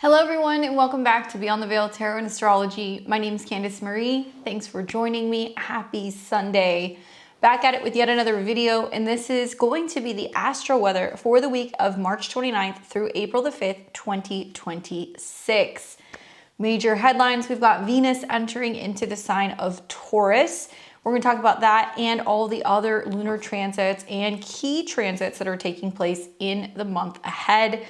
Hello everyone and welcome back to Beyond the Veil Tarot and Astrology. My name is Candice Marie. Thanks for joining me. Happy Sunday. Back at it with yet another video, and this is going to be the astro weather for the week of March 29th through April the 5th, 2026. Major headlines, we've got Venus entering into the sign of Taurus. We're going to talk about that and all the other lunar transits and key transits that are taking place in the month ahead.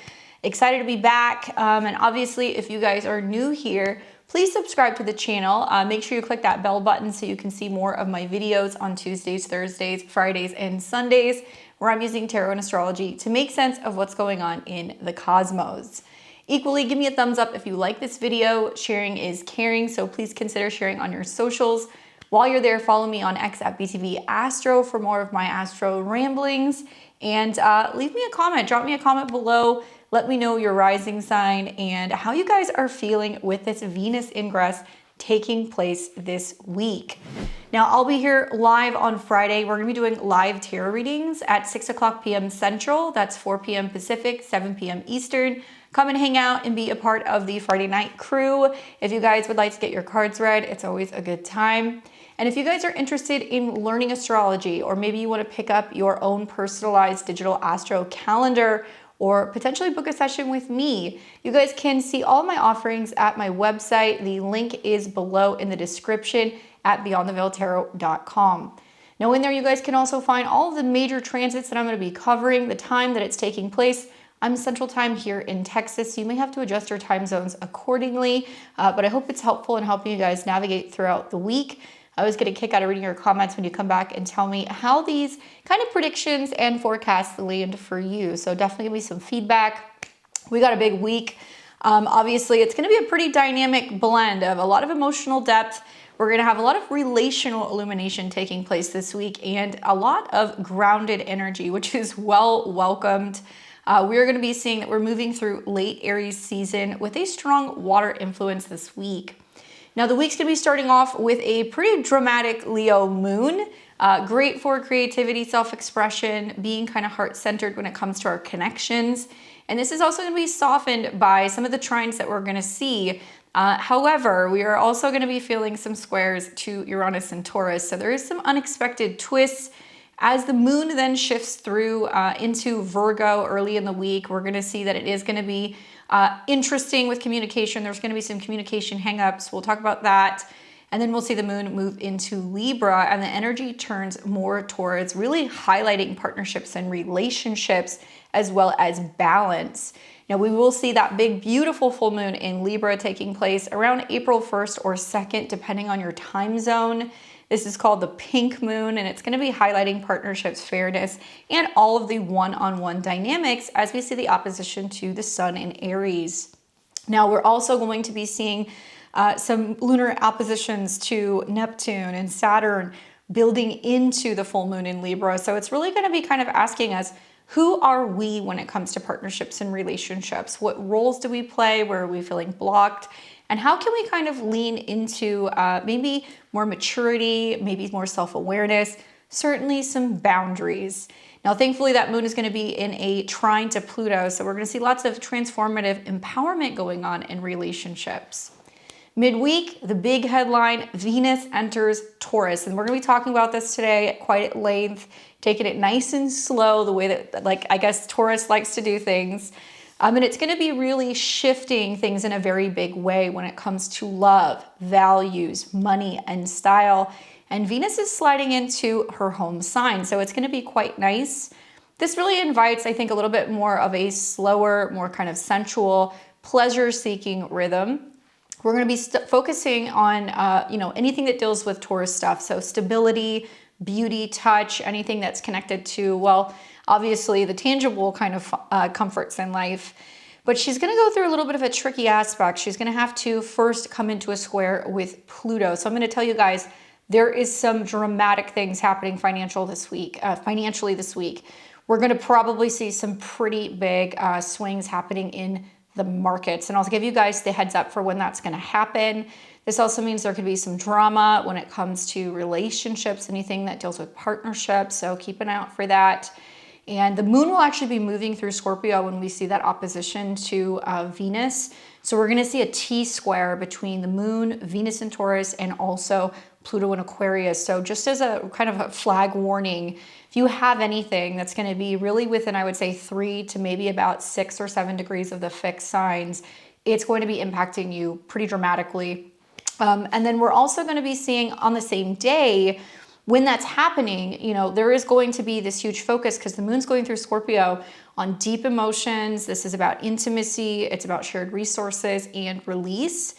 Excited to be back, and obviously if you guys are new here, please subscribe to the channel. Make sure you click that bell button so you can see more of my videos on Tuesdays, Thursdays, Fridays, and Sundays, where I'm using tarot and astrology to make sense of what's going on in the cosmos. Equally, give me a thumbs up if you like this video. Sharing is caring, so please consider sharing on your socials. While you're there, follow me on X at BTV Astro for more of my astro ramblings, and leave me a comment. Drop me a comment below. Let me know your rising sign and how you guys are feeling with this Venus ingress taking place this week. Now, I'll be here live on Friday. We're going to be doing live tarot readings at 6 o'clock p.m. Central. That's 4 p.m. Pacific, 7 p.m. Eastern. Come and hang out and be a part of the Friday night crew. If you guys would like to get your cards read, it's always a good time. And if you guys are interested in learning astrology, or maybe you want to pick up your own personalized digital astro calendar, or potentially book a session with me, you guys can see all my offerings at my website. The link is below in the description at beyondtheveiltarot.com. Now in there, you guys can also find all of the major transits that I'm going to be covering, the time that it's taking place. I'm Central Time here in Texas, so you may have to adjust your time zones accordingly, but I hope it's helpful in helping you guys navigate throughout the week. I always get a kick out of reading your comments when you come back and tell me how these kind of predictions and forecasts land for you. So definitely give me some feedback. We got a big week. Obviously, it's going to be a pretty dynamic blend of a lot of emotional depth. We're going to have a lot of relational illumination taking place this week and a lot of grounded energy, which is well welcomed. We're going to be seeing that we're moving through late Aries season with a strong water influence this week. Now the week's gonna be starting off with a pretty dramatic Leo moon, great for creativity, self-expression, being kind of heart-centered when it comes to our connections. And this is also gonna be softened by some of the trines that we're gonna see. However, we are also gonna be feeling some squares to Uranus and Taurus. So there is some unexpected twists. As the moon then shifts through into Virgo early in the week, we're gonna see that it is gonna be interesting with communication. There's going to be some communication hangups. We'll talk about that. And then we'll see the moon move into Libra, and the energy turns more towards really highlighting partnerships and relationships as well as balance. Now we will see that big, beautiful full moon in Libra taking place around April 1st or 2nd, depending on your time zone. This is called the pink moon, and it's going to be highlighting partnerships, fairness, and all of the one-on-one dynamics as we see the opposition to the sun in Aries. Now, we're also going to be seeing some lunar oppositions to Neptune and Saturn building into the full moon in Libra. So it's really going to be kind of asking us, who are we when it comes to partnerships and relationships? What roles do we play? Where are we feeling blocked? And how can we kind of lean into maybe more maturity, maybe more self-awareness, certainly some boundaries. Now, thankfully, that moon is going to be in a trine to Pluto, so we're going to see lots of transformative empowerment going on in relationships. Midweek, the big headline, Venus enters Taurus, and we're going to be talking about this today quite at length, taking it nice and slow, the way that, like, I guess Taurus likes to do things. And it's going to be really shifting things in a very big way when it comes to love, values, money, and style. And Venus is sliding into her home sign, so it's going to be quite nice. This really invites, I think, a little bit more of a slower, more kind of sensual, pleasure-seeking rhythm. We're going to be focusing on, anything that deals with Taurus stuff. So stability, beauty, touch, anything that's connected to, well, obviously the tangible kind of comforts in life. But she's going to go through a little bit of a tricky aspect. She's going to have to first come into a square with Pluto. So I'm going to tell you guys, there is some dramatic things happening financially this week. We're going to probably see some pretty big swings happening in the markets. And I'll give you guys the heads up for when that's going to happen. This also means there could be some drama when it comes to relationships, anything that deals with partnerships. So keep an eye out for that. And the moon will actually be moving through Scorpio when we see that opposition to Venus. So we're going to see a T-square between the moon, Venus in Taurus, and also Pluto in Aquarius. So just as a kind of a flag warning, if you have anything that's going to be really within, I would say 3 to maybe about 6 or 7 degrees of the fixed signs, it's going to be impacting you pretty dramatically. And then we're also going to be seeing on the same day, when that's happening, you know, there is going to be this huge focus because the moon's going through Scorpio on deep emotions. This is about intimacy. It's about shared resources and release.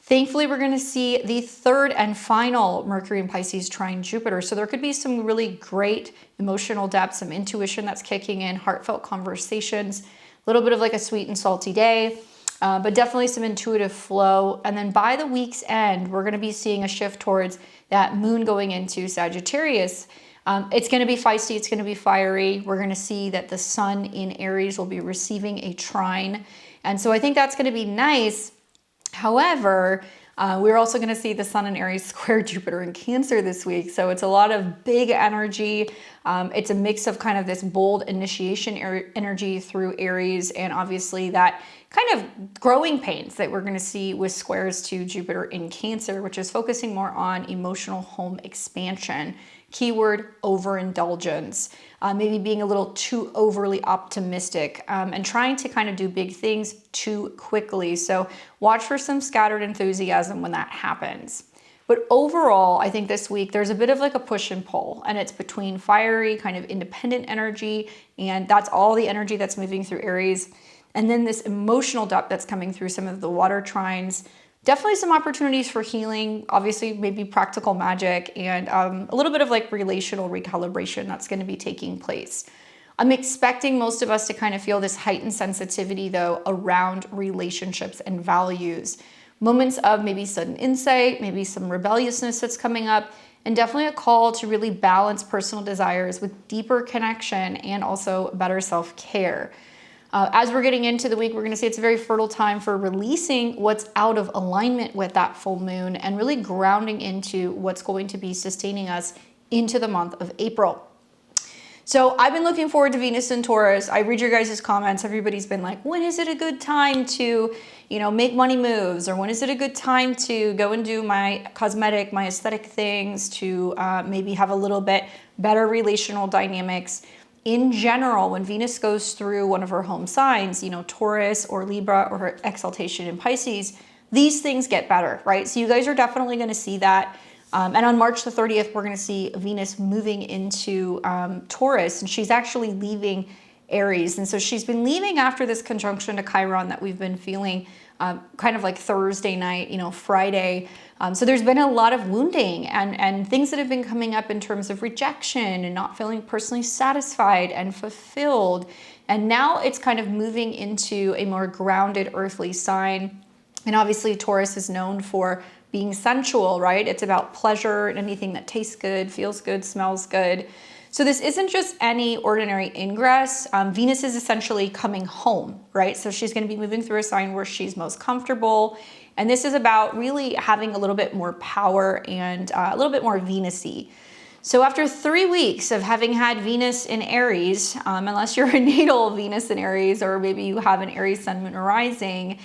Thankfully, we're going to see the third and final Mercury in Pisces trine Jupiter. So there could be some really great emotional depth, some intuition that's kicking in, heartfelt conversations, a little bit of like a sweet and salty day. But definitely some intuitive flow. And then by the week's end, we're going to be seeing a shift towards that moon going into Sagittarius. It's going to be feisty. It's going to be fiery. We're going to see that the sun in Aries will be receiving a trine. And so I think that's going to be nice. However, we're also going to see the sun in Aries square Jupiter in Cancer this week. So it's a lot of big energy. It's a mix of kind of this bold initiation energy through Aries and obviously that kind of growing pains that we're going to see with squares to Jupiter in Cancer, which is focusing more on emotional home expansion. Keyword overindulgence, maybe being a little too overly optimistic and trying to kind of do big things too quickly. So watch for some scattered enthusiasm when that happens. But overall, I think this week there's a bit of like a push and pull, and it's between fiery kind of independent energy, and that's all the energy that's moving through Aries. And then this emotional depth that's coming through some of the water trines. Definitely some opportunities for healing, obviously maybe practical magic and a little bit of like relational recalibration that's going to be taking place. I'm expecting most of us to kind of feel this heightened sensitivity though around relationships and values. Moments of maybe sudden insight, maybe some rebelliousness that's coming up, and definitely a call to really balance personal desires with deeper connection and also better self-care. As we're getting into the week, we're going to see it's a very fertile time for releasing what's out of alignment with that full moon and really grounding into what's going to be sustaining us into the month of April. So I've been looking forward to Venus in Taurus. I read your guys' comments. Everybody's been like, when is it a good time to, make money moves? Or when is it a good time to go and do my cosmetic, my aesthetic things, to maybe have a little bit better relational dynamics? In general, when Venus goes through one of her home signs, Taurus or Libra or her exaltation in Pisces, these things get better, right? So you guys are definitely going to see that. And on March the 30th, we're going to see Venus moving into Taurus, and she's actually leaving Aries. And so she's been leaving after this conjunction to Chiron that we've been feeling kind of like Thursday night, Friday. So there's been a lot of wounding and things that have been coming up in terms of rejection and not feeling personally satisfied and fulfilled. And now it's kind of moving into a more grounded earthly sign. And obviously Taurus is known for being sensual, right? It's about pleasure and anything that tastes good, feels good, smells good. So this isn't just any ordinary ingress. Venus is essentially coming home, right? So she's going to be moving through a sign where she's most comfortable. And this is about really having a little bit more power and a little bit more Venus-y. So after 3 weeks of having had Venus in Aries, unless you're a natal Venus in Aries, or maybe you have an Aries sun, moon, or rising,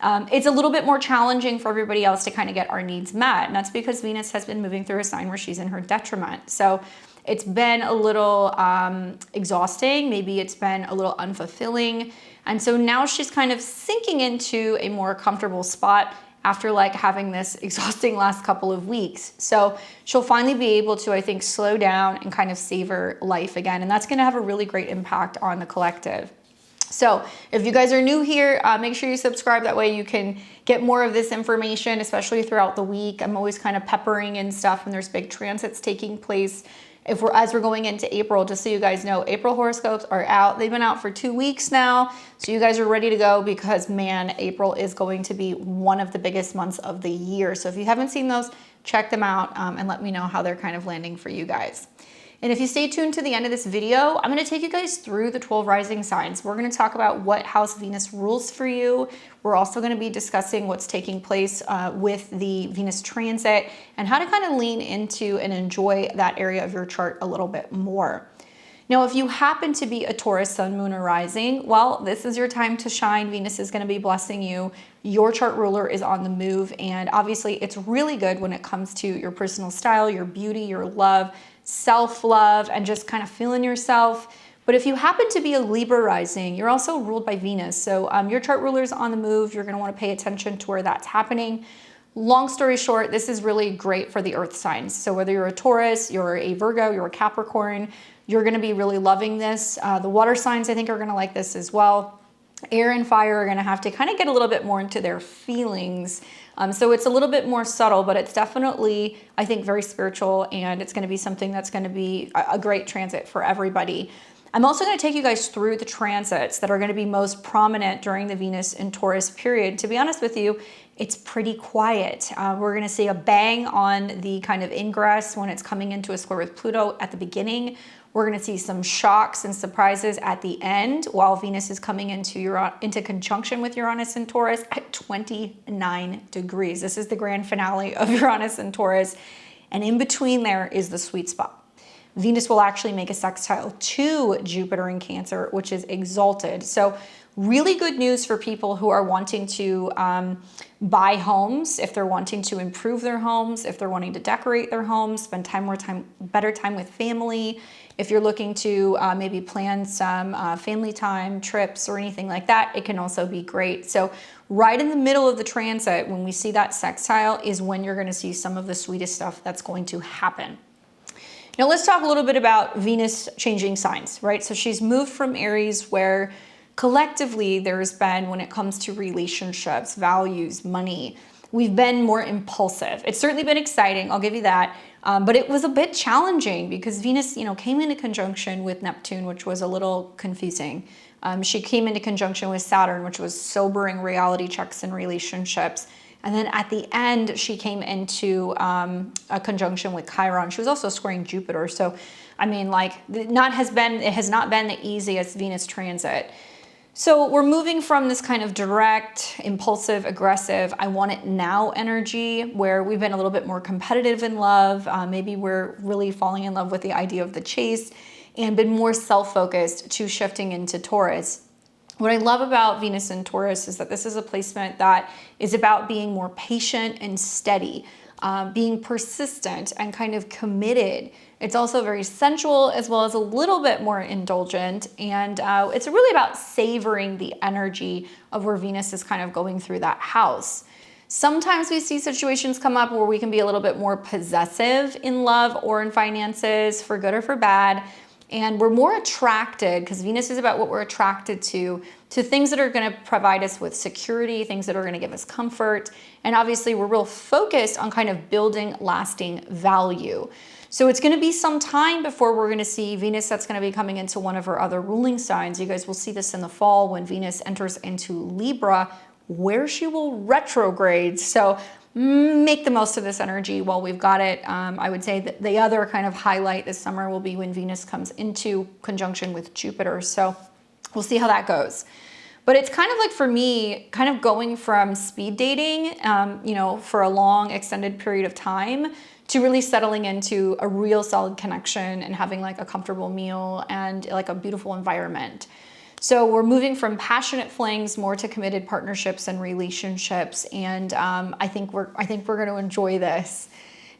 it's a little bit more challenging for everybody else to kind of get our needs met. And that's because Venus has been moving through a sign where she's in her detriment. So it's been a little exhausting. Maybe it's been a little unfulfilling. And so now she's kind of sinking into a more comfortable spot after like having this exhausting last couple of weeks. So she'll finally be able to, I think, slow down and kind of savor life again. And that's going to have a really great impact on the collective. So if you guys are new here, make sure you subscribe. That way you can get more of this information, especially throughout the week. I'm always kind of peppering in stuff when there's big transits taking place. As we're going into April, just so you guys know, April horoscopes are out. They've been out for 2 weeks now. So you guys are ready to go because, man, April is going to be one of the biggest months of the year. So if you haven't seen those, check them out and let me know how they're kind of landing for you guys. And if you stay tuned to the end of this video, I'm going to take you guys through the 12 rising signs. We're going to talk about what house Venus rules for you. We're also going to be discussing what's taking place with the Venus transit and how to kind of lean into and enjoy that area of your chart a little bit more. Now, if you happen to be a Taurus sun, moon, or rising, well, this is your time to shine. Venus is going to be blessing you. Your chart ruler is on the move. And obviously, it's really good when it comes to your personal style, your beauty, your love, self-love, and just kind of feeling yourself. But if you happen to be a Libra rising, you're also ruled by Venus. So your chart ruler is on the move. You're going to want to pay attention to where that's happening. Long story short, this is really great for the earth signs. So whether you're a Taurus, you're a Virgo, you're a Capricorn, you're going to be really loving this. The water signs, I think, are going to like this as well. Air and fire are going to have to kind of get a little bit more into their feelings. So it's a little bit more subtle, but it's definitely, I think, very spiritual, and it's going to be something that's going to be a great transit for everybody. I'm also going to take you guys through the transits that are going to be most prominent during the Venus and Taurus period. To be honest with you, it's pretty quiet. We're going to see a bang on the kind of ingress when it's coming into a square with Pluto at the beginning. We're going to see some shocks and surprises at the end while Venus is coming into conjunction with Uranus and Taurus at 29 degrees. This is the grand finale of Uranus and Taurus. And in between there is the sweet spot. Venus will actually make a sextile to Jupiter in Cancer, which is exalted. So really good news for people who are wanting to buy homes, if they're wanting to improve their homes, if they're wanting to decorate their homes, spend better time with family. If you're looking to maybe plan some family time, trips, or anything like that, it can also be great. So right in the middle of the transit, when we see that sextile, is when you're going to see some of the sweetest stuff that's going to happen. Now let's talk a little bit about Venus changing signs, right? So she's moved from Aries, where collectively there's been, when it comes to relationships, values, money, we've been more impulsive. It's certainly been exciting, I'll give you that, but it was a bit challenging because Venus, came into conjunction with Neptune, which was a little confusing. She came into conjunction with Saturn, which was sobering reality checks in relationships. And then at the end, she came into a conjunction with Chiron. She was also squaring Jupiter. So, I mean, it has not been the easiest Venus transit. So we're moving from this kind of direct, impulsive, aggressive, I want it now energy, where we've been a little bit more competitive in love. Maybe we're really falling in love with the idea of the chase and been more self-focused, to shifting into Taurus. What I love about Venus and Taurus is that this is a placement that is about being more patient and steady, being persistent and kind of committed. It's also very sensual, as well as a little bit more indulgent. And it's really about savoring the energy of where Venus is kind of going through that house. Sometimes we see situations come up where we can be a little bit more possessive in love or in finances, for good or for bad. And we're more attracted, because Venus is about what we're attracted to things that are going to provide us with security, things that are going to give us comfort. And obviously we're real focused on kind of building lasting value. So it's going to be some time before we're going to see Venus that's going to be coming into one of her other ruling signs. You guys will see this in the fall when Venus enters into Libra, where she will retrograde. So make the most of this energy while we've got it. I would say that the other kind of highlight this summer will be when Venus comes into conjunction with Jupiter. So we'll see how that goes. But it's kind of like, for me, kind of going from speed dating, for a long extended period of time, to really settling into a real solid connection and having like a comfortable meal and like a beautiful environment. So we're moving from passionate flings more to committed partnerships and relationships. And I think we're going to enjoy this.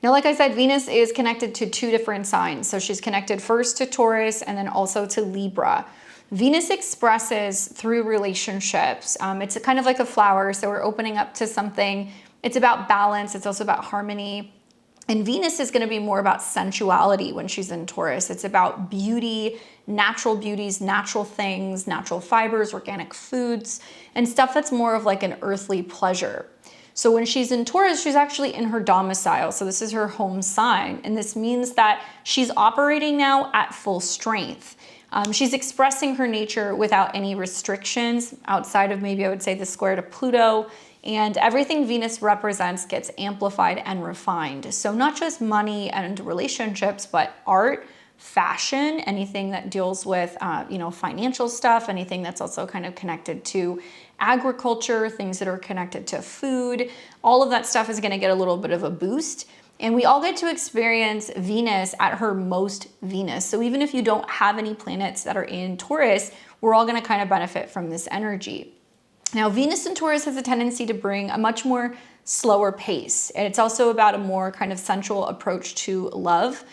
Now, like I said, Venus is connected to two different signs. So she's connected first to Taurus and then also to Libra. Venus expresses through relationships. It's kind of like a flower. So we're opening up to something. It's about balance. It's also about harmony. And Venus is going to be more about sensuality when she's in Taurus. It's about beauty, natural beauties, natural things, natural fibers, organic foods, and stuff that's more of like an earthly pleasure. So when she's in Taurus, she's actually in her domicile. So this is her home sign. And this means that she's operating now at full strength. She's expressing her nature without any restrictions outside of, maybe I would say, the square to Pluto. And everything Venus represents gets amplified and refined. So not just money and relationships, but art, fashion, anything that deals with, financial stuff, anything that's also kind of connected to agriculture, things that are connected to food. All of that stuff is going to get a little bit of a boost. And we all get to experience Venus at her most Venus. So even if you don't have any planets that are in Taurus, we're all going to kind of benefit from this energy. Now, Venus in Taurus has a tendency to bring a much more slower pace. And it's also about a more kind of sensual approach to love.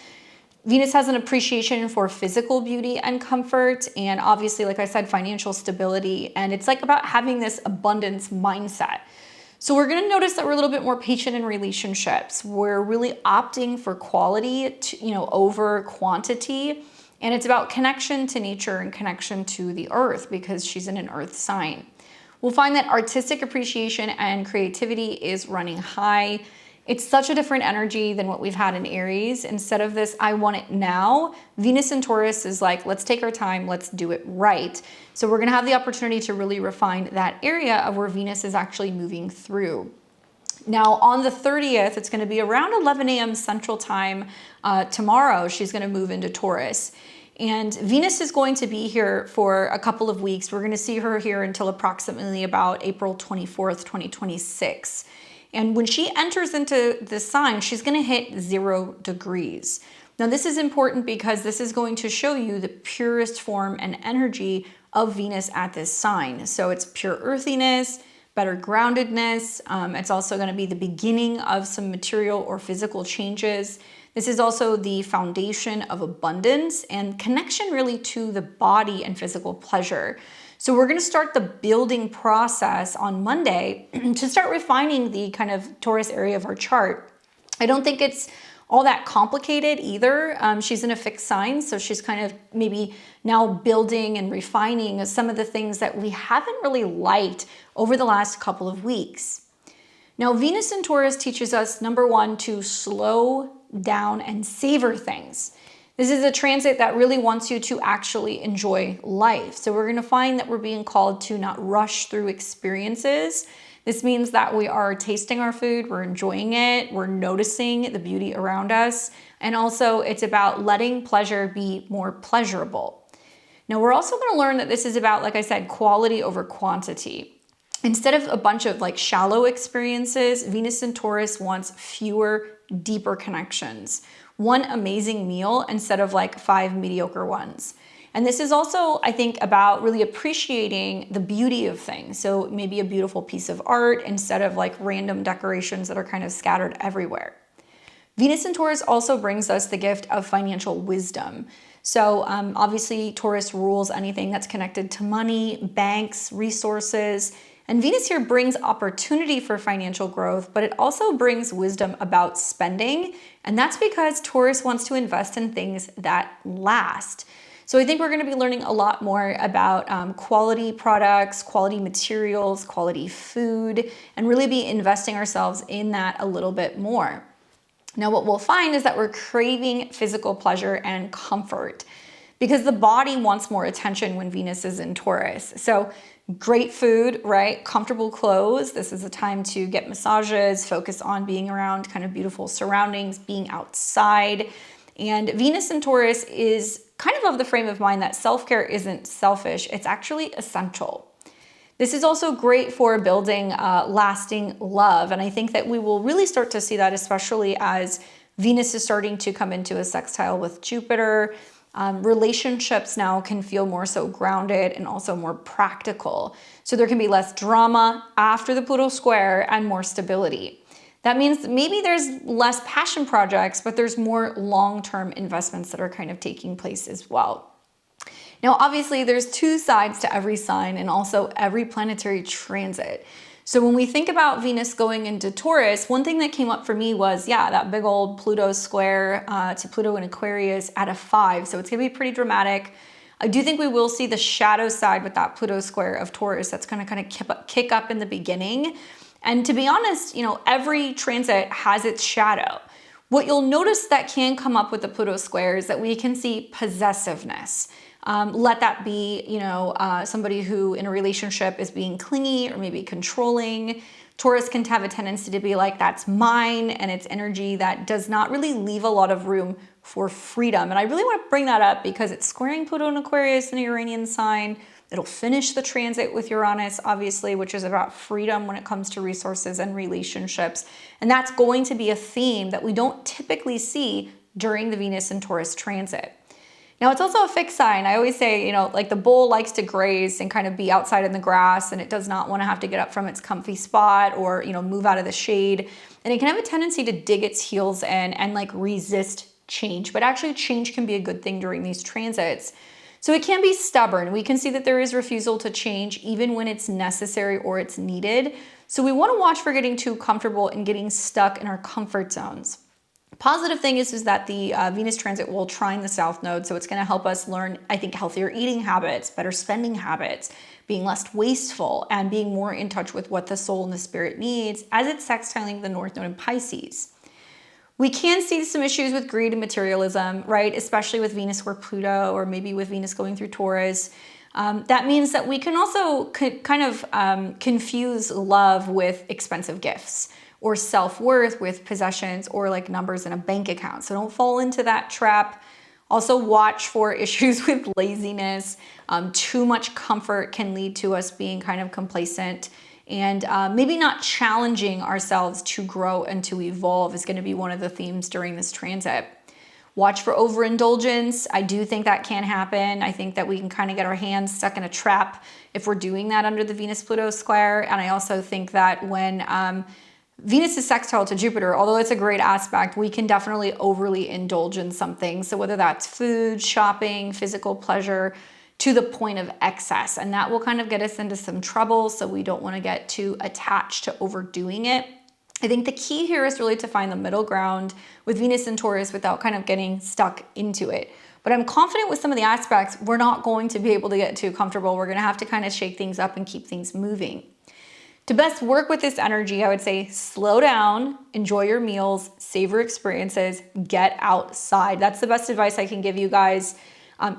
Venus has an appreciation for physical beauty and comfort, and obviously, like I said, financial stability. And it's like about having this abundance mindset. So we're going to notice that we're a little bit more patient in relationships. We're really opting for quality, over quantity. And it's about connection to nature and connection to the earth because she's in an earth sign. We'll find that artistic appreciation and creativity is running high. It's such a different energy than what we've had in Aries. Instead of this, I want it now, Venus in Taurus is like, let's take our time, let's do it right. So we're gonna have the opportunity to really refine that area of where Venus is actually moving through. Now on the 30th, it's gonna be around 11 a.m. Central Time tomorrow, she's gonna move into Taurus. And Venus is going to be here for a couple of weeks. We're gonna see her here until approximately about April 24th, 2026. And when she enters into this sign, she's gonna hit 0 degrees. Now this is important because this is going to show you the purest form and energy of Venus at this sign. So it's pure earthiness, better groundedness. It's also gonna be the beginning of some material or physical changes. This is also the foundation of abundance and connection really to the body and physical pleasure. So we're going to start the building process on Monday to start refining the kind of Taurus area of our chart. I don't think it's all that complicated either. She's in a fixed sign, so she's kind of maybe now building and refining some of the things that we haven't really liked over the last couple of weeks. Now, Venus in Taurus teaches us, number one, to slow down and savor things. This is a transit that really wants you to actually enjoy life. So we're going to find that we're being called to not rush through experiences. This means that we are tasting our food, we're enjoying it, we're noticing the beauty around us. And also it's about letting pleasure be more pleasurable. Now we're also going to learn that this is about, like I said, quality over quantity. Instead of a bunch of like shallow experiences, Venus in Taurus wants fewer, deeper connections. One amazing meal instead of like 5 mediocre ones. And this is also, I think, about really appreciating the beauty of things. So maybe a beautiful piece of art instead of like random decorations that are kind of scattered everywhere. Venus in Taurus also brings us the gift of financial wisdom. So obviously Taurus rules anything that's connected to money, banks, resources. And Venus here brings opportunity for financial growth, but it also brings wisdom about spending. And that's because Taurus wants to invest in things that last. So I think we're going to be learning a lot more about quality products, quality materials, quality food, and really be investing ourselves in that a little bit more. Now, what we'll find is that we're craving physical pleasure and comfort because the body wants more attention when Venus is in Taurus. So great food, right? Comfortable clothes. This is a time to get massages, focus on being around kind of beautiful surroundings, being outside. And Venus in Taurus is kind of the frame of mind that self-care isn't selfish, it's actually essential. This is also great for building lasting love. And I think that we will really start to see that, especially as Venus is starting to come into a sextile with Jupiter. Relationships now can feel more so grounded and also more practical. So there can be less drama after the Pluto square and more stability. That means maybe there's less passion projects, but there's more long-term investments that are kind of taking place as well. Now, obviously, there's two sides to every sign and also every planetary transit. So when we think about Venus going into Taurus, one thing that came up for me was, that big old Pluto square to Pluto in Aquarius at a 5. So it's going to be pretty dramatic. I do think we will see the shadow side with that Pluto square of Taurus. That's going to kind of kick up in the beginning. And to be honest, every transit has its shadow. What you'll notice that can come up with the Pluto square is that we can see possessiveness. Let that be, somebody who in a relationship is being clingy or maybe controlling. Taurus can have a tendency to be like, that's mine, and it's energy that does not really leave a lot of room for freedom. And I really want to bring that up because it's squaring Pluto in Aquarius in a Uranian sign. It'll finish the transit with Uranus, obviously, which is about freedom when it comes to resources and relationships. And that's going to be a theme that we don't typically see during the Venus and Taurus transit. Now, it's also a fixed sign. I always say, you know, like the bull likes to graze and kind of be outside in the grass, and it does not want to have to get up from its comfy spot or, you know, move out of the shade. And it can have a tendency to dig its heels in and like resist change. But actually, change can be a good thing during these transits. So it can be stubborn. We can see that there is refusal to change even when it's necessary or it's needed. So we want to watch for getting too comfortable and getting stuck in our comfort zones. Positive thing is that the Venus transit will trine the South Node, so it's going to help us learn, I think, healthier eating habits, better spending habits, being less wasteful, and being more in touch with what the soul and the spirit needs as it's sextiling the North Node in Pisces. We can see some issues with greed and materialism, right? Especially with Venus or Pluto, or maybe with Venus going through Taurus. That means that we can also kind of confuse love with expensive gifts, or self-worth with possessions or like numbers in a bank account. So don't fall into that trap. Also watch for issues with laziness. Too much comfort can lead to us being kind of complacent, and maybe not challenging ourselves to grow and to evolve is going to be one of the themes during this transit. Watch for overindulgence. I do think that can happen. I think that we can kind of get our hands stuck in a trap if we're doing that under the Venus-Pluto square. And I also think that when Venus is sextile to Jupiter, although it's a great aspect, we can definitely overly indulge in something. So whether that's food, shopping, physical pleasure, to the point of excess. And that will kind of get us into some trouble. So we don't want to get too attached to overdoing it. I think the key here is really to find the middle ground with Venus and Taurus without kind of getting stuck into it. But I'm confident with some of the aspects, we're not going to be able to get too comfortable. We're going to have to kind of shake things up and keep things moving. To best work with this energy, I would say slow down, enjoy your meals, savor experiences, get outside. That's the best advice I can give you guys.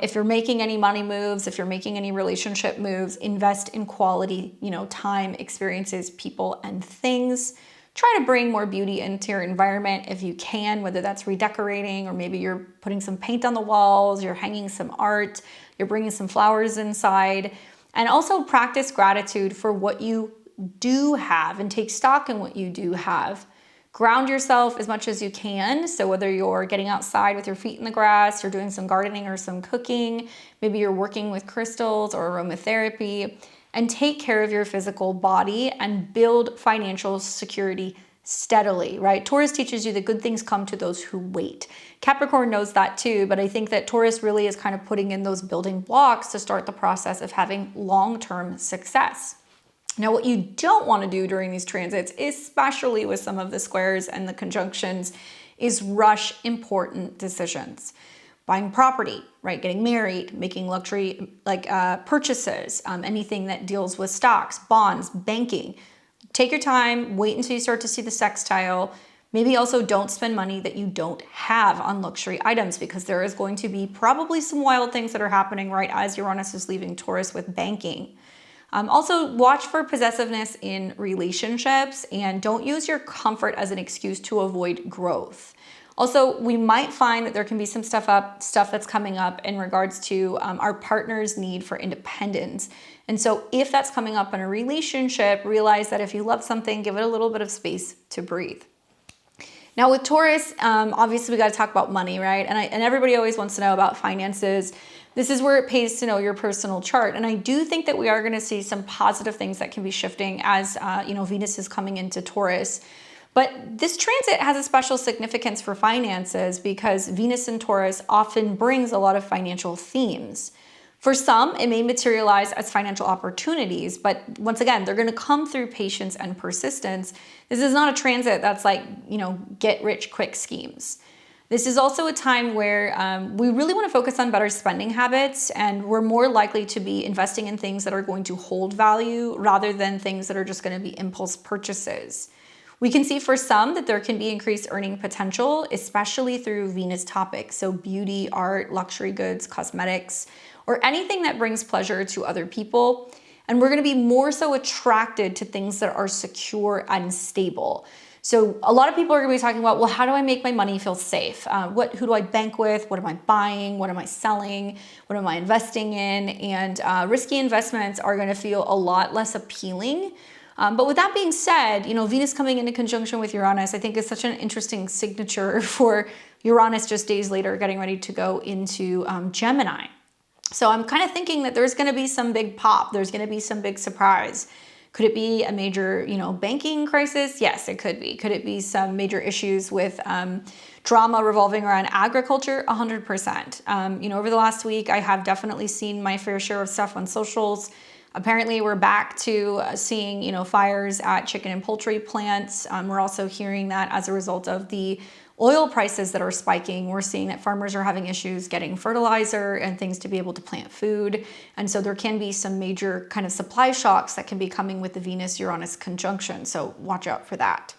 If you're making any money moves, if you're making any relationship moves, invest in quality, time, experiences, people, and things. Try to bring more beauty into your environment if you can, whether that's redecorating or maybe you're putting some paint on the walls, you're hanging some art, you're bringing some flowers inside. And also practice gratitude for what you do have and take stock in what you do have. Ground yourself as much as you can. So whether you're getting outside with your feet in the grass, you're doing some gardening or some cooking, maybe you're working with crystals or aromatherapy, and take care of your physical body and build financial security steadily, right? Taurus teaches you that good things come to those who wait. Capricorn knows that too, but I think that Taurus really is kind of putting in those building blocks to start the process of having long-term success. Now, what you don't want to do during these transits, especially with some of the squares and the conjunctions, is rush important decisions. Buying property, right? Getting married, making luxury purchases, anything that deals with stocks, bonds, banking. Take your time, wait until you start to see the sextile. Maybe also don't spend money that you don't have on luxury items, because there is going to be probably some wild things that are happening right as Uranus is leaving Taurus with banking. Also, watch for possessiveness in relationships and don't use your comfort as an excuse to avoid growth. Also, we might find that there can be some stuff that's coming up in regards to our partner's need for independence. And so if that's coming up in a relationship, realize that if you love something, give it a little bit of space to breathe. Now with Taurus, obviously we got to talk about money, right? And everybody always wants to know about finances. This is where it pays to know your personal chart. And I do think that we are going to see some positive things that can be shifting as, Venus is coming into Taurus. But this transit has a special significance for finances because Venus in Taurus often brings a lot of financial themes. For some, it may materialize as financial opportunities, but once again, they're going to come through patience and persistence. This is not a transit that's like, get rich quick schemes. This is also a time where we really want to focus on better spending habits, and we're more likely to be investing in things that are going to hold value rather than things that are just going to be impulse purchases. We can see for some that there can be increased earning potential, especially through Venus topics. So beauty, art, luxury goods, cosmetics, or anything that brings pleasure to other people. And we're going to be more so attracted to things that are secure and stable. So a lot of people are going to be talking about, well, how do I make my money feel safe? Who do I bank with? What am I buying? What am I selling? What am I investing in? And risky investments are going to feel a lot less appealing. But with that being said, Venus coming into conjunction with Uranus, I think is such an interesting signature for Uranus just days later getting ready to go into Gemini. So I'm kind of thinking that there's going to be some big pop. There's going to be some big surprise. Could it be a major, banking crisis? Yes, it could be. Could it be some major issues with drama revolving around agriculture? 100%. Over the last week, I have definitely seen my fair share of stuff on socials. Apparently, we're back to seeing, fires at chicken and poultry plants. We're also hearing that as a result of the oil prices that are spiking, we're seeing that farmers are having issues getting fertilizer and things to be able to plant food. And so there can be some major kind of supply shocks that can be coming with the Venus-Uranus conjunction. So watch out for that.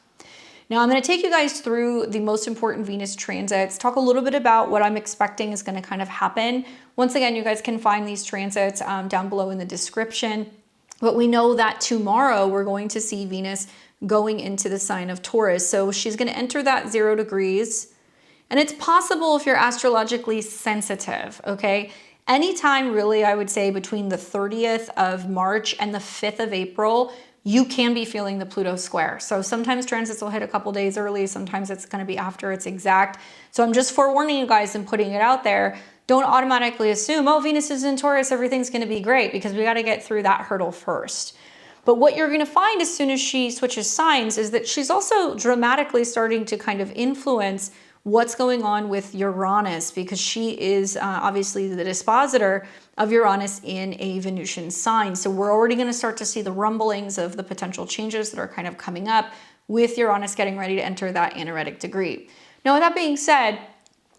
Now I'm going to take you guys through the most important Venus transits, talk a little bit about what I'm expecting is going to kind of happen. Once again, you guys can find these transits down below in the description. But we know that tomorrow we're going to see Venus going into the sign of Taurus. So she's going to enter that 0 degrees. And it's possible if you're astrologically sensitive, okay? Anytime really, I would say between the 30th of March and the 5th of April, you can be feeling the Pluto square. So sometimes transits will hit a couple days early. Sometimes it's going to be after it's exact. So I'm just forewarning you guys and putting it out there. Don't automatically assume, oh, Venus is in Taurus, everything's going to be great, because we got to get through that hurdle first. But what you're going to find as soon as she switches signs is that she's also dramatically starting to kind of influence what's going on with Uranus, because she is obviously the dispositor of Uranus in a Venusian sign. So we're already going to start to see the rumblings of the potential changes that are kind of coming up with Uranus getting ready to enter that anaretic degree. Now, with that being said,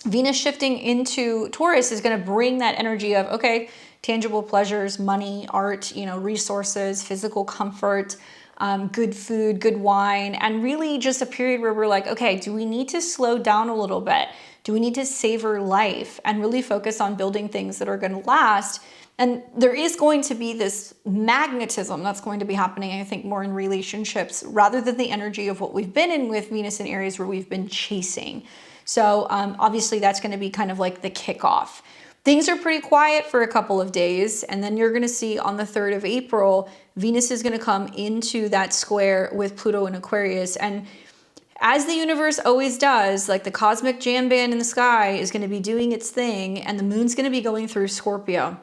Venus shifting into Taurus is going to bring that energy of, okay, tangible pleasures, money, art, resources, physical comfort, good food, good wine, and really just a period where we're like, okay, do we need to slow down a little bit? Do we need to savor life and really focus on building things that are going to last? And there is going to be this magnetism that's going to be happening, I think, more in relationships rather than the energy of what we've been in with Venus in Aries, where we've been chasing. So obviously that's going to be kind of like the kickoff. Things are pretty quiet for a couple of days, and then you're going to see on the 3rd of April, Venus is going to come into that square with Pluto in Aquarius. And as the universe always does, like the cosmic jam band in the sky is going to be doing its thing, and the moon's going to be going through Scorpio.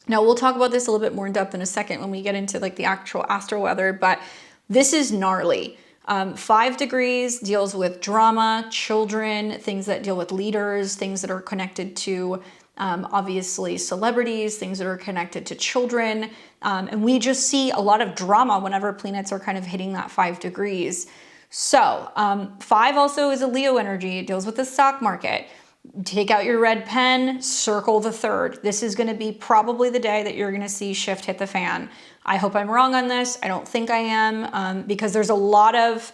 Now, we'll talk about this a little bit more in depth in a second when we get into like the actual astro weather, but this is gnarly. 5 degrees deals with drama, children, things that deal with leaders, things that are connected to obviously celebrities, things that are connected to children. And we just see a lot of drama whenever planets are kind of hitting that 5 degrees. So 5 also is a Leo energy. It deals with the stock market. Take out your red pen, circle the 3rd. This is going to be probably the day that you're going to see shift hit the fan. I hope I'm wrong on this. I don't think I am, because there's a lot of,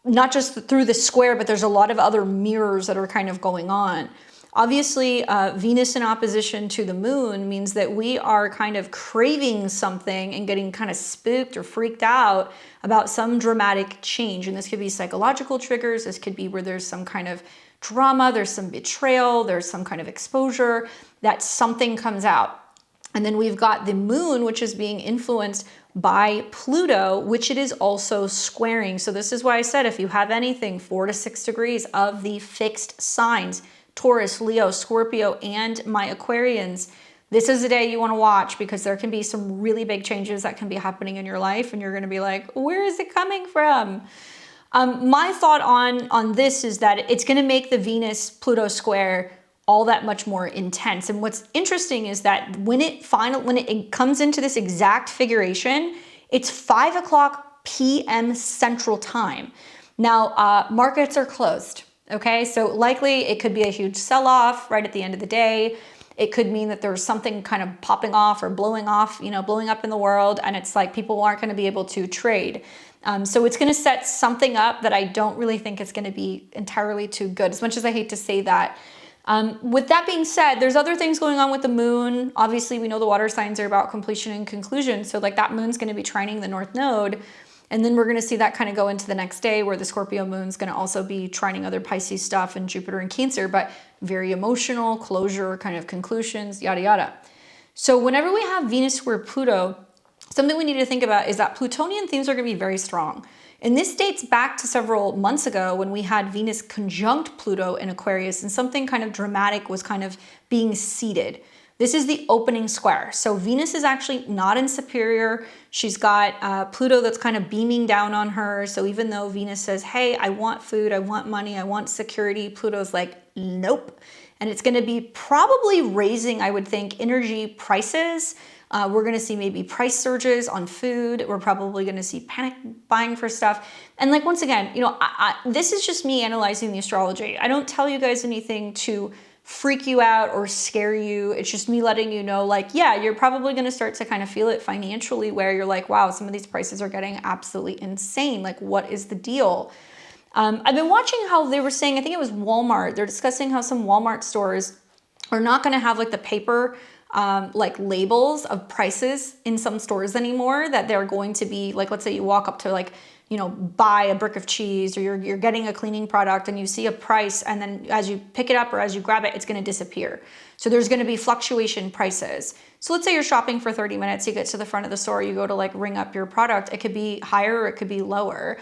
not just through the square, but there's a lot of other mirrors that are kind of going on. Obviously, Venus in opposition to the moon means that we are kind of craving something and getting kind of spooked or freaked out about some dramatic change. And this could be psychological triggers. This could be where there's some kind of drama, there's some betrayal, there's some kind of exposure, that something comes out. And then we've got the moon, which is being influenced by Pluto, which it is also squaring. So this is why I said, if you have anything 4 to 6 degrees of the fixed signs, Taurus, Leo, Scorpio, and my Aquarians, this is the day you want to watch, because there can be some really big changes that can be happening in your life, and you're going to be like, where is it coming from? My thought on this is that it's going to make the Venus-Pluto square all that much more intense. And what's interesting is that when it comes into this exact figuration, it's 5:00 p.m. Central Time. Now, markets are closed. Okay, so likely it could be a huge sell-off right at the end of the day. It could mean that there's something kind of popping off or blowing off, blowing up in the world, and it's like people aren't going to be able to trade. So it's going to set something up that I don't really think is going to be entirely too good, as much as I hate to say that. With that being said, there's other things going on with the moon. Obviously, we know the water signs are about completion and conclusion. So like that moon's going to be trining the North Node. And then we're going to see that kind of go into the next day where the Scorpio moon's going to also be trining other Pisces stuff and Jupiter and Cancer, but very emotional, closure, kind of conclusions, yada, yada. So whenever we have Venus square Pluto, something we need to think about is that Plutonian themes are going to be very strong. And this dates back to several months ago when we had Venus conjunct Pluto in Aquarius and something kind of dramatic was kind of being seeded. This is the opening square. So Venus is actually not in superior. She's got Pluto that's kind of beaming down on her. So even though Venus says, hey, I want food, I want money, I want security, Pluto's like, nope. And it's going to be probably raising, I would think, energy prices. We're going to see maybe price surges on food. We're probably going to see panic buying for stuff. And like, once again, this is just me analyzing the astrology. I don't tell you guys anything to freak you out or scare you. It's just me letting you know, like, yeah, you're probably going to start to kind of feel it financially where you're like, wow, some of these prices are getting absolutely insane. Like, what is the deal? I've been watching how they were saying, I think it was Walmart. They're discussing how some Walmart stores are not going to have like the paper like labels of prices in some stores anymore, that they're going to be like, let's say you walk up to like, buy a brick of cheese, or you're getting a cleaning product and you see a price, and then as you pick it up or as you grab it, it's going to disappear. So there's going to be fluctuation prices. So let's say you're shopping for 30 minutes, you get to the front of the store, you go to like ring up your product. It could be higher or it could be lower.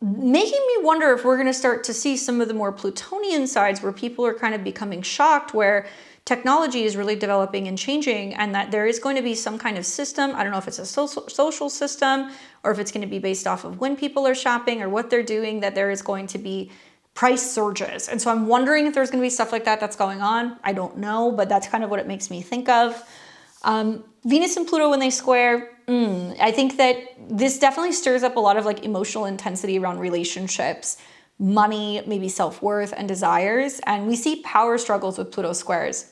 Making me wonder if we're going to start to see some of the more Plutonian sides where people are kind of becoming shocked, where technology is really developing and changing, and that there is going to be some kind of system. I don't know if it's a social system or if it's going to be based off of when people are shopping or what they're doing, that there is going to be price surges. And so I'm wondering if there's going to be stuff like that that's going on. I don't know, but that's kind of what it makes me think of. Venus and Pluto when they square, I think that this definitely stirs up a lot of like emotional intensity around relationships, money, maybe self-worth and desires. And we see power struggles with Pluto squares.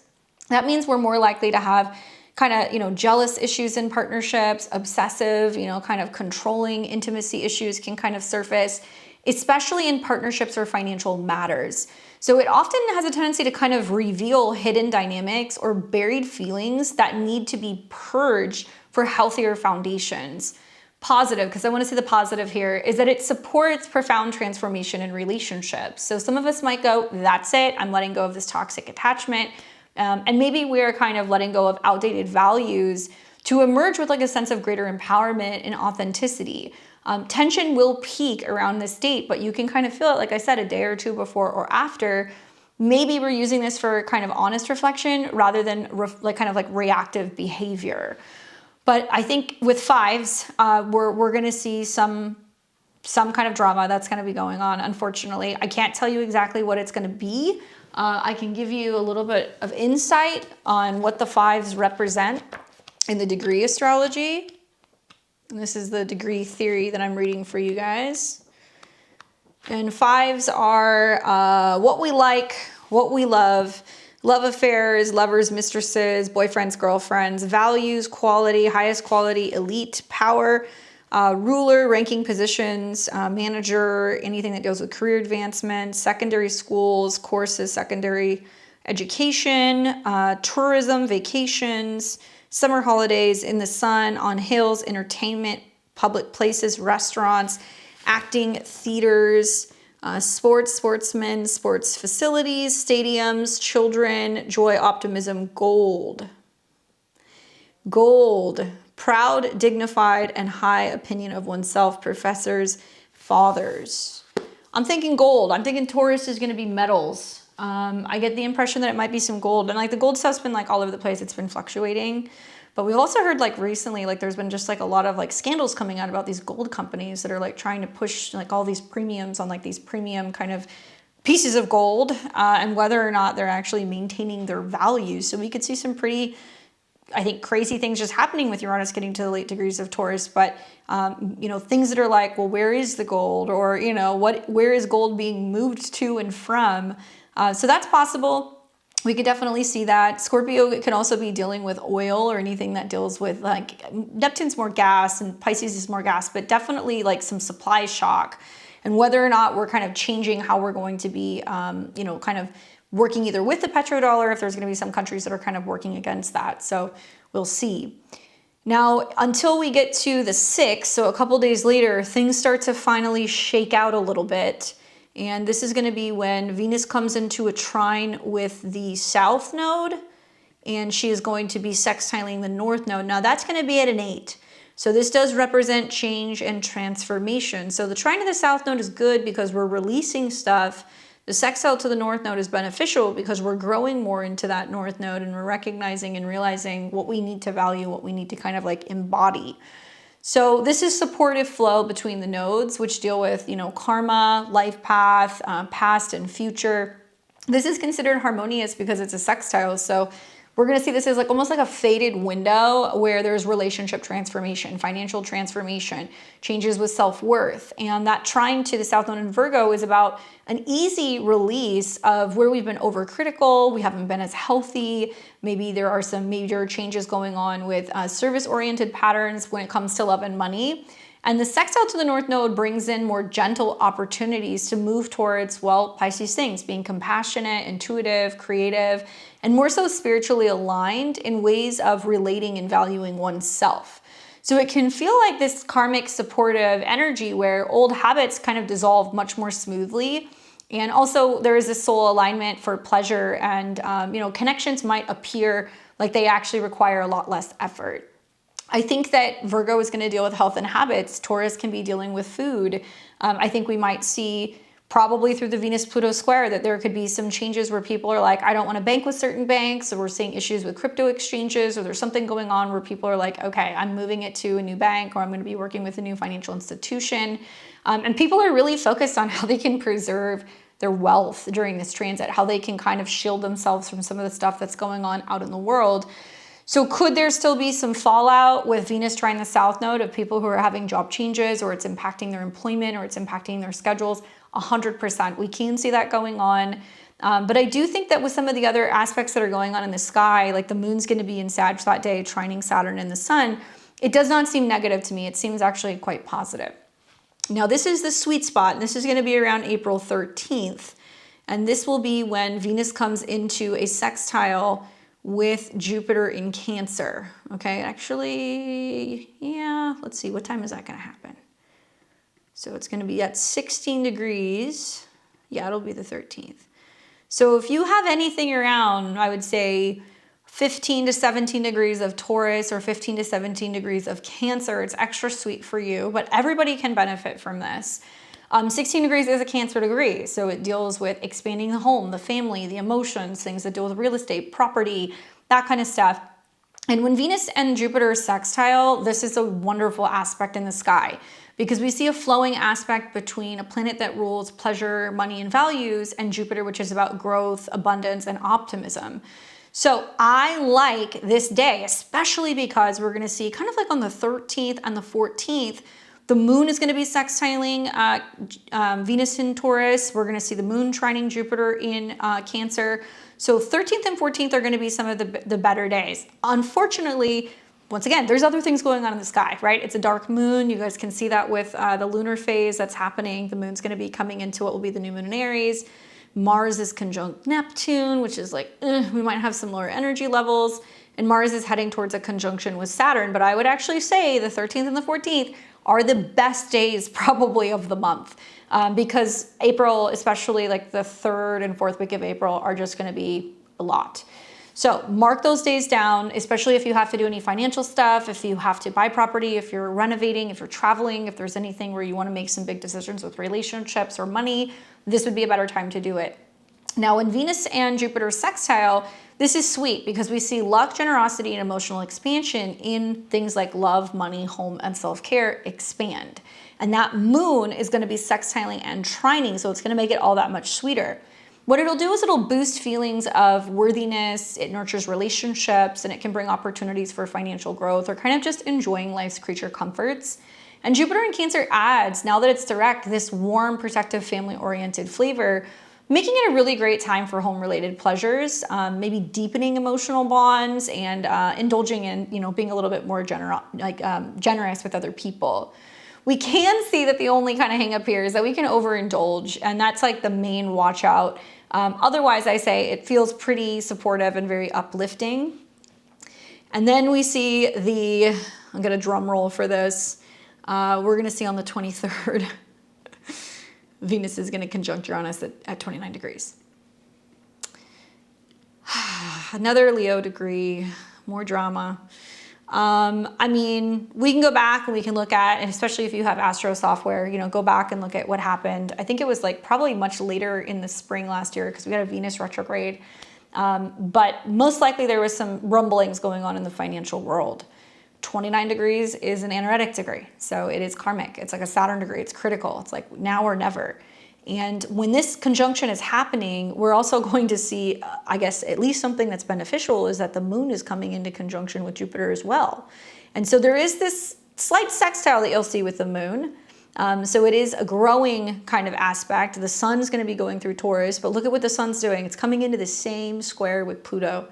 That means we're more likely to have kind of, jealous issues in partnerships, obsessive, kind of controlling intimacy issues can kind of surface, especially in partnerships or financial matters. So it often has a tendency to kind of reveal hidden dynamics or buried feelings that need to be purged for healthier foundations. Positive, because I want to see the positive here, is that it supports profound transformation in relationships. So some of us might go, that's it, I'm letting go of this toxic attachment. And maybe we're kind of letting go of outdated values to emerge with like a sense of greater empowerment and authenticity. Tension will peak around this date, but you can kind of feel it, like I said, a day or two before or after. Maybe we're using this for kind of honest reflection rather than reactive behavior. But I think with fives, we're going to see some kind of drama that's going to be going on, unfortunately. I can't tell you exactly what it's going to be. I can give you a little bit of insight on what the fives represent in the degree astrology. And this is the degree theory that I'm reading for you guys. And fives are what we like, what we love affairs, lovers, mistresses, boyfriends, girlfriends, values, quality, highest quality, elite, power, ruler, ranking positions, manager, anything that deals with career advancement, secondary schools, courses, secondary education, tourism, vacations, summer holidays, in the sun, on hills, entertainment, public places, restaurants, acting, theaters, sports, sportsmen, sports facilities, stadiums, children, joy, optimism, gold. Gold, proud, dignified, and high opinion of oneself, professors, fathers. I'm thinking gold. I'm thinking Taurus is going to be metals. I get the impression that it might be some gold. And like the gold stuff's been like all over the place. It's been fluctuating. But we also heard like recently, like there's been just like a lot of like scandals coming out about these gold companies that are like trying to push like all these premiums on like these premium kind of pieces of gold, and whether or not they're actually maintaining their value. So we could see some pretty, I think, crazy things just happening with Uranus getting to the late degrees of Taurus. But, things that are like, well, where is the gold? Or, where is gold being moved to and from? So that's possible. We could definitely see that. Scorpio can also be dealing with oil or anything that deals with like Neptune's more gas and Pisces is more gas, but definitely like some supply shock, and whether or not we're kind of changing how we're going to be, kind of working either with the petrodollar, if there's going to be some countries that are kind of working against that. So we'll see. Now, until we get to the 6th, so a couple days later, things start to finally shake out a little bit. And this is going to be when Venus comes into a trine with the South Node, and she is going to be sextiling the North Node. Now, that's going to be at an 8. So this does represent change and transformation. So the trine to the South Node is good because we're releasing stuff. The sextile to the North Node is beneficial because we're growing more into that North Node, and we're recognizing and realizing what we need to value, what we need to kind of like embody. So this is supportive flow between the nodes, which deal with, karma, life path, past and future. This is considered harmonious because it's a sextile. So we're going to see this as almost like a faded window where there's relationship transformation, financial transformation, changes with self-worth. And that trine to the South Node in Virgo is about an easy release of where we've been overcritical, we haven't been as healthy, maybe there are some major changes going on with service-oriented patterns when it comes to love and money. And the sextile to the North Node brings in more gentle opportunities to move towards, Pisces things, being compassionate, intuitive, creative, and more so spiritually aligned in ways of relating and valuing oneself. So it can feel like this karmic supportive energy where old habits kind of dissolve much more smoothly. And also there is a soul alignment for pleasure, and connections might appear like they actually require a lot less effort. I think that Virgo is going to deal with health and habits. Taurus can be dealing with food. I think we might see probably through the Venus-Pluto square that there could be some changes where people are like, I don't want to bank with certain banks, or we're seeing issues with crypto exchanges, or there's something going on where people are like, okay, I'm moving it to a new bank, or I'm going to be working with a new financial institution. And people are really focused on how they can preserve their wealth during this transit, how they can kind of shield themselves from some of the stuff that's going on out in the world. So could there still be some fallout with Venus trine the South Node of people who are having job changes, or it's impacting their employment, or it's impacting their schedules? 100%. We can see that going on. But I do think that with some of the other aspects that are going on in the sky, like the moon's going to be in Sag that day, trining Saturn and the sun, it does not seem negative to me. It seems actually quite positive. Now, this is the sweet spot. This is going to be around April 13th. And this will be when Venus comes into a sextile with Jupiter in Cancer. Okay, actually, yeah, let's see, what time is that going to happen? So it's going to be at 16 degrees. Yeah, it'll be the 13th. So if you have anything around, I would say 15 to 17 degrees of Taurus or 15 to 17 degrees of Cancer, it's extra sweet for you, but everybody can benefit from this. 16 degrees is a Cancer degree, so it deals with expanding the home, the family, the emotions, things that deal with real estate, property, that kind of stuff. And when Venus and Jupiter sextile, this is a wonderful aspect in the sky because we see a flowing aspect between a planet that rules pleasure, money, and values, and Jupiter, which is about growth, abundance, and optimism. So I like this day, especially because we're going to see kind of like on the 13th and the 14th, the moon is going to be sextiling Venus in Taurus. We're going to see the moon trining Jupiter in Cancer. So 13th and 14th are going to be some of the better days. Unfortunately, once again, there's other things going on in the sky, right? It's a dark moon. You guys can see that with the lunar phase that's happening. The moon's going to be coming into what will be the new moon in Aries. Mars is conjunct Neptune, which is like, we might have some lower energy levels. And Mars is heading towards a conjunction with Saturn. But I would actually say the 13th and the 14th are the best days probably of the month because April, especially like the 3rd and 4th week of April, are just going to be a lot. So mark those days down, especially if you have to do any financial stuff, if you have to buy property, if you're renovating, if you're traveling, if there's anything where you want to make some big decisions with relationships or money, this would be a better time to do it. Now, when Venus and Jupiter sextile, this is sweet because we see luck, generosity, and emotional expansion in things like love, money, home, and self-care expand. And that moon is going to be sextiling and trining, so it's going to make it all that much sweeter. What it'll do is it'll boost feelings of worthiness, it nurtures relationships, and it can bring opportunities for financial growth or kind of just enjoying life's creature comforts. And Jupiter in Cancer adds, now that it's direct, this warm, protective, family-oriented flavor, making it a really great time for home-related pleasures, maybe deepening emotional bonds and indulging in, being a little bit more generous with other people. We can see that the only kind of hang up here is that we can overindulge, and that's like the main watch out. Otherwise, I say it feels pretty supportive and very uplifting. And then we see I'm going to drum roll for this. We're going to see on the 23rd, Venus is going to conjunct Uranus at 29 degrees. Another Leo degree, more drama. I mean, we can go back and we can look at, and especially if you have Astro software, go back and look at what happened. I think it was like probably much later in the spring last year because we had a Venus retrograde. But most likely there was some rumblings going on in the financial world. 29 degrees is an anaretic degree. So it is karmic. It's like a Saturn degree. It's critical. It's like now or never. And when this conjunction is happening, we're also going to see, I guess, at least something that's beneficial is that the moon is coming into conjunction with Jupiter as well. And so there is this slight sextile that you'll see with the moon. So it is a growing kind of aspect. The sun's going to be going through Taurus, but look at what the sun's doing. It's coming into the same square with Pluto.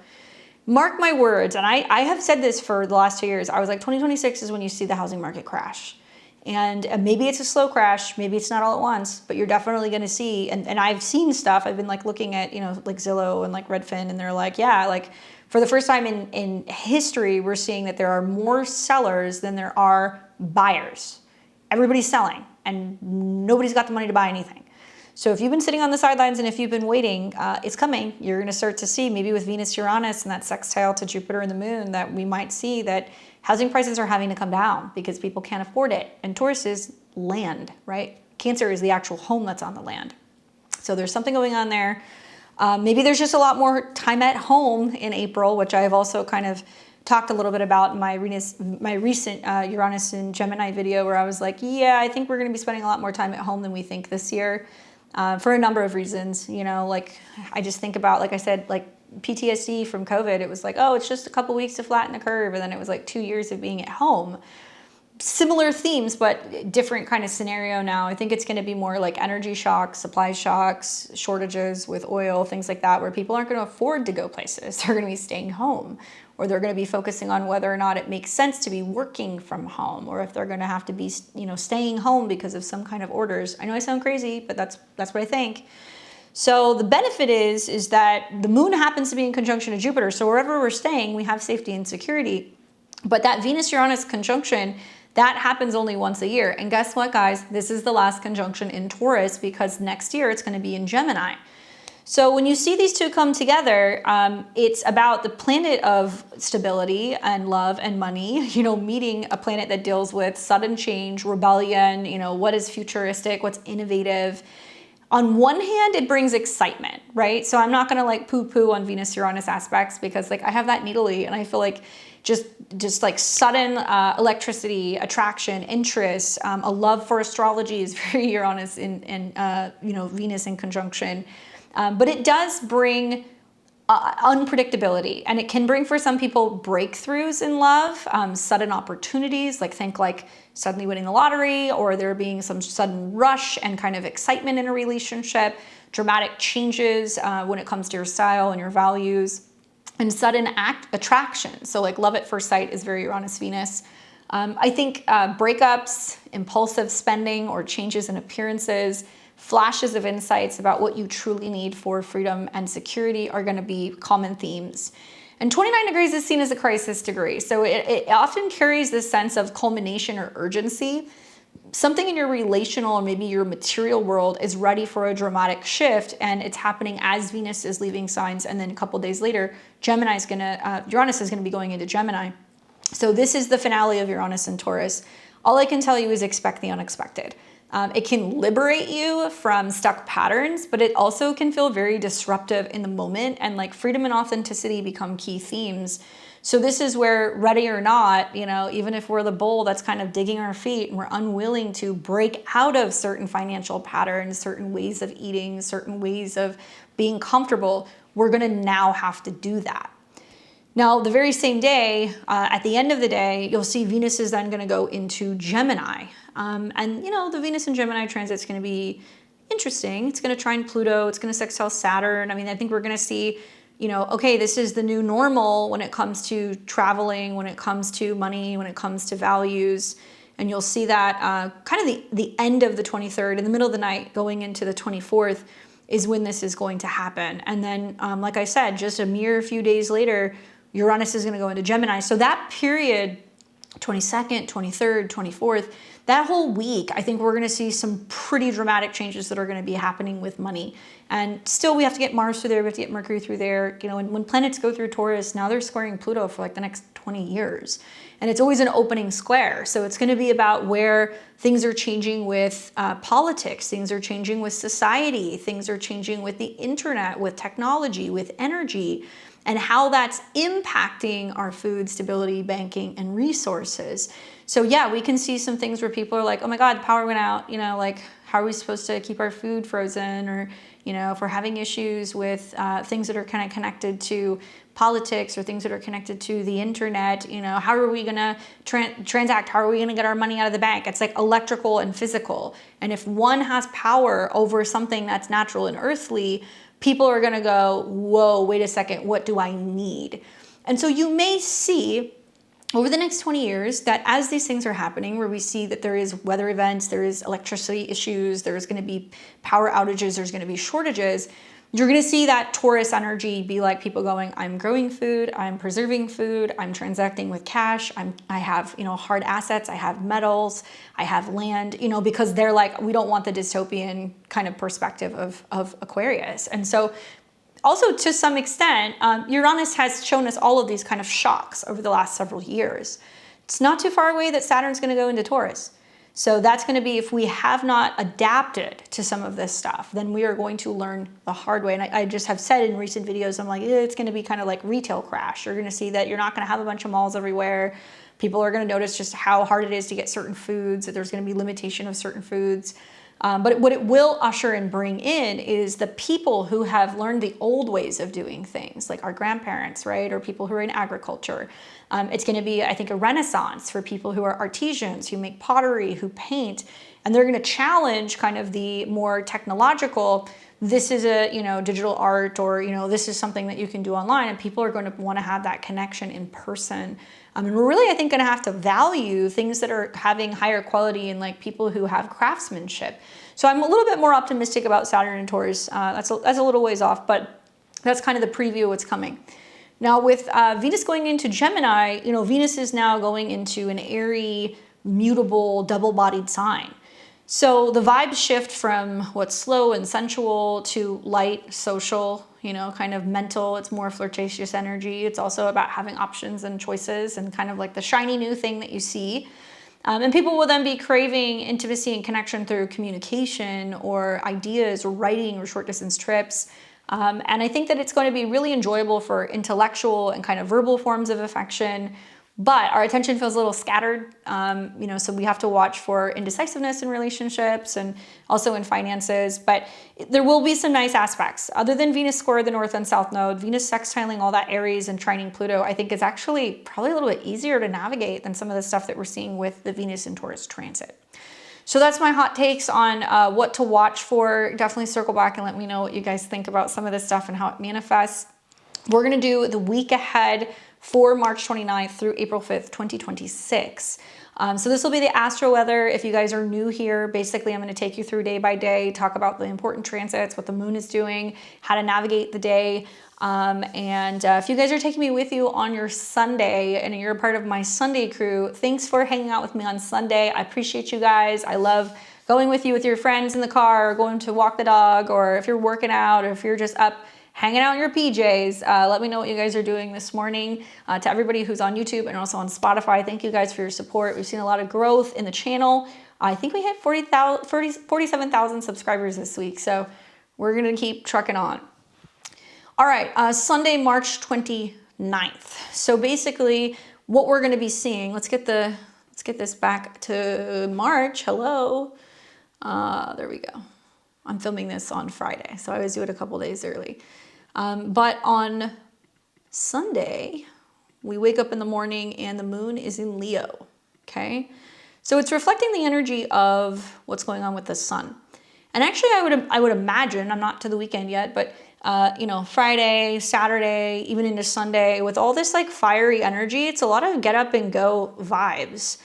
Mark my words, and I have said this for the last 2 years. I was like, 2026 is when you see the housing market crash. And maybe it's a slow crash, maybe it's not all at once, but you're definitely going to see, and I've seen stuff, I've been like looking at, like Zillow and like Redfin, and they're like, yeah, like for the first time in history, we're seeing that there are more sellers than there are buyers. Everybody's selling and nobody's got the money to buy anything. So if you've been sitting on the sidelines and if you've been waiting, it's coming. You're going to start to see maybe with Venus, Uranus, and that sextile to Jupiter and the moon that we might see that housing prices are having to come down because people can't afford it. And Taurus is land, right? Cancer is the actual home that's on the land. So there's something going on there. Maybe there's just a lot more time at home in April, which I've also kind of talked a little bit about in my recent Uranus and Gemini video where I was like, yeah, I think we're going to be spending a lot more time at home than we think this year for a number of reasons. Like I just think about, like I said, like PTSD from COVID. It was like, oh, it's just a couple weeks to flatten the curve. And then it was like 2 years of being at home. Similar themes, but different kind of scenario now. I think it's going to be more like energy shocks, supply shocks, shortages with oil, things like that, where people aren't going to afford to go places. They're going to be staying home, or they're going to be focusing on whether or not it makes sense to be working from home, or if they're going to have to be, staying home because of some kind of orders. I know I sound crazy, but that's what I think. So the benefit is that the moon happens to be in conjunction to Jupiter. So wherever we're staying, we have safety and security. But that Venus-Uranus conjunction, that happens only once a year. And guess what, guys? This is the last conjunction in Taurus because next year it's going to be in Gemini. So when you see these two come together, it's about the planet of stability and love and money, meeting a planet that deals with sudden change, rebellion, what is futuristic, what's innovative. On one hand, it brings excitement, right? So I'm not going to like poo-poo on Venus-Uranus aspects because like I have that neatly and I feel like just like sudden electricity, attraction, interest, a love for astrology is very Uranus and Venus in conjunction. But it does bring unpredictability, and it can bring for some people breakthroughs in love, sudden opportunities, like suddenly winning the lottery, or there being some sudden rush and kind of excitement in a relationship, dramatic changes when it comes to your style and your values, and sudden attraction. So like love at first sight is very Uranus Venus. I think breakups, impulsive spending, or changes in appearances, flashes of insights about what you truly need for freedom and security are going to be common themes. And 29 degrees is seen as a crisis degree. So it often carries this sense of culmination or urgency. Something in your relational or maybe your material world is ready for a dramatic shift, and it's happening as Venus is leaving signs. And then a couple days later, Uranus is going to be going into Gemini. So this is the finale of Uranus and Taurus. All I can tell you is expect the unexpected. It can liberate you from stuck patterns, but it also can feel very disruptive in the moment, and like freedom and authenticity become key themes. So this is where, ready or not, even if we're the bull that's kind of digging our feet and we're unwilling to break out of certain financial patterns, certain ways of eating, certain ways of being comfortable, we're going to now have to do that. Now, the very same day, at the end of the day, you'll see Venus is then going to go into Gemini. The Venus and Gemini transit is going to be interesting. It's going to trine Pluto. It's going to sextile Saturn. I think we're going to see, okay, this is the new normal when it comes to traveling, when it comes to money, when it comes to values. And you'll see that kind of the end of the 23rd, in the middle of the night, going into the 24th, is when this is going to happen. And then, like I said, just a mere few days later, Uranus is going to go into Gemini. So that period, 22nd, 23rd, 24th, that whole week, I think we're going to see some pretty dramatic changes that are going to be happening with money. And still, we have to get Mars through there, we have to get Mercury through there. You know, and when planets go through Taurus, now they're squaring Pluto for like the next 20 years. And it's always an opening square. So it's going to be about where things are changing with politics, things are changing with society, things are changing with the internet, with technology, with energy, and how that's impacting our food, stability, banking, and resources. So yeah, we can see some things where people are like, oh my God, power went out, you know, like how are we supposed to keep our food frozen? Or, you know, if we're having issues with things that are kind of connected to politics or things that are connected to the internet, you know, how are we going to transact? How are we going to get our money out of the bank? It's like electrical and physical. And if one has power over something that's natural and earthly, people are going to go, whoa, wait a second, what do I need? And so you may see over the next 20 years that as these things are happening, where we see that there is weather events, there is electricity issues, there's going to be power outages, there's going to be shortages, you're going to see that Taurus energy be like people going, I'm growing food, I'm preserving food, I'm transacting with cash, I have, you know, hard assets, I have metals, I have land, you know, because they're like, we don't want the dystopian kind of perspective of Aquarius. And so also to some extent, Uranus has shown us all of these kind of shocks over the last several years. It's not too far away that Saturn's going to go into Taurus. So that's going to be, if we have not adapted to some of this stuff, then we are going to learn the hard way. And I just have said in recent videos, I'm like, it's going to be kind of like retail crash. You're going to see that you're not going to have a bunch of malls everywhere. People are going to notice just how hard it is to get certain foods, that there's going to be limitation of certain foods. But what it will usher and bring in is the people who have learned the old ways of doing things, like our grandparents, right? Or people who are in agriculture. It's going to be, I think, a renaissance for people who are artisans, who make pottery, who paint, and they're going to challenge kind of the more technological, this is a, you know, digital art, or, you know, this is something that you can do online, and people are going to want to have that connection in person. And we're really, I think, going to have to value things that are having higher quality and like people who have craftsmanship. So I'm a little bit more optimistic about Saturn and Taurus. That's a little ways off, but that's kind of the preview of what's coming. Now with Venus going into Gemini, you know, Venus is now going into an airy, mutable, double-bodied sign. So the vibes shift from what's slow and sensual to light, social, you know, kind of mental. It's more flirtatious energy. It's also about having options and choices and kind of like the shiny new thing that you see. And people will then be craving intimacy and connection through communication or ideas or writing or short distance trips. And I think that it's going to be really enjoyable for intellectual and kind of verbal forms of affection, but our attention feels a little scattered, you know, so we have to watch for indecisiveness in relationships and also in finances. But there will be some nice aspects. Other than Venus square the North and South Node, Venus sextiling all that Aries and trining Pluto, I think is actually probably a little bit easier to navigate than some of the stuff that we're seeing with the Venus and Taurus transit. So that's my hot takes on what to watch for. Definitely circle back and let me know what you guys think about some of this stuff and how it manifests. We're going to do the week ahead for March 29th through April 5th, 2026. So this will be the astro weather. If you guys are new here, basically I'm going to take you through day by day, talk about the important transits, what the moon is doing, how to navigate the day. And if you guys are taking me with you on your Sunday and you're a part of my Sunday crew, thanks for hanging out with me on Sunday. I appreciate you guys. I love going with you with your friends in the car, or going to walk the dog, or if you're working out, or if you're just up hanging out in your PJs. Let me know what you guys are doing this morning. To everybody who's on YouTube and also on Spotify, thank you guys for your support. We've seen a lot of growth in the channel. I think we hit 47,000 subscribers this week, so we're gonna keep trucking on. All right, Sunday, March 29th. So basically what we're gonna be seeing, let's get this back to March. Hello. There we go. I'm filming this on Friday, so I always do it a couple days early. But on Sunday, we wake up in the morning and the moon is in Leo, okay? So it's reflecting the energy of what's going on with the sun. And actually I would imagine, I'm not to the weekend yet, but you know, Friday, Saturday, even into Sunday, with all this like fiery energy, it's a lot of get up and go vibes.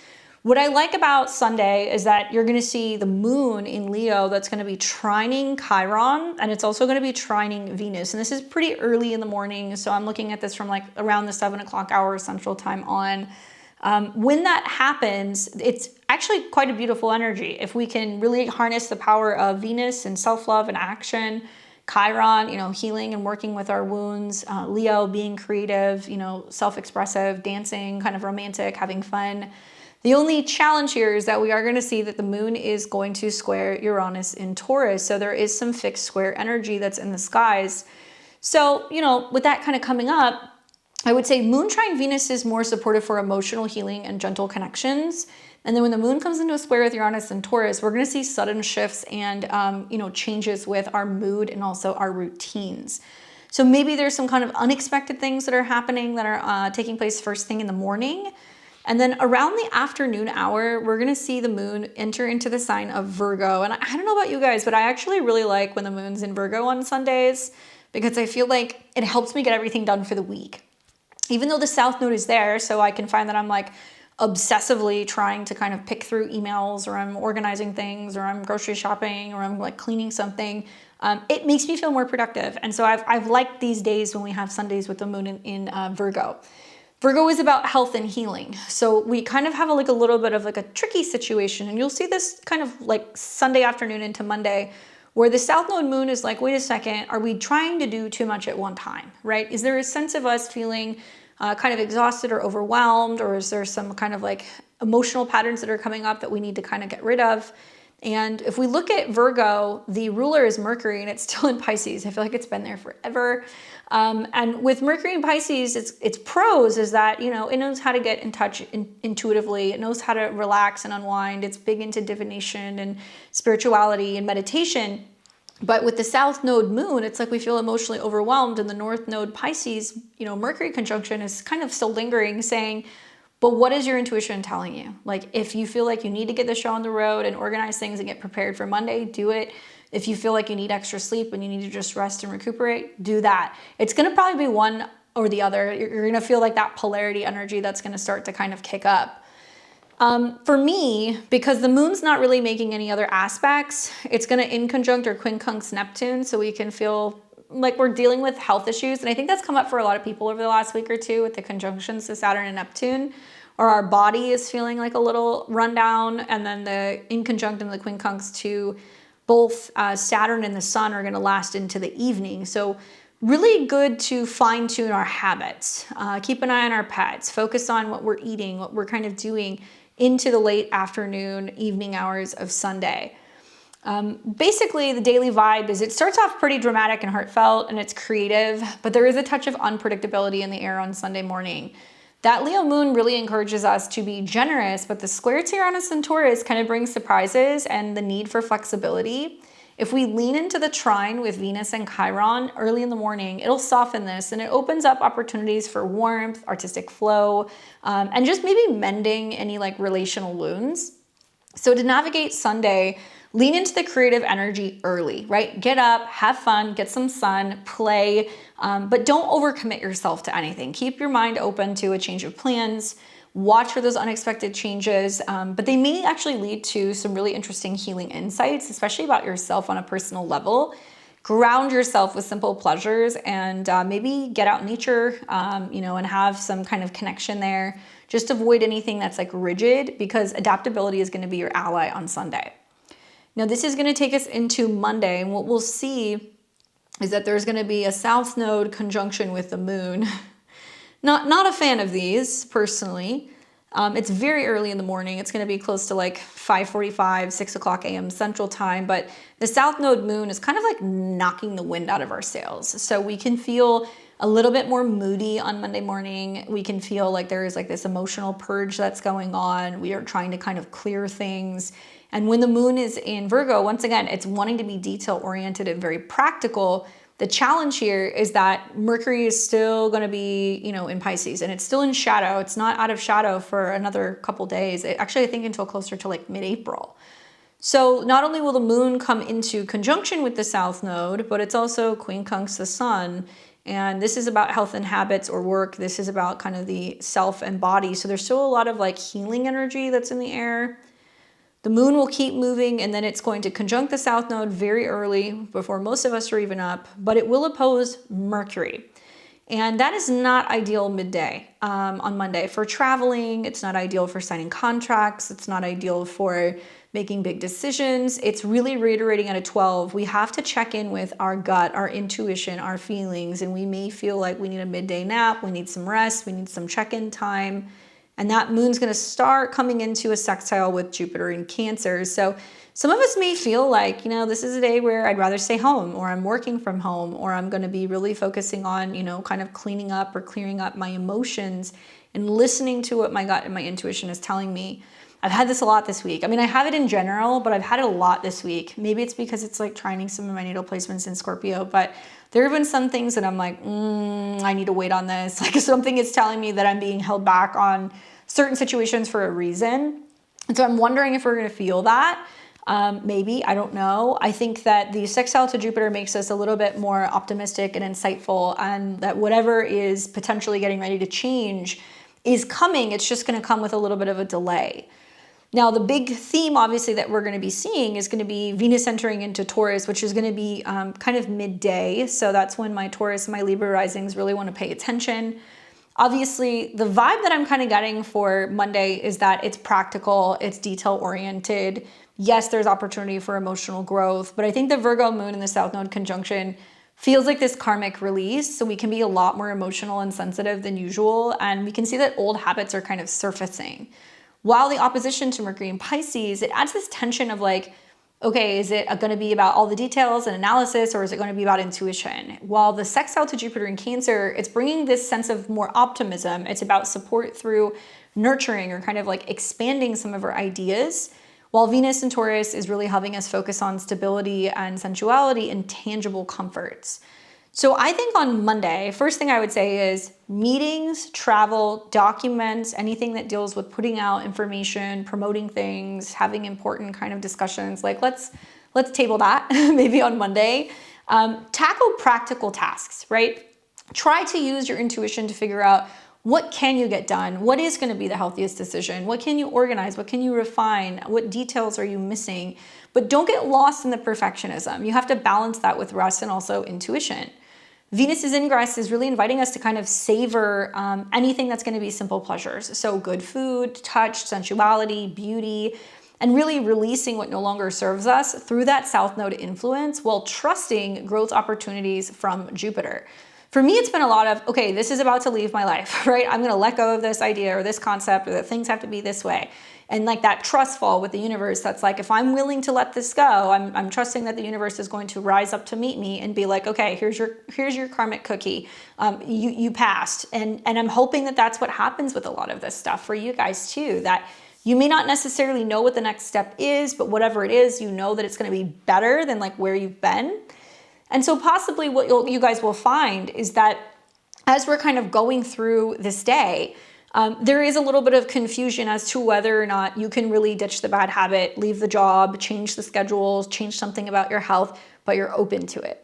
What I like about Sunday is that you're going to see the moon in Leo that's going to be trining Chiron, and it's also going to be trining Venus. And this is pretty early in the morning, so I'm looking at this from like around the 7 o'clock hour Central Time on. When that happens, it's actually quite a beautiful energy. If we can really harness the power of Venus and self-love and action, Chiron, healing and working with our wounds, Leo being creative, self-expressive, dancing, kind of romantic, having fun. The only challenge here is that we are going to see that the moon is going to square Uranus in Taurus. So there is some fixed square energy that's in the skies. So, with that kind of coming up, I would say moon trine Venus is more supportive for emotional healing and gentle connections. And then when the moon comes into a square with Uranus and Taurus, we're going to see sudden shifts and, changes with our mood and also our routines. So maybe there's some kind of unexpected things that are happening that are taking place first thing in the morning. And then around the afternoon hour, we're going to see the moon enter into the sign of Virgo. And I don't know about you guys, but I actually really like when the moon's in Virgo on Sundays because I feel like it helps me get everything done for the week. Even though the South Node is there, so I can find that I'm like obsessively trying to kind of pick through emails, or I'm organizing things, or I'm grocery shopping, or I'm like cleaning something. It makes me feel more productive. And so I've liked these days when we have Sundays with the moon in Virgo. Virgo is about health and healing. So we kind of have a little bit of like a tricky situation. And you'll see this kind of like Sunday afternoon into Monday, where the South Node moon is like, wait a second, are we trying to do too much at one time, right? Is there a sense of us feeling kind of exhausted or overwhelmed, or is there some kind of like emotional patterns that are coming up that we need to kind of get rid of? And if we look at Virgo, the ruler is Mercury, and it's still in Pisces. I feel like it's been there forever. And with Mercury in Pisces, its pros is that, it knows how to get in touch intuitively. It knows how to relax and unwind. It's big into divination and spirituality and meditation. But with the South Node moon, it's like we feel emotionally overwhelmed. And the North Node Pisces, Mercury conjunction is kind of still lingering, saying, but what is your intuition telling you? Like, if you feel like you need to get the show on the road and organize things and get prepared for Monday, do it. If you feel like you need extra sleep and you need to just rest and recuperate, do that. It's going to probably be one or the other. You're going to feel like that polarity energy that's going to start to kind of kick up. For me, because the moon's not really making any other aspects, it's going to inconjunct or quincunx Neptune, so we can feel like we're dealing with health issues. And I think that's come up for a lot of people over the last week or two with the conjunctions to Saturn and Neptune, or our body is feeling like a little rundown. And then the inconjunct and the quincunx to both Saturn and the sun are going to last into the evening. So really good to fine tune our habits, keep an eye on our pets, focus on what we're eating, what we're kind of doing into the late afternoon, evening hours of Sunday. Basically, the daily vibe is it starts off pretty dramatic and heartfelt, and it's creative, but there is a touch of unpredictability in the air on Sunday morning. That Leo moon really encourages us to be generous, but the square to Uranus and Taurus kind of brings surprises and the need for flexibility. If we lean into the trine with Venus and Chiron early in the morning, it'll soften this, and it opens up opportunities for warmth, artistic flow, and just maybe mending any like relational wounds. So to navigate Sunday, lean into the creative energy early, right? Get up, have fun, get some sun, play, but don't overcommit yourself to anything. Keep your mind open to a change of plans. Watch for those unexpected changes, but they may actually lead to some really interesting healing insights, especially about yourself on a personal level. Ground yourself with simple pleasures and maybe get out in nature, and have some kind of connection there. Just avoid anything that's like rigid, because adaptability is going to be your ally on Sunday. Now, this is going to take us into Monday, and what we'll see is that there's going to be a South Node conjunction with the moon. Not a fan of these, personally. It's very early in the morning. It's going to be close to like 5:45, 6 o'clock a.m. Central Time. But the South Node moon is kind of like knocking the wind out of our sails. So we can feel a little bit more moody on Monday morning. We can feel like there is like this emotional purge that's going on. We are trying to kind of clear things. And when the moon is in Virgo, once again, it's wanting to be detail-oriented and very practical. The challenge here is that Mercury is still going to be, in Pisces, and it's still in shadow. It's not out of shadow for another couple days. Actually, I think until closer to like mid-April. So not only will the moon come into conjunction with the South Node, but it's also quincunx the sun. And this is about health and habits or work. This is about kind of the self and body. So there's still a lot of like healing energy that's in the air. The moon will keep moving, and then it's going to conjunct the south node very early before most of us are even up, but it will oppose Mercury. And that is not ideal midday on Monday for traveling. It's not ideal for signing contracts. It's not ideal for making big decisions. It's really reiterating at a 12. We have to check in with our gut, our intuition, our feelings, and we may feel like we need a midday nap, we need some rest, we need some check-in time. And that moon's going to start coming into a sextile with Jupiter in Cancer. So some of us may feel like, this is a day where I'd rather stay home, or I'm working from home, or I'm going to be really focusing on, kind of cleaning up or clearing up my emotions and listening to what my gut and my intuition is telling me. I've had this a lot this week. I mean, I have it in general, but I've had it a lot this week. Maybe it's because it's like trining some of my natal placements in Scorpio, but there have been some things that I'm like, I need to wait on this. Like something is telling me that I'm being held back on certain situations for a reason. And so I'm wondering if we're going to feel that. Maybe, I don't know. I think that the sextile to Jupiter makes us a little bit more optimistic and insightful, and that whatever is potentially getting ready to change is coming. It's just going to come with a little bit of a delay. Now, the big theme, obviously, that we're going to be seeing is going to be Venus entering into Taurus, which is going to be kind of midday. So that's when my Taurus and my Libra risings really want to pay attention. Obviously, the vibe that I'm kind of getting for Monday is that it's practical, it's detail-oriented. Yes, there's opportunity for emotional growth, but I think the Virgo moon and the South Node conjunction feels like this karmic release. So we can be a lot more emotional and sensitive than usual, and we can see that old habits are kind of surfacing. While the opposition to Mercury in Pisces, it adds this tension of like, okay, is it going to be about all the details and analysis, or is it going to be about intuition? While the sextile to Jupiter in Cancer, it's bringing this sense of more optimism. It's about support through nurturing or kind of like expanding some of our ideas. While Venus in Taurus is really helping us focus on stability and sensuality and tangible comforts. So I think on Monday, first thing I would say is meetings, travel, documents, anything that deals with putting out information, promoting things, having important kind of discussions. Like let's table that maybe on Monday. Tackle practical tasks, right? Try to use your intuition to figure out what can you get done? What is going to be the healthiest decision? What can you organize? What can you refine? What details are you missing? But don't get lost in the perfectionism. You have to balance that with rest and also intuition. Venus's ingress is really inviting us to kind of savor anything that's going to be simple pleasures. So good food, touch, sensuality, beauty, and really releasing what no longer serves us through that South Node influence while trusting growth opportunities from Jupiter. For me, it's been a lot of, okay, this is about to leave my life, right? I'm going to let go of this idea or this concept or that things have to be this way. And like that trust fall with the universe, that's like, if I'm willing to let this go, I'm trusting that the universe is going to rise up to meet me and be like, okay, here's your karmic cookie. You passed. And I'm hoping that that's what happens with a lot of this stuff for you guys too, that you may not necessarily know what the next step is, but whatever it is, you know that it's going to be better than like where you've been. And so possibly what you guys will find is that as we're kind of going through this day, there is a little bit of confusion as to whether or not you can really ditch the bad habit, leave the job, change the schedules, change something about your health, but you're open to it.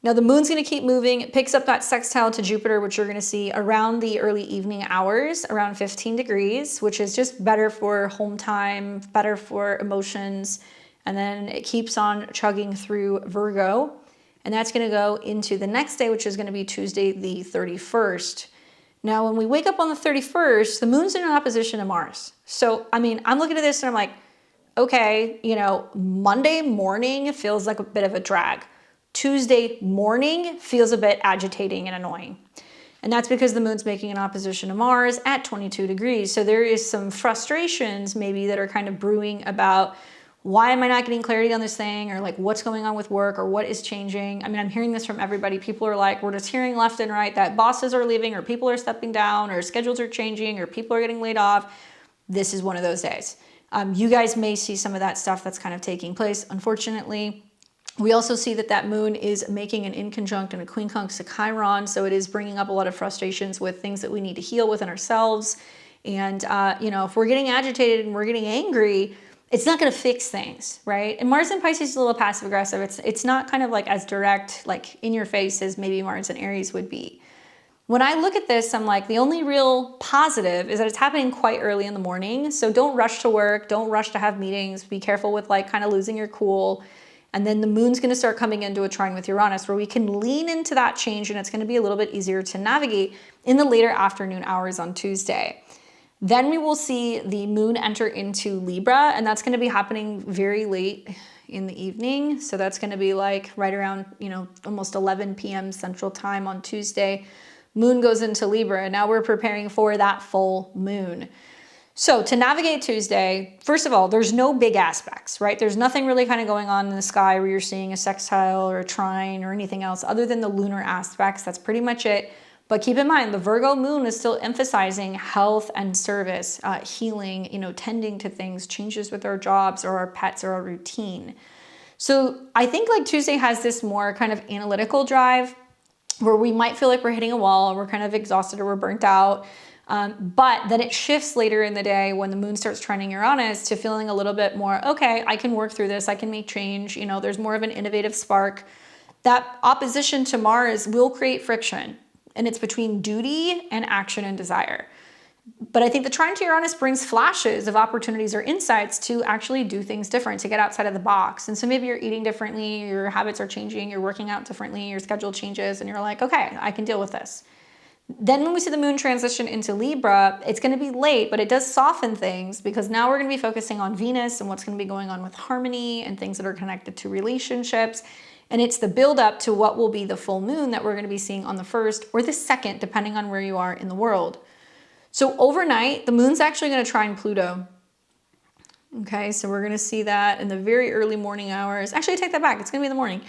Now the moon's going to keep moving. It picks up that sextile to Jupiter, which you're going to see around the early evening hours, around 15 degrees, which is just better for home time, better for emotions. And then it keeps on chugging through Virgo. And that's going to go into the next day, which is going to be Tuesday, the 31st. Now, when we wake up on the 31st, the moon's in an opposition to Mars. So, I mean, I'm looking at this and I'm like, okay, Monday morning feels like a bit of a drag. Tuesday morning feels a bit agitating and annoying. And that's because the moon's making an opposition to Mars at 22 degrees. So there is some frustrations maybe that are kind of brewing about why am I not getting clarity on this thing, or like what's going on with work, or what is changing. I mean, I'm hearing this from everybody. People are like, we're just hearing left and right that bosses are leaving, or people are stepping down, or schedules are changing, or people are getting laid off. This is one of those days. You guys may see some of that stuff that's kind of taking place. Unfortunately, we also see that moon is making an inconjunct and a quincunx to Chiron. So it is bringing up a lot of frustrations with things that we need to heal within ourselves. And, if we're getting agitated and we're getting angry, it's not going to fix things, right? And Mars in Pisces is a little passive aggressive. It's not kind of like as direct, like in your face as maybe Mars in Aries would be. When I look at this, I'm like, the only real positive is that it's happening quite early in the morning. So don't rush to work. Don't rush to have meetings. Be careful with like kind of losing your cool. And then the moon's going to start coming into a trine with Uranus where we can lean into that change, and it's going to be a little bit easier to navigate in the later afternoon hours on Tuesday. Then we will see the moon enter into Libra, and that's going to be happening very late in the evening. So that's going to be like right around, almost 11 p.m. Central Time on Tuesday. Moon goes into Libra, and now we're preparing for that full moon. So to navigate Tuesday, first of all, there's no big aspects, right? There's nothing really kind of going on in the sky where you're seeing a sextile or a trine or anything else other than the lunar aspects. That's pretty much it. But keep in mind, the Virgo moon is still emphasizing health and service, healing, tending to things, changes with our jobs or our pets or our routine. So I think like Tuesday has this more kind of analytical drive where we might feel like we're hitting a wall or we're kind of exhausted or we're burnt out. But then it shifts later in the day when the moon starts trining Uranus to feeling a little bit more, okay, I can work through this. I can make change. There's more of an innovative spark. That opposition to Mars will create friction, and it's between duty and action and desire. But I think the trine to Uranus brings flashes of opportunities or insights to actually do things different, to get outside of the box. And so maybe you're eating differently, your habits are changing, you're working out differently, your schedule changes, and you're like, okay, I can deal with this. Then when we see the moon transition into Libra, it's going to be late, but it does soften things because now we're going to be focusing on Venus and what's going to be going on with harmony and things that are connected to relationships. And it's the buildup to what will be the full moon that we're going to be seeing on the 1st or the 2nd, depending on where you are in the world. So overnight, the moon's actually going to trine Pluto. Okay, so we're going to see that in the very early morning hours. Actually, I take that back. It's going to be in the morning,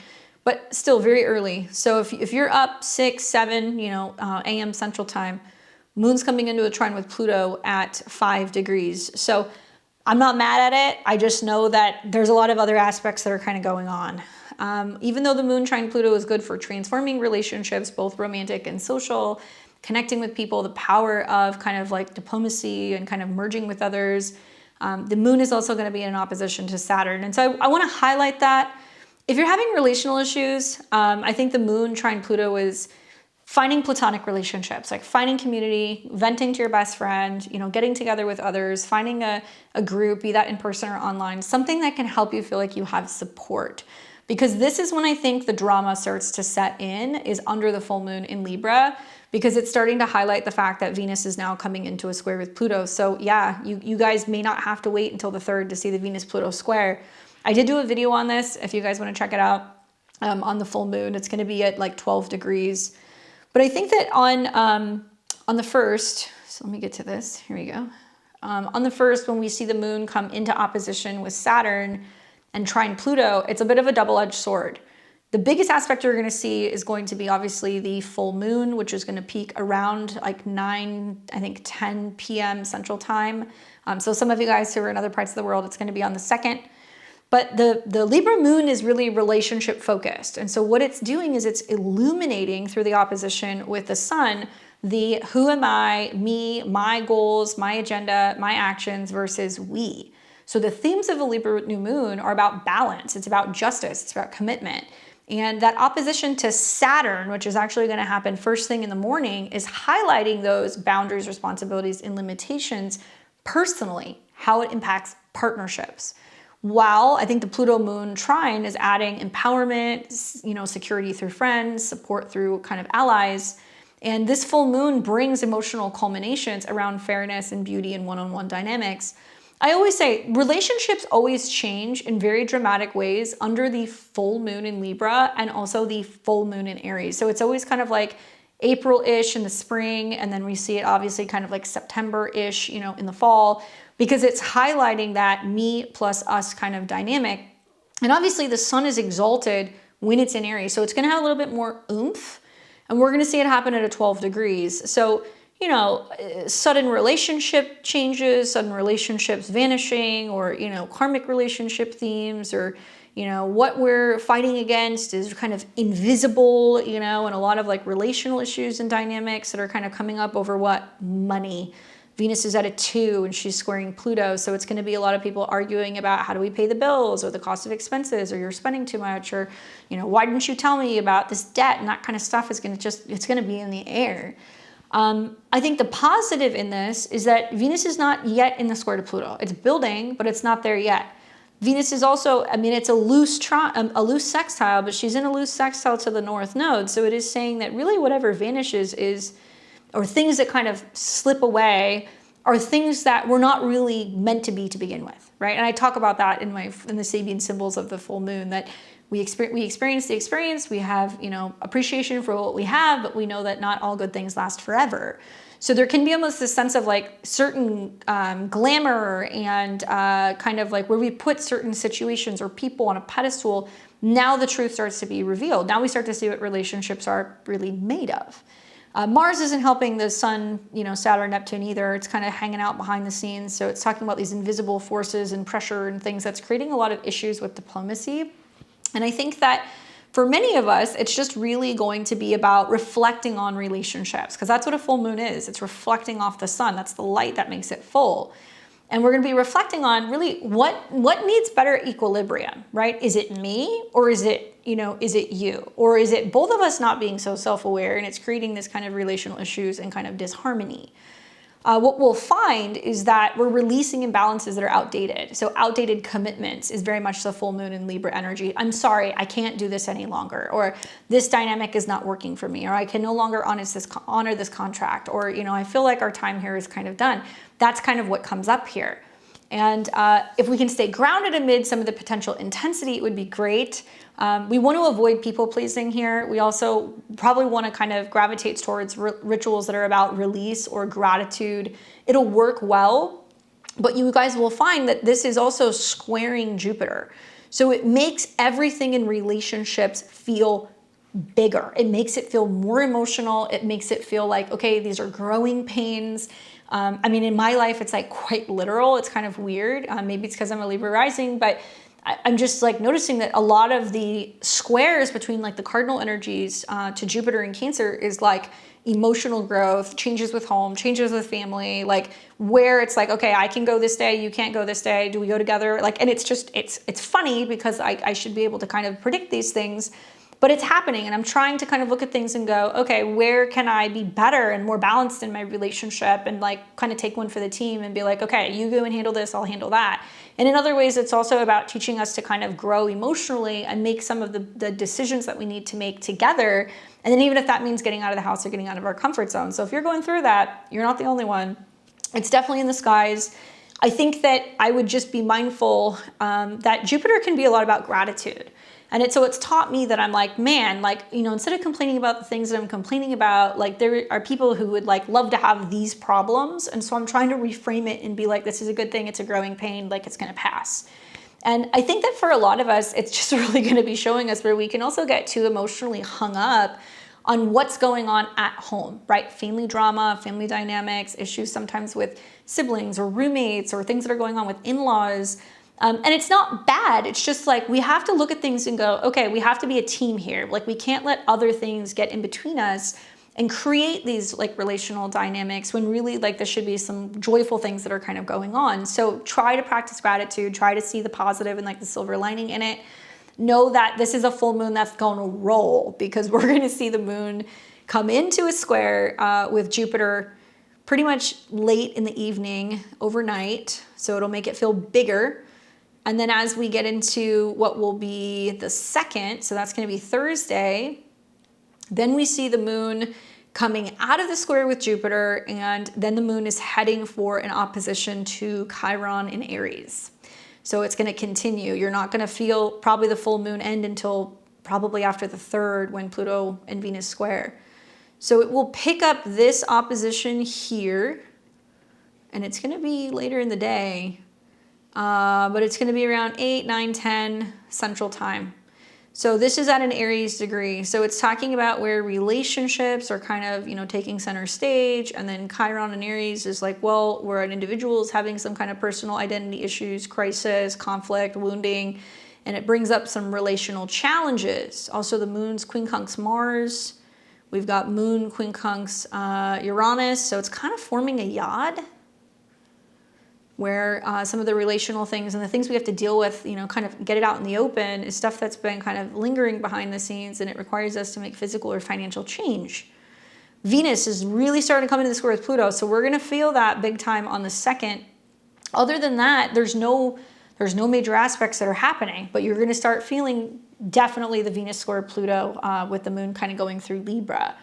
but still very early. So if you're up 6, 7, a.m. Central Time, moon's coming into a trine with Pluto at 5 degrees. So I'm not mad at it. I just know that there's a lot of other aspects that are kind of going on. Even though the moon trine Pluto is good for transforming relationships, both romantic and social, connecting with people, the power of kind of like diplomacy and kind of merging with others. The moon is also going to be in opposition to Saturn. And so I want to highlight that. If you're having relational issues, I think the moon trine Pluto is finding platonic relationships, like finding community, venting to your best friend, getting together with others, finding a group, be that in person or online, something that can help you feel like you have support. Because this is when I think the drama starts to set in, is under the full moon in Libra, because it's starting to highlight the fact that Venus is now coming into a square with Pluto. So yeah, you guys may not have to wait until the 3rd to see the Venus-Pluto square. I did do a video on this if you guys want to check it out on the full moon. It's going to be at like 12 degrees. But I think that on the 1st, so let me get to this. Here we go. On the 1st, when we see the moon come into opposition with Saturn and trine Pluto, it's a bit of a double-edged sword. The biggest aspect you're going to see is going to be obviously the full moon, which is going to peak around like 10 p.m. Central Time. So some of you guys who are in other parts of the world, it's going to be on the 2nd. But the Libra moon is really relationship focused. And so what it's doing is it's illuminating through the opposition with the sun, the who am I, me, my goals, my agenda, my actions versus we. So the themes of the Libra new moon are about balance. It's about justice. It's about commitment. And that opposition to Saturn, which is actually going to happen first thing in the morning, is highlighting those boundaries, responsibilities, and limitations personally, how it impacts partnerships. While I think the Pluto moon trine is adding empowerment, security through friends, support through kind of allies. And this full moon brings emotional culminations around fairness and beauty and one-on-one dynamics. I always say relationships always change in very dramatic ways under the full moon in Libra and also the full moon in Aries. So it's always kind of like April-ish in the spring, and then we see it obviously kind of like September-ish, in the fall, because it's highlighting that me plus us kind of dynamic. And obviously the sun is exalted when it's in Aries, so it's going to have a little bit more oomph, and we're going to see it happen at a 12 degrees. So sudden relationship changes, sudden relationships vanishing, or, karmic relationship themes, or, what we're fighting against is kind of invisible, and a lot of like relational issues and dynamics that are kind of coming up over what money, Venus is at a 2 and she's squaring Pluto. So it's going to be a lot of people arguing about how do we pay the bills or the cost of expenses, or you're spending too much, or, you know, why didn't you tell me about this debt? And that kind of stuff is going to it's going to be in the air. I think the positive in this is that Venus is not yet in the square to Pluto. It's building, but it's not there yet. Venus is also, I mean, it's a loose sextile, but she's in a loose sextile to the North Node. So it is saying that really whatever vanishes or things that kind of slip away are things that were not really meant to be to begin with, right? And I talk about that in the Sabian symbols of the full moon, that we experience the experience, we have, you know, appreciation for what we have, but we know that not all good things last forever. So there can be almost this sense of like certain glamour and kind of like where we put certain situations or people on a pedestal. Now the truth starts to be revealed. Now we start to see what relationships are really made of. Mars isn't helping the Sun, you know, Saturn, Neptune either. It's kind of hanging out behind the scenes. So it's talking about these invisible forces and pressure and things that's creating a lot of issues with diplomacy. And I think that for many of us, it's just really going to be about reflecting on relationships, because that's what a full moon is. It's reflecting off the sun. That's the light that makes it full. And we're going to be reflecting on really what needs better equilibrium, right? Is it me, or is it, you know, is it you? Or is it both of us not being so self-aware and it's creating this kind of relational issues and kind of disharmony? What we'll find is that we're releasing imbalances that are outdated. So outdated commitments is very much the full moon in Libra energy. I'm sorry, I can't do this any longer, or this dynamic is not working for me, or I can no longer honor this contract, or, you know, I feel like our time here is kind of done. That's kind of what comes up here. And if we can stay grounded amid some of the potential intensity, it would be great. We want to avoid people pleasing here. We also probably want to kind of gravitate towards rituals that are about release or gratitude. It'll work well, but you guys will find that this is also squaring Jupiter. So it makes everything in relationships feel bigger. It makes it feel more emotional. It makes it feel like, okay, these are growing pains. I mean, in my life, it's like quite literal. It's kind of weird. Maybe it's because I'm a Libra rising, but I'm just like noticing that a lot of the squares between like the cardinal energies to Jupiter and Cancer is like emotional growth, changes with home, changes with family, like where it's like, okay, I can go this day, you can't go this day. Do we go together? Like, and it's just, it's funny because I should be able to kind of predict these things. But it's happening, and I'm trying to kind of look at things and go, okay, where can I be better and more balanced in my relationship, and like kind of take one for the team and be like, okay, you go and handle this, I'll handle that. And in other ways, it's also about teaching us to kind of grow emotionally and make some of the decisions that we need to make together. And then even if that means getting out of the house or getting out of our comfort zone. So if you're going through that, you're not the only one. It's definitely in the skies. I think that I would just be mindful that Jupiter can be a lot about gratitude. And so it's taught me that I'm like, man, like, you know, instead of complaining about the things that I'm complaining about, like there are people who would like love to have these problems. And so I'm trying to reframe it and be like, this is a good thing. It's a growing pain. Like it's going to pass. And I think that for a lot of us, it's just really going to be showing us where we can also get too emotionally hung up on what's going on at home, right? Family drama, family dynamics, issues sometimes with siblings or roommates or things that are going on with in-laws. And it's not bad. It's just like we have to look at things and go, okay, we have to be a team here. Like we can't let other things get in between us and create these like relational dynamics when really like there should be some joyful things that are kind of going on. So try to practice gratitude, try to see the positive and like the silver lining in it. Know that this is a full moon that's going to roll, because we're going to see the moon come into a square with Jupiter pretty much late in the evening, overnight. So it'll make it feel bigger. And then as we get into what will be the 2nd, so that's going to be Thursday, then we see the moon coming out of the square with Jupiter, and then the moon is heading for an opposition to Chiron in Aries. So it's going to continue. You're not going to feel probably the full moon end until probably after the 3rd when Pluto and Venus square. So it will pick up this opposition here, and it's going to be later in the day. But it's going to be around 8, 9, 10 Central Time. So this is at an Aries degree. So it's talking about where relationships are kind of, you know, taking center stage. And then Chiron and Aries is like, well, where an individual is having some kind of personal identity issues, crisis, conflict, wounding. And it brings up some relational challenges. Also, the moon's quincunx Mars. We've got moon quincunx Uranus. So it's kind of forming a yod. where some of the relational things and the things we have to deal with, you know, kind of get it out in the open is stuff that's been kind of lingering behind the scenes, and it requires us to make physical or financial change. Venus is really starting to come into the square with Pluto, so we're going to feel that big time on the 2nd. Other than that, there's no major aspects that are happening, but you're going to start feeling definitely the Venus square Pluto with the moon kind of going through Libra.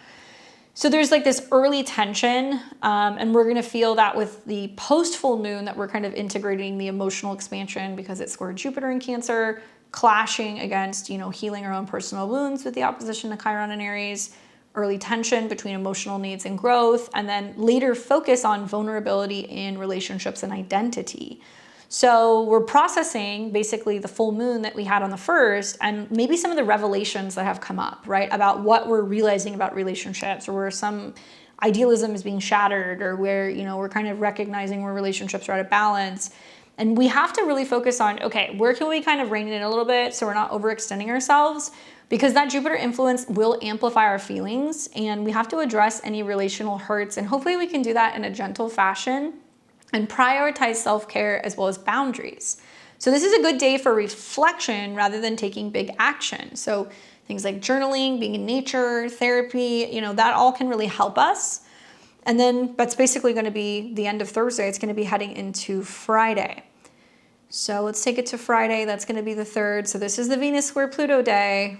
So there's like this early tension, and we're going to feel that with the post full moon, that we're kind of integrating the emotional expansion because it's square Jupiter in Cancer, clashing against, you know, healing our own personal wounds with the opposition to Chiron and Aries, early tension between emotional needs and growth, and then later focus on vulnerability in relationships and identity. So we're processing basically the full moon that we had on the 1st, and maybe some of the revelations that have come up, right? About what we're realizing about relationships, or where some idealism is being shattered, or where, you know, we're kind of recognizing where relationships are out of balance. And we have to really focus on, okay, where can we kind of rein it in a little bit so we're not overextending ourselves? Because that Jupiter influence will amplify our feelings, and we have to address any relational hurts. And hopefully we can do that in a gentle fashion and prioritize self-care as well as boundaries. So this is a good day for reflection rather than taking big action. So things like journaling, being in nature, therapy, you know, that all can really help us. And then that's basically going to be the end of Thursday. It's going to be heading into Friday. So let's take it to Friday. That's going to be the 3rd. So this is the Venus square Pluto day.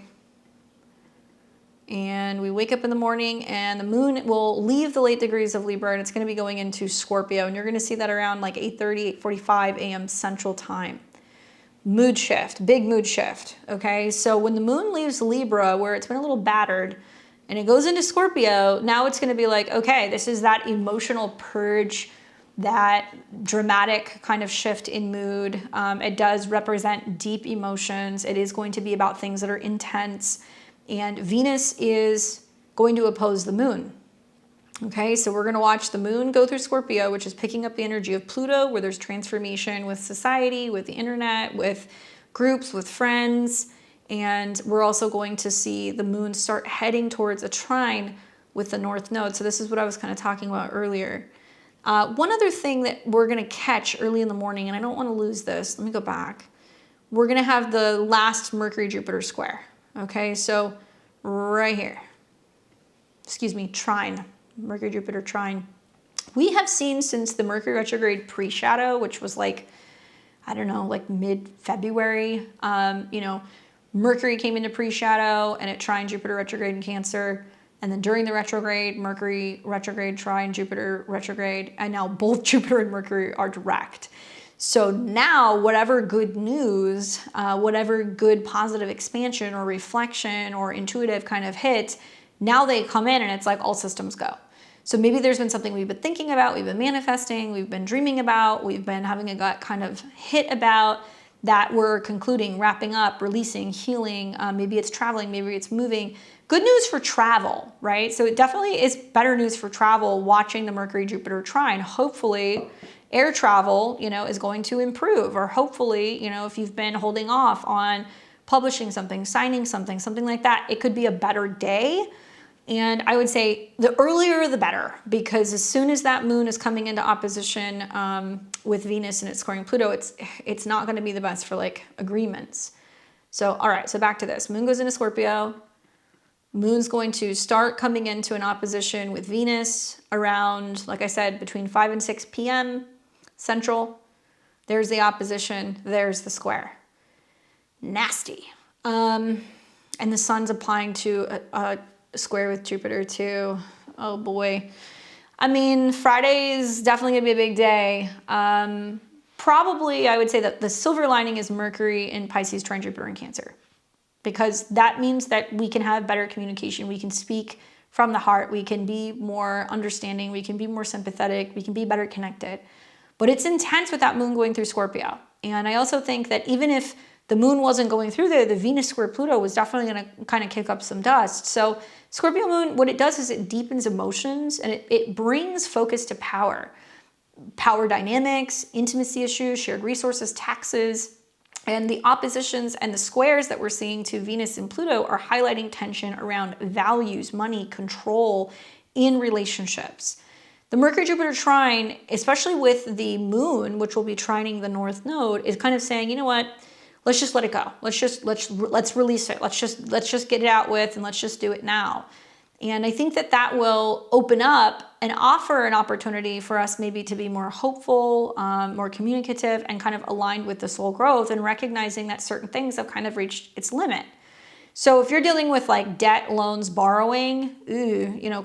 And we wake up in the morning and the moon will leave the late degrees of Libra, and it's going to be going into Scorpio. And you're going to see that around like 8:30, 8:45 a.m. Central Time. Mood shift, big mood shift. Okay. So when the moon leaves Libra, where it's been a little battered, and it goes into Scorpio, now it's going to be like, okay, this is that emotional purge, that dramatic kind of shift in mood. It does represent deep emotions. It is going to be about things that are intense. And Venus is going to oppose the moon. Okay, so we're going to watch the moon go through Scorpio, which is picking up the energy of Pluto, where there's transformation with society, with the internet, with groups, with friends. And we're also going to see the moon start heading towards a trine with the North Node. So this is what I was kind of talking about earlier. One other thing that we're going to catch early in the morning, and I don't want to lose this. Let me go back. We're going to have the last Mercury-Jupiter square. Okay, so right here, trine, Mercury-Jupiter trine. We have seen since the Mercury retrograde pre-shadow, which was like, I don't know, like mid-February, you know, Mercury came into pre-shadow and it trine Jupiter retrograde in Cancer. And then during the retrograde, Mercury retrograde, trine Jupiter retrograde, and now both Jupiter and Mercury are direct. So now whatever good news, whatever good positive expansion or reflection or intuitive kind of hit, now they come in and it's like all systems go. So maybe there's been something we've been thinking about, we've been manifesting, we've been dreaming about, we've been having a gut kind of hit about that we're concluding, wrapping up, releasing, healing. Maybe it's traveling, maybe it's moving. Good news for travel, right? So it definitely is better news for travel watching the Mercury-Jupiter trine. Hopefully air travel, you know, is going to improve, or hopefully, you know, if you've been holding off on publishing something, signing something, something like that, it could be a better day. And I would say the earlier the better, because as soon as that moon is coming into opposition with Venus and it's squaring Pluto, it's not going to be the best for like agreements. So, all right, so back to this. Moon goes into Scorpio. Moon's going to start coming into an opposition with Venus around, like I said, between 5 and 6 p.m. Central. There's the opposition. There's the square. Nasty. And the sun's applying to a square with Jupiter too. Oh boy. I mean, Friday is definitely gonna be a big day. Probably, I would say that the silver lining is Mercury in Pisces trine Jupiter in Cancer, because that means that we can have better communication. We can speak from the heart. We can be more understanding. We can be more sympathetic. We can be better connected. But it's intense with that moon going through Scorpio. And I also think that even if the moon wasn't going through there, the Venus square Pluto was definitely going to kind of kick up some dust. So Scorpio moon, what it does is it deepens emotions, and it brings focus to power dynamics, intimacy issues, shared resources, taxes. And the oppositions and the squares that we're seeing to Venus and Pluto are highlighting tension around values, money, control in relationships. The Mercury-Jupiter trine, especially with the moon, which will be trining the north node, is kind of saying, you know what? Let's just let it go. Let's release it. Let's just get it out with, and let's just do it now. And I think that will open up and offer an opportunity for us maybe to be more hopeful, more communicative, and kind of aligned with the soul growth, and recognizing that certain things have kind of reached its limit. So if you're dealing with like debt, loans, borrowing,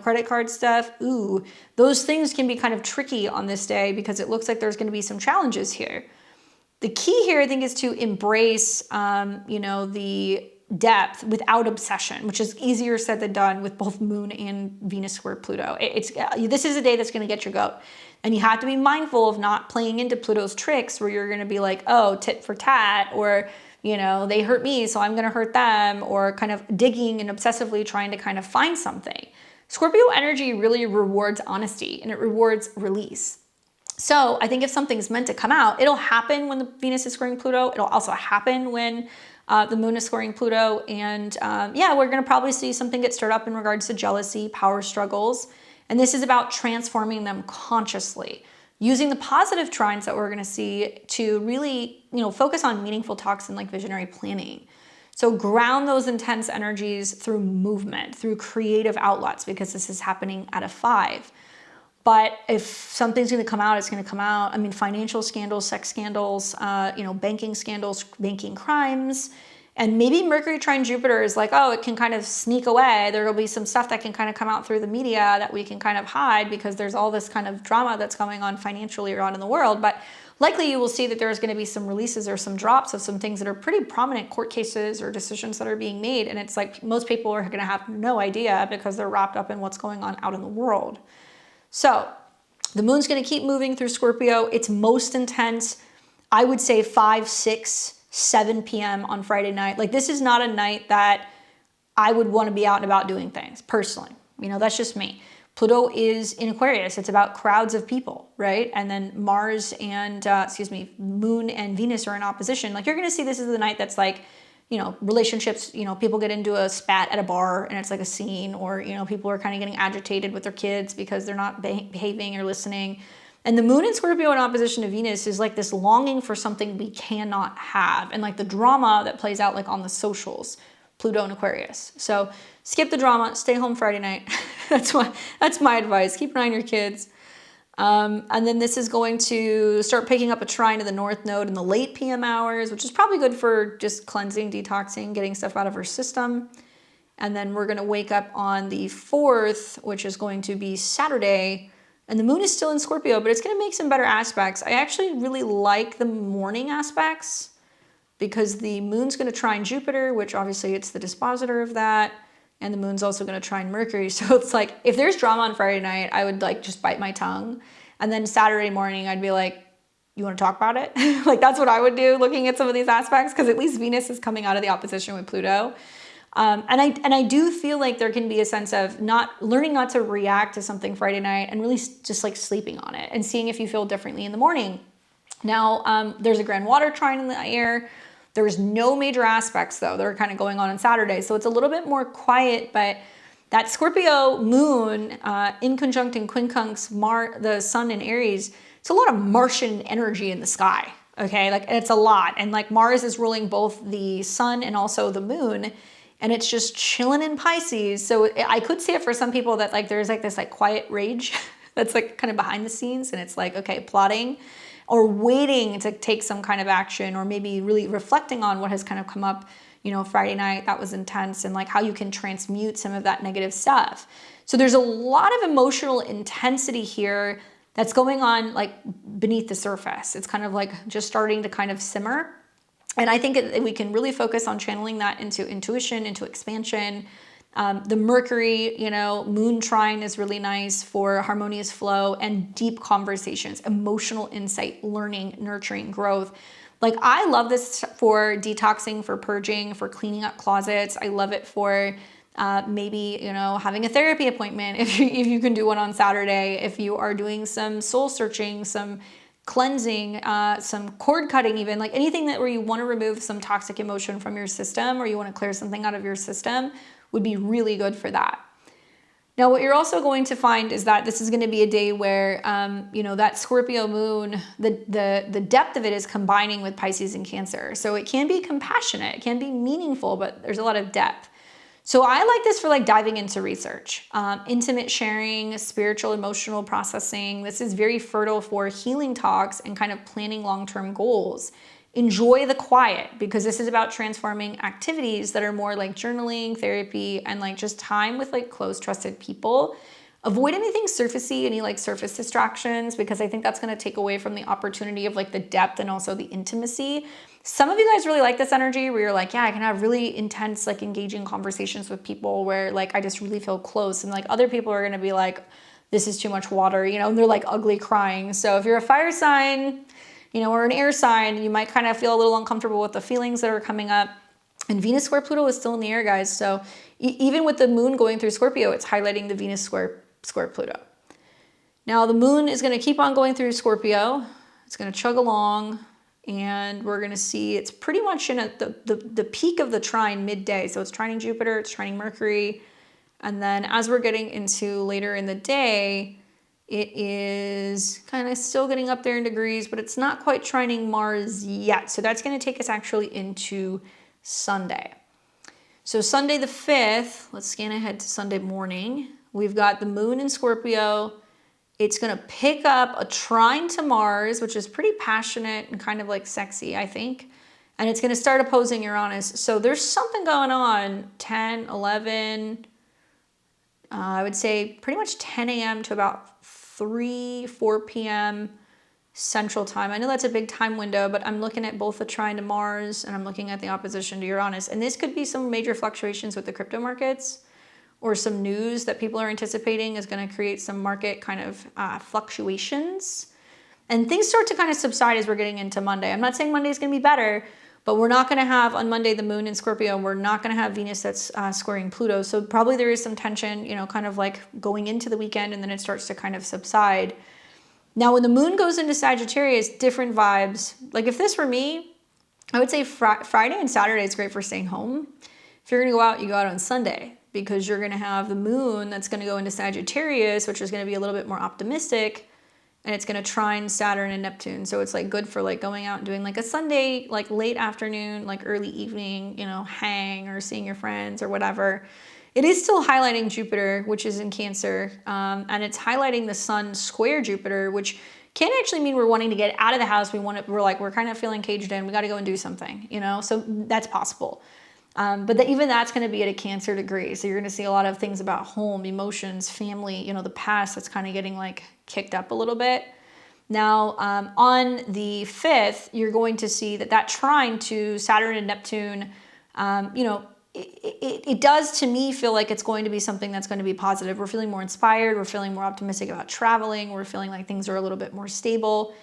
credit card stuff, those things can be kind of tricky on this day because it looks like there's going to be some challenges here. The key here, I think, is to embrace, the depth without obsession, which is easier said than done with both Moon and Venus square Pluto. This is a day that's going to get your goat. And you have to be mindful of not playing into Pluto's tricks where you're going to be like, oh, tit for tat, or, they hurt me, so I'm going to hurt them, or kind of digging and obsessively trying to kind of find something. Scorpio energy really rewards honesty, and it rewards release. So I think if something's meant to come out, it'll happen when the Venus is squaring Pluto. It'll also happen when the moon is squaring Pluto. And we're going to probably see something get stirred up in regards to jealousy, power struggles. And this is about transforming them consciously, using the positive trines that we're going to see to really, focus on meaningful talks and like visionary planning. So ground those intense energies through movement, through creative outlets, because this is happening at a 5. But if something's going to come out, it's going to come out. I mean, financial scandals, sex scandals, banking scandals, banking crimes. And maybe Mercury trine Jupiter is like, oh, it can kind of sneak away. There will be some stuff that can kind of come out through the media that we can kind of hide because there's all this kind of drama that's going on financially around in the world. But likely you will see that there's going to be some releases or some drops of some things that are pretty prominent court cases or decisions that are being made. And it's like most people are going to have no idea because they're wrapped up in what's going on out in the world. So the moon's going to keep moving through Scorpio. It's most intense, I would say 5, 6, 7 p.m. on Friday night. Like, this is not a night that I would want to be out and about doing things personally. That's just me. Pluto is in Aquarius. It's about crowds of people, right? And then Mars and, Moon and Venus are in opposition. Like, you're going to see this is the night that's like, relationships, people get into a spat at a bar and it's like a scene, or, people are kind of getting agitated with their kids because they're not behaving or listening. And the moon in Scorpio in opposition to Venus is like this longing for something we cannot have. And like the drama that plays out like on the socials, Pluto and Aquarius. So skip the drama, stay home Friday night. That's my advice. Keep an eye on your kids. And then this is going to start picking up a trine to the north node in the late PM hours, which is probably good for just cleansing, detoxing, getting stuff out of our system. And then we're going to wake up on the 4th, which is going to be Saturday. And the moon is still in Scorpio, but it's going to make some better aspects. I actually really like the morning aspects because the moon's going to trine Jupiter, which obviously it's the dispositor of that. And the moon's also going to trine Mercury. So it's like, if there's drama on Friday night, I would like just bite my tongue. And then Saturday morning, I'd be like, you want to talk about it? Like, that's what I would do looking at some of these aspects, because at least Venus is coming out of the opposition with Pluto. And I do feel like there can be a sense of learning not to react to something Friday night and really just like sleeping on it and seeing if you feel differently in the morning. Now, there's a grand water trine in the air. There's no major aspects, though, that are kind of going on Saturday. So it's a little bit more quiet, but that Scorpio moon in conjunct in quincunx the sun in Aries, it's a lot of Martian energy in the sky, okay? Like, it's a lot. And like Mars is ruling both the sun and also the moon, and it's just chilling in Pisces. So I could see it for some people that like there's like this like quiet rage that's like kind of behind the scenes, and it's like, okay, plotting or waiting to take some kind of action, or maybe really reflecting on what has kind of come up, Friday night that was intense, and like how you can transmute some of that negative stuff. So there's a lot of emotional intensity here that's going on like beneath the surface. It's kind of like just starting to kind of simmer. And I think we can really focus on channeling that into intuition, into expansion. The Mercury, moon trine is really nice for harmonious flow and deep conversations, emotional insight, learning, nurturing, growth. Like, I love this for detoxing, for purging, for cleaning up closets. I love it for maybe, having a therapy appointment if you can do one on Saturday, if you are doing some soul searching, some cleansing, some cord cutting, even like anything where you want to remove some toxic emotion from your system, or you want to clear something out of your system, would be really good for that. Now, what you're also going to find is that this is going to be a day where, you know, that Scorpio moon, the depth of it is combining with Pisces and Cancer. So it can be compassionate, it can be meaningful, but there's a lot of depth. So I like this for like diving into research, intimate sharing, spiritual, emotional processing. This is very fertile for healing talks and kind of planning long-term goals. Enjoy the quiet, because this is about transforming activities that are more like journaling, therapy, and like just time with like close, trusted people. Avoid anything surfacey, any like surface distractions, because I think that's going to take away from the opportunity of like the depth and also the intimacy. Some of you guys really like this energy where you're like, yeah, I can have really intense, like engaging conversations with people where like I just really feel close. And like other people are going to be like, this is too much water, you know, and they're like ugly crying. So if you're a fire sign, you know, or an air sign, you might kind of feel a little uncomfortable with the feelings that are coming up. And Venus square Pluto is still in the air, guys. So even with the moon going through Scorpio, it's highlighting the Venus square Pluto. Now the moon is going to keep on going through Scorpio. It's going to chug along, and we're going to see it's pretty much in the peak of the trine midday. So it's trining Jupiter, it's trining Mercury. And then as we're getting into later in the day, it is kind of still getting up there in degrees, but it's not quite trining Mars yet. So that's going to take us actually into Sunday. So Sunday the 5th, let's scan ahead to Sunday morning. We've got the moon in Scorpio. It's going to pick up a trine to Mars, which is pretty passionate and kind of like sexy, I think. And it's going to start opposing Uranus. So there's something going on 10, 11, I would say pretty much 10 a.m. to about 4 p.m. Central Time. I know that's a big time window, but I'm looking at both the trine to Mars and I'm looking at the opposition to Uranus. And this could be some major fluctuations with the crypto markets, or some news that people are anticipating is going to create some market kind of fluctuations. And things start to kind of subside as we're getting into Monday. I'm not saying Monday is going to be better, but we're not going to have on Monday the moon in Scorpio, and we're not going to have Venus that's squaring Pluto. So probably there is some tension, you know, kind of like going into the weekend, and then it starts to kind of subside. Now, when the moon goes into Sagittarius, different vibes. Like if this were me, I would say Friday and Saturday is great for staying home. If you're going to go out, you go out on Sunday, because you're going to have the moon that's going to go into Sagittarius, which is going to be a little bit more optimistic, and it's going to trine Saturn and Neptune. So it's like good for like going out and doing like a Sunday, like late afternoon, like early evening, you know, hang or seeing your friends or whatever. It is still highlighting Jupiter, which is in Cancer, and it's highlighting the Sun square Jupiter, which can actually mean we're wanting to get out of the house. We're kind of feeling caged in. We got to go and do something, you know. So that's possible. But even that's going to be at a Cancer degree. So you're going to see a lot of things about home, emotions, family, you know, the past that's kind of getting like kicked up a little bit. Now, on the 5th, you're going to see that trine to Saturn and Neptune, you know, it does to me feel like it's going to be something that's going to be positive. We're feeling more inspired. We're feeling more optimistic about traveling. We're feeling like things are a little bit more stable.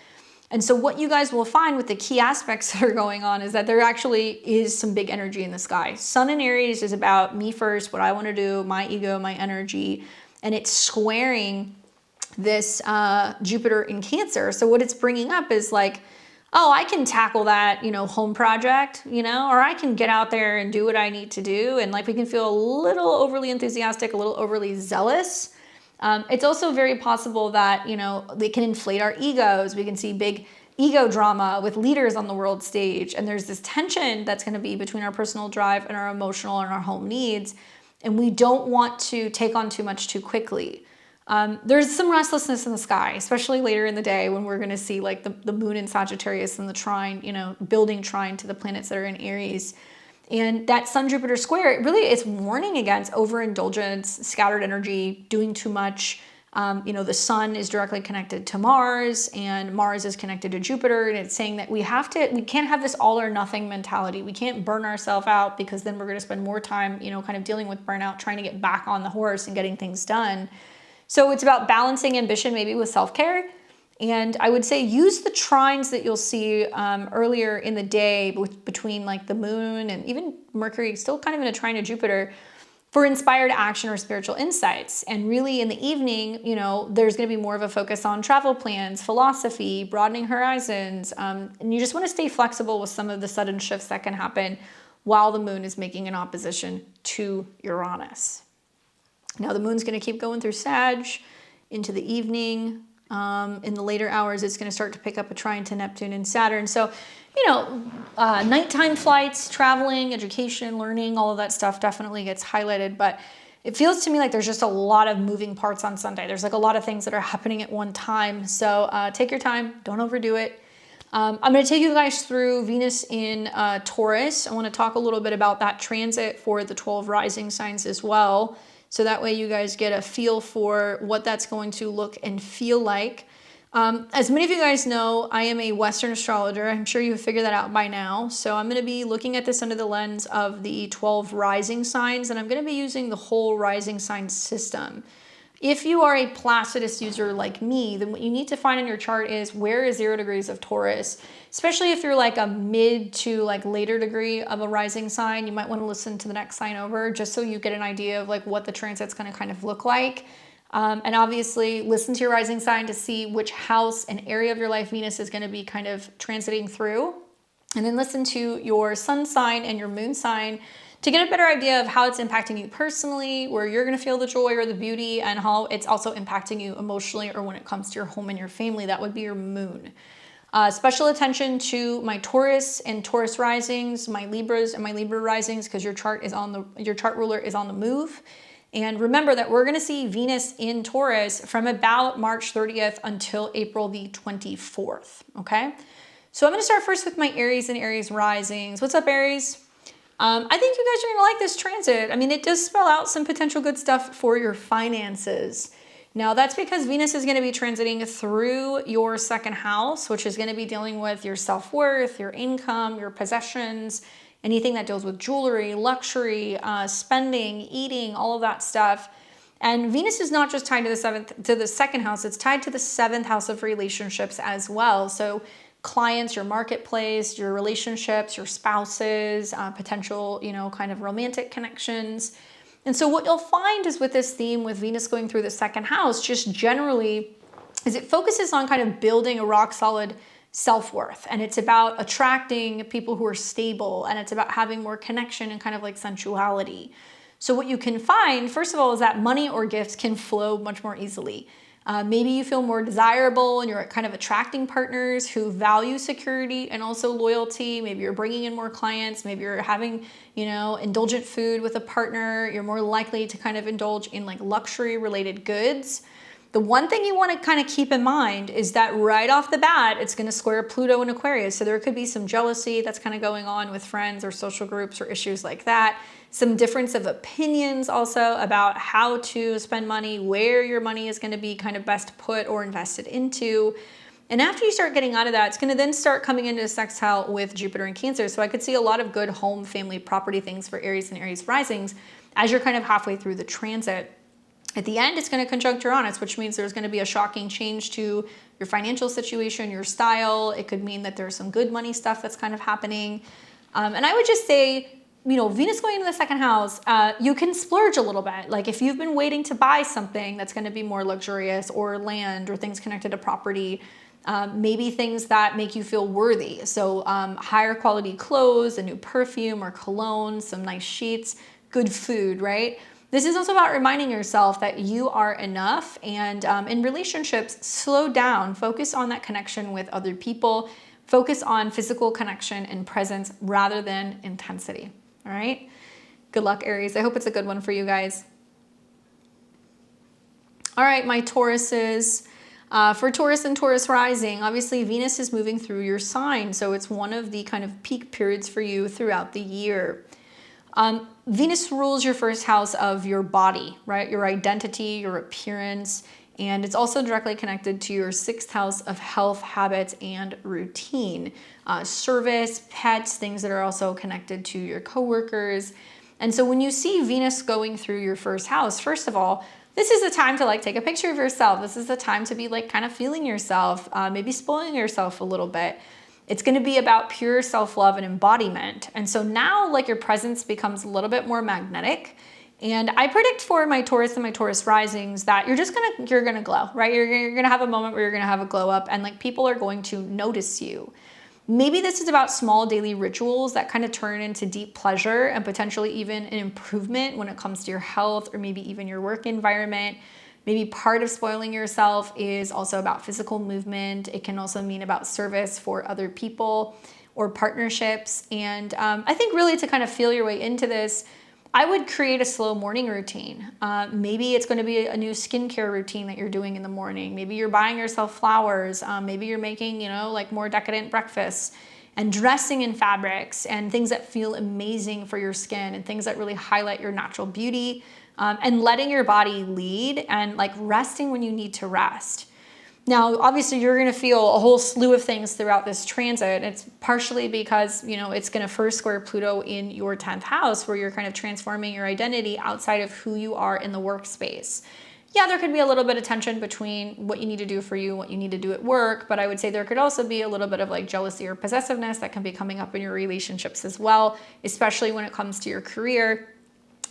And so what you guys will find with the key aspects that are going on is that there actually is some big energy in the sky. Sun in Aries is about me first, what I want to do, my ego, my energy, and it's squaring this Jupiter in Cancer. So what it's bringing up is like, oh, I can tackle that, you know, home project, you know, or I can get out there and do what I need to do. And like we can feel a little overly enthusiastic, a little overly zealous. It's also very possible that, you know, they can inflate our egos. We can see big ego drama with leaders on the world stage. And there's this tension that's going to be between our personal drive and our emotional and our home needs. And we don't want to take on too much too quickly. There's some restlessness in the sky, especially later in the day when we're going to see like the moon in Sagittarius and the trine, you know, building trine to the planets that are in Aries. And that Sun-Jupiter square, it's warning against overindulgence, scattered energy, doing too much. You know, the Sun is directly connected to Mars, and Mars is connected to Jupiter, and it's saying that we can't have this all or nothing mentality. We can't burn ourselves out, because then we're going to spend more time, you know, kind of dealing with burnout, trying to get back on the horse and getting things done. So it's about balancing ambition maybe with self-care. And I would say use the trines that you'll see earlier in the day between like the moon and even Mercury, still kind of in a trine to Jupiter, for inspired action or spiritual insights. And really in the evening, you know, there's going to be more of a focus on travel plans, philosophy, broadening horizons. And you just want to stay flexible with some of the sudden shifts that can happen while the moon is making an opposition to Uranus. Now the moon's going to keep going through Sag into the evening. In the later hours, it's going to start to pick up a trine to Neptune and Saturn. So, nighttime flights, traveling, education, learning, all of that stuff definitely gets highlighted. But it feels to me like there's just a lot of moving parts on Sunday. There's like a lot of things that are happening at one time. So take your time. Don't overdo it. I'm going to take you guys through Venus in Taurus. I want to talk a little bit about that transit for the 12 rising signs as well. So that way you guys get a feel for what that's going to look and feel like. As many of you guys know, I am a Western astrologer. I'm sure you've figured that out by now. So I'm going to be looking at this under the lens of the 12 rising signs, and I'm going to be using the whole rising sign system. If you are a Placidus user like me, then what you need to find in your chart is where is 0 degrees of Taurus. Especially if you're like a mid to like later degree of a rising sign, you might want to listen to the next sign over just so you get an idea of like what the transit's going to kind of look like. And obviously listen to your rising sign to see which house and area of your life Venus is going to be kind of transiting through. And then listen to your sun sign and your moon sign to get a better idea of how it's impacting you personally, where you're going to feel the joy or the beauty, and how it's also impacting you emotionally or when it comes to your home and your family. That would be your moon. Special attention to my Taurus and Taurus risings, my Libras and my Libra risings, because your chart ruler is on the move. And remember that we're going to see Venus in Taurus from about March 30th until April the 24th. Okay. So I'm going to start first with my Aries and Aries risings. What's up, Aries? I think you guys are going to like this transit. I mean, it does spell out some potential good stuff for your finances. Now, that's because Venus is going to be transiting through your second house, which is going to be dealing with your self-worth, your income, your possessions, anything that deals with jewelry, luxury, spending, eating, all of that stuff. And Venus is not just tied to the second house, it's tied to the 7th house of relationships as well. So clients, your marketplace, your relationships, your spouses, potential, kind of romantic connections. And so what you'll find is with this theme with Venus going through the second house, just generally, is it focuses on kind of building a rock solid self-worth. And it's about attracting people who are stable, and it's about having more connection and kind of like sensuality. So what you can find, first of all, is that money or gifts can flow much more easily. Maybe you feel more desirable and you're kind of attracting partners who value security and also loyalty. Maybe you're bringing in more clients. Maybe you're having, indulgent food with a partner. You're more likely to kind of indulge in like luxury related goods. The one thing you want to kind of keep in mind is that right off the bat, it's going to square Pluto in Aquarius. So there could be some jealousy that's kind of going on with friends or social groups or issues like that. Some difference of opinions also about how to spend money, where your money is going to be kind of best put or invested into. And after you start getting out of that, it's going to then start coming into a sextile with Jupiter and Cancer. So I could see a lot of good home, family, property things for Aries and Aries risings as you're kind of halfway through the transit. At the end, it's going to conjunct Uranus, which means there's going to be a shocking change to your financial situation, your style. It could mean that there's some good money stuff that's kind of happening. And I would just say, Venus going into the second house, you can splurge a little bit. Like if you've been waiting to buy something that's going to be more luxurious, or land or things connected to property, maybe things that make you feel worthy. So higher quality clothes, a new perfume or cologne, some nice sheets, good food, right? This is also about reminding yourself that you are enough, and in relationships, slow down, focus on that connection with other people, focus on physical connection and presence rather than intensity, all right? Good luck, Aries. I hope it's a good one for you guys. All right, my Tauruses. For Taurus and Taurus rising, obviously Venus is moving through your sign, so it's one of the kind of peak periods for you throughout the year. Venus rules your first house of your body, right? Your identity, your appearance, and it's also directly connected to your 6th house of health, habits, and routine. Service, pets, things that are also connected to your coworkers. And so when you see Venus going through your first house, first of all, this is the time to like take a picture of yourself. This is the time to be like kind of feeling yourself, maybe spoiling yourself a little bit. It's going to be about pure self-love and embodiment. And so now like your presence becomes a little bit more magnetic. And I predict for my Taurus and my Taurus risings that you're going to glow, right? You're going to have a moment where you're going to have a glow up, and like people are going to notice you. Maybe this is about small daily rituals that kind of turn into deep pleasure and potentially even an improvement when it comes to your health or maybe even your work environment. Maybe part of spoiling yourself is also about physical movement. It can also mean about service for other people or partnerships. And I think really to kind of feel your way into this, I would create a slow morning routine. Maybe it's going to be a new skincare routine that you're doing in the morning. Maybe you're buying yourself flowers. Maybe you're making, like more decadent breakfasts and dressing in fabrics and things that feel amazing for your skin and things that really highlight your natural beauty, and letting your body lead and like resting when you need to rest. Now, obviously, you're going to feel a whole slew of things throughout this transit. It's partially because, it's going to first square Pluto in your 10th house, where you're kind of transforming your identity outside of who you are in the workspace. Yeah, there could be a little bit of tension between what you need to do for you and what you need to do at work, but I would say there could also be a little bit of like jealousy or possessiveness that can be coming up in your relationships as well, especially when it comes to your career.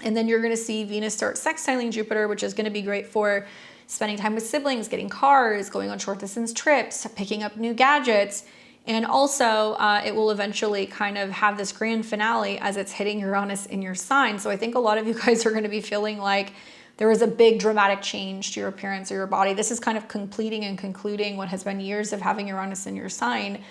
And then you're going to see Venus start sextiling Jupiter, which is going to be great for spending time with siblings, getting cars, going on short distance trips, picking up new gadgets. And also it will eventually kind of have this grand finale as it's hitting Uranus in your sign. So I think a lot of you guys are going to be feeling like there was a big dramatic change to your appearance or your body. This is kind of completing and concluding what has been years of having Uranus in your sign.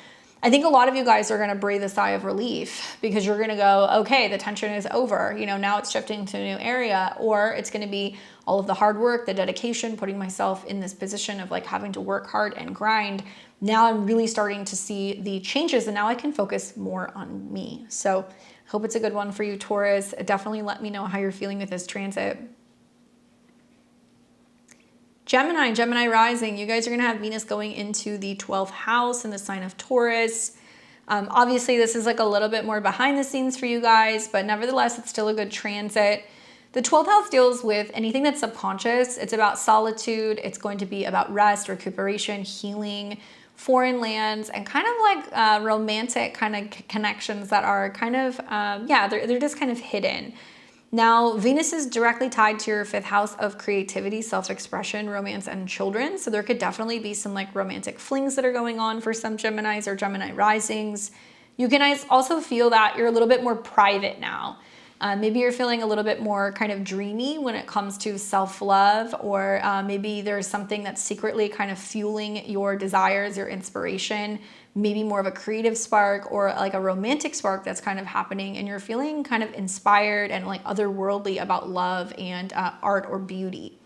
I think a lot of you guys are going to breathe a sigh of relief because you're going to go, okay, the tension is over. Now it's shifting to a new area, or it's going to be all of the hard work, the dedication, putting myself in this position of like having to work hard and grind. Now I'm really starting to see the changes and now I can focus more on me. So I hope it's a good one for you, Taurus. Definitely let me know how you're feeling with this transit. Gemini rising, you guys are going to have Venus going into the 12th house in the sign of Taurus. Obviously, this is like a little bit more behind the scenes for you guys, but nevertheless, it's still a good transit. The 12th house deals with anything that's subconscious. It's about solitude. It's going to be about rest, recuperation, healing, foreign lands, and kind of like romantic kind of connections that are kind of, they're just kind of hidden. Now, Venus is directly tied to your 5th house of creativity, self-expression, romance, and children. So there could definitely be some like romantic flings that are going on for some Geminis or Gemini risings. You can also feel that you're a little bit more private now. Maybe you're feeling a little bit more kind of dreamy when it comes to self-love, or maybe there's something that's secretly kind of fueling your desires, your inspiration, maybe more of a creative spark or like a romantic spark that's kind of happening, and you're feeling kind of inspired and like otherworldly about love and art or beauty.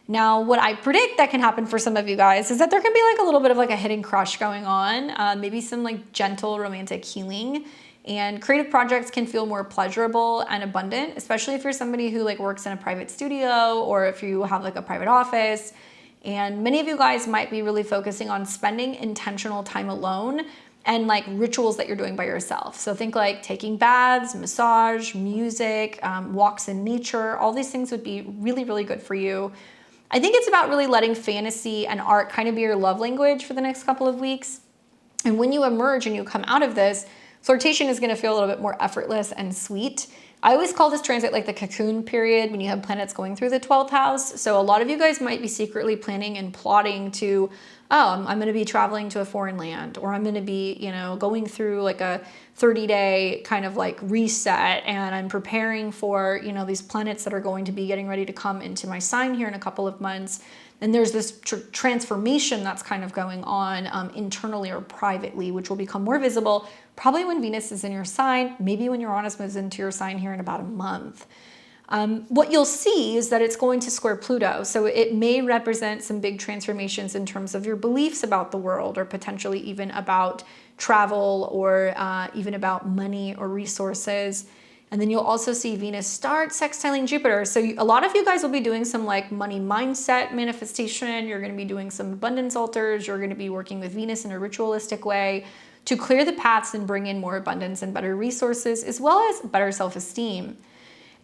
Now, what I predict that can happen for some of you guys is that there can be like a little bit of like a hidden crush going on, maybe some like gentle romantic healing. And creative projects can feel more pleasurable and abundant, especially if you're somebody who like works in a private studio or if you have like a private office. And many of you guys might be really focusing on spending intentional time alone and like rituals that you're doing by yourself. So think like taking baths, massage, music, walks in nature. All these things would be really, really good for you. I think it's about really letting fantasy and art kind of be your love language for the next couple of weeks. And when you emerge and you come out of this, flirtation is going to feel a little bit more effortless and sweet. I always call this transit like the cocoon period when you have planets going through the 12th house. So a lot of you guys might be secretly planning and plotting to, I'm going to be traveling to a foreign land, or I'm going to be, going through like a 30-day kind of like reset, and I'm preparing for, these planets that are going to be getting ready to come into my sign here in a couple of months. And there's this transformation that's kind of going on internally or privately, which will become more visible probably when Venus is in your sign, maybe when Uranus moves into your sign here in about a month. What you'll see is that it's going to square Pluto. So it may represent some big transformations in terms of your beliefs about the world, or potentially even about travel, or even about money or resources. And then you'll also see Venus start sextiling Jupiter. So a lot of you guys will be doing some like money mindset manifestation. You're going to be doing some abundance altars. You're going to be working with Venus in a ritualistic way to clear the paths and bring in more abundance and better resources, as well as better self-esteem.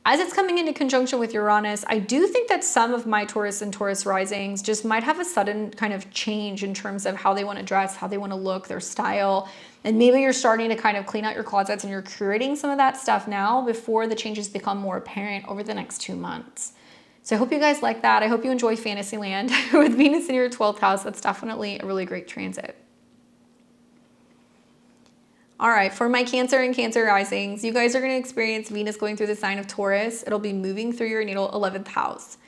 As it's coming into conjunction with Uranus, I do think that some of my Taurus and Taurus risings just might have a sudden kind of change in terms of how they want to dress, how they want to look, their style. And maybe you're starting to kind of clean out your closets and you're curating some of that stuff now before the changes become more apparent over the next 2 months. So I hope you guys like that. I hope you enjoy Fantasyland with Venus in your 12th house. That's definitely a really great transit. All right, for my Cancer and Cancer risings, you guys are going to experience Venus going through the sign of Taurus. It'll be moving through your natal 11th house.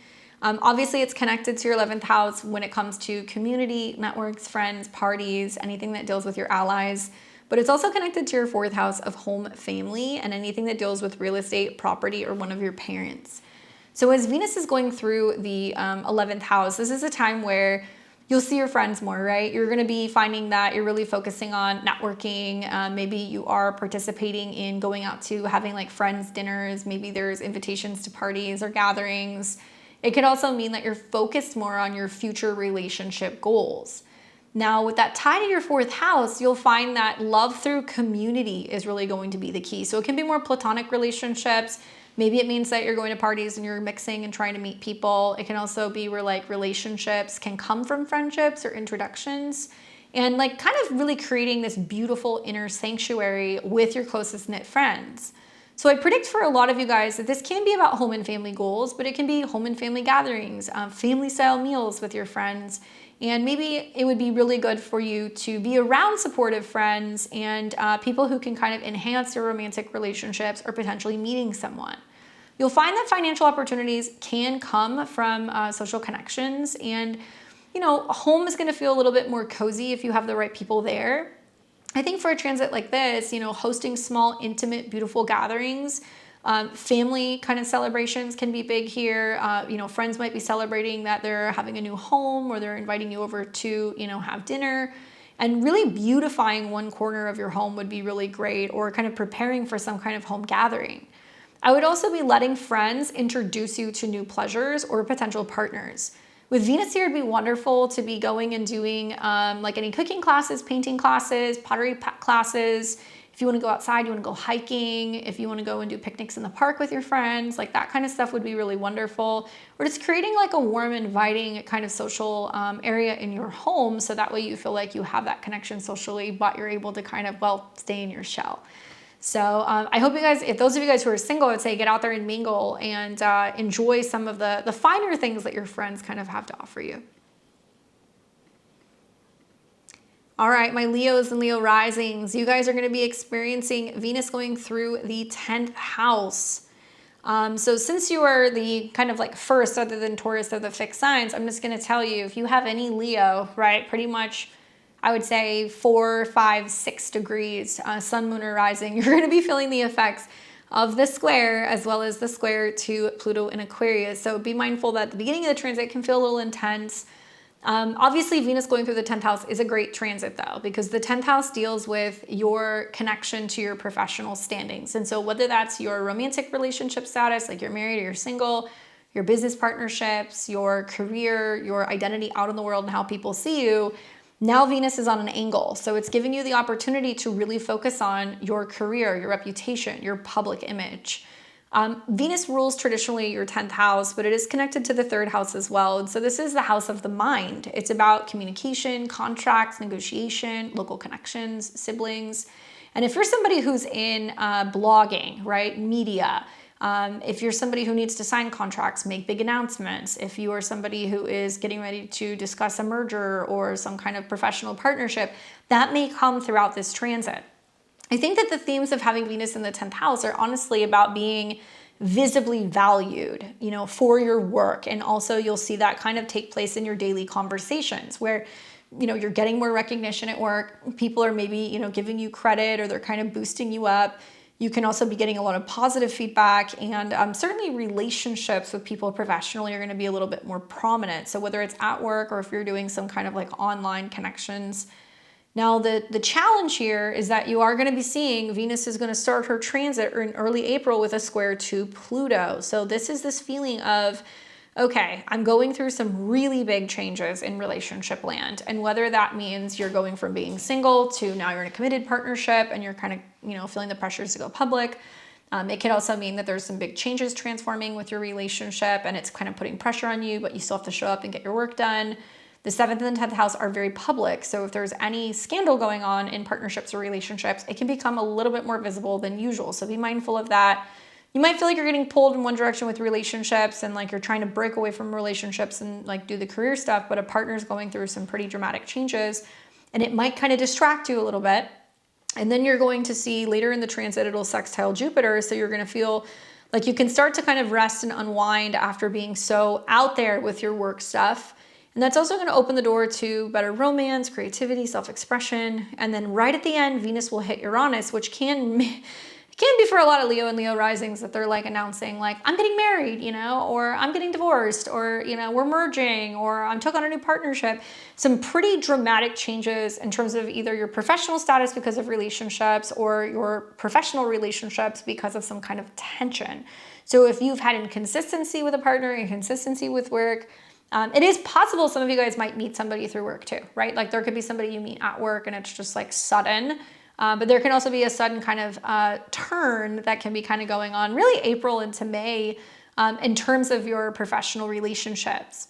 Obviously, it's connected to your 11th house when it comes to community, networks, friends, parties, anything that deals with your allies. But it's also connected to your 4th house of home, family, and anything that deals with real estate, property, or one of your parents. So as Venus is going through the 11th house, this is a time where you'll see your friends more, right? You're going to be finding that you're really focusing on networking. Maybe you are participating in going out to having like friends dinners. Maybe there's invitations to parties or gatherings. It could also mean that you're focused more on your future relationship goals. Now, with that tie to your 4th house, you'll find that love through community is really going to be the key. So it can be more platonic relationships. Maybe it means that you're going to parties and you're mixing and trying to meet people. It can also be where like relationships can come from friendships or introductions, and like kind of really creating this beautiful inner sanctuary with your closest knit friends. So I predict for a lot of you guys that this can be about home and family goals, but it can be home and family gatherings, family style meals with your friends. And maybe it would be really good for you to be around supportive friends and people who can kind of enhance your romantic relationships or potentially meeting someone. You'll find that financial opportunities can come from social connections, and home is going to feel a little bit more cozy if you have the right people there. I think for a transit like this, hosting small, intimate, beautiful gatherings, family kind of celebrations can be big here. Friends might be celebrating that they're having a new home, or they're inviting you over to, have dinner. And really beautifying one corner of your home would be really great, or kind of preparing for some kind of home gathering. I would also be letting friends introduce you to new pleasures or potential partners. With Venus here, it'd be wonderful to be going and doing like any cooking classes, painting classes, pottery classes. If you want to go outside, you want to go hiking, if you want to go and do picnics in the park with your friends, like that kind of stuff would be really wonderful. Or just creating like a warm, inviting kind of social area in your home, so that way you feel like you have that connection socially, but you're able to kind of, stay in your shell. So I hope you guys, if those of you guys who are single, I would say get out there and mingle and enjoy some of the finer things that your friends kind of have to offer you. All right, my Leos and Leo risings, you guys are going to be experiencing Venus going through the 10th house. So since you are the kind of like first, other than Taurus, or the fixed signs, I'm just going to tell you, if you have any Leo, right, pretty much I would say 4, 5, 6 degrees, sun, moon, or rising, you're going to be feeling the effects of the square, as well as the square to Pluto in Aquarius. So be mindful that the beginning of the transit can feel a little intense. Obviously, Venus going through the 10th house is a great transit though, because the 10th house deals with your connection to your professional standings. And so whether that's your romantic relationship status, like you're married or you're single, your business partnerships, your career, your identity out in the world and how people see you, now Venus is on an angle. So it's giving you the opportunity to really focus on your career, your reputation, your public image. Venus rules traditionally your 10th house, but it is connected to the 3rd house as well. And so this is the house of the mind. It's about communication, contracts, negotiation, local connections, siblings. And if you're somebody who's in blogging, right, media, if you're somebody who needs to sign contracts, make big announcements, if you are somebody who is getting ready to discuss a merger or some kind of professional partnership, that may come throughout this transit. I think that the themes of having Venus in the 10th house are honestly about being visibly valued, for your work. And also you'll see that kind of take place in your daily conversations where, you're getting more recognition at work. People are maybe, giving you credit, or they're kind of boosting you up. You can also be getting a lot of positive feedback, and certainly relationships with people professionally are going to be a little bit more prominent. So whether it's at work or if you're doing some kind of like online connections. Now, the challenge here is that you are going to be seeing Venus is going to start her transit in early April with a square to Pluto. So this is this feeling of, okay, I'm going through some really big changes in relationship land. And whether that means you're going from being single to now you're in a committed partnership and you're kind of, feeling the pressures to go public. It could also mean that there's some big changes transforming with your relationship and it's kind of putting pressure on you, but you still have to show up and get your work done. The 7th and 10th house are very public. So if there's any scandal going on in partnerships or relationships, it can become a little bit more visible than usual. So be mindful of that. You might feel like you're getting pulled in one direction with relationships and like you're trying to break away from relationships and like do the career stuff, but a partner's going through some pretty dramatic changes and it might kind of distract you a little bit. And then you're going to see later in the transit, it'll sextile Jupiter. So you're going to feel like you can start to kind of rest and unwind after being so out there with your work stuff. And that's also going to open the door to better romance, creativity, self-expression. And then right at the end, Venus will hit Uranus, which can be for a lot of Leo and Leo risings that they're like announcing like, I'm getting married, you know, or I'm getting divorced, or, you know, we're merging, or I'm took on a new partnership. Some pretty dramatic changes in terms of either your professional status because of relationships or your professional relationships because of some kind of tension. So if you've had inconsistency with a partner, inconsistency with work, it is possible some of you guys might meet somebody through work too, right? Like there could be somebody you meet at work and it's just like sudden. But there can also be a sudden kind of turn that can be kind of going on really April into May in terms of your professional relationships.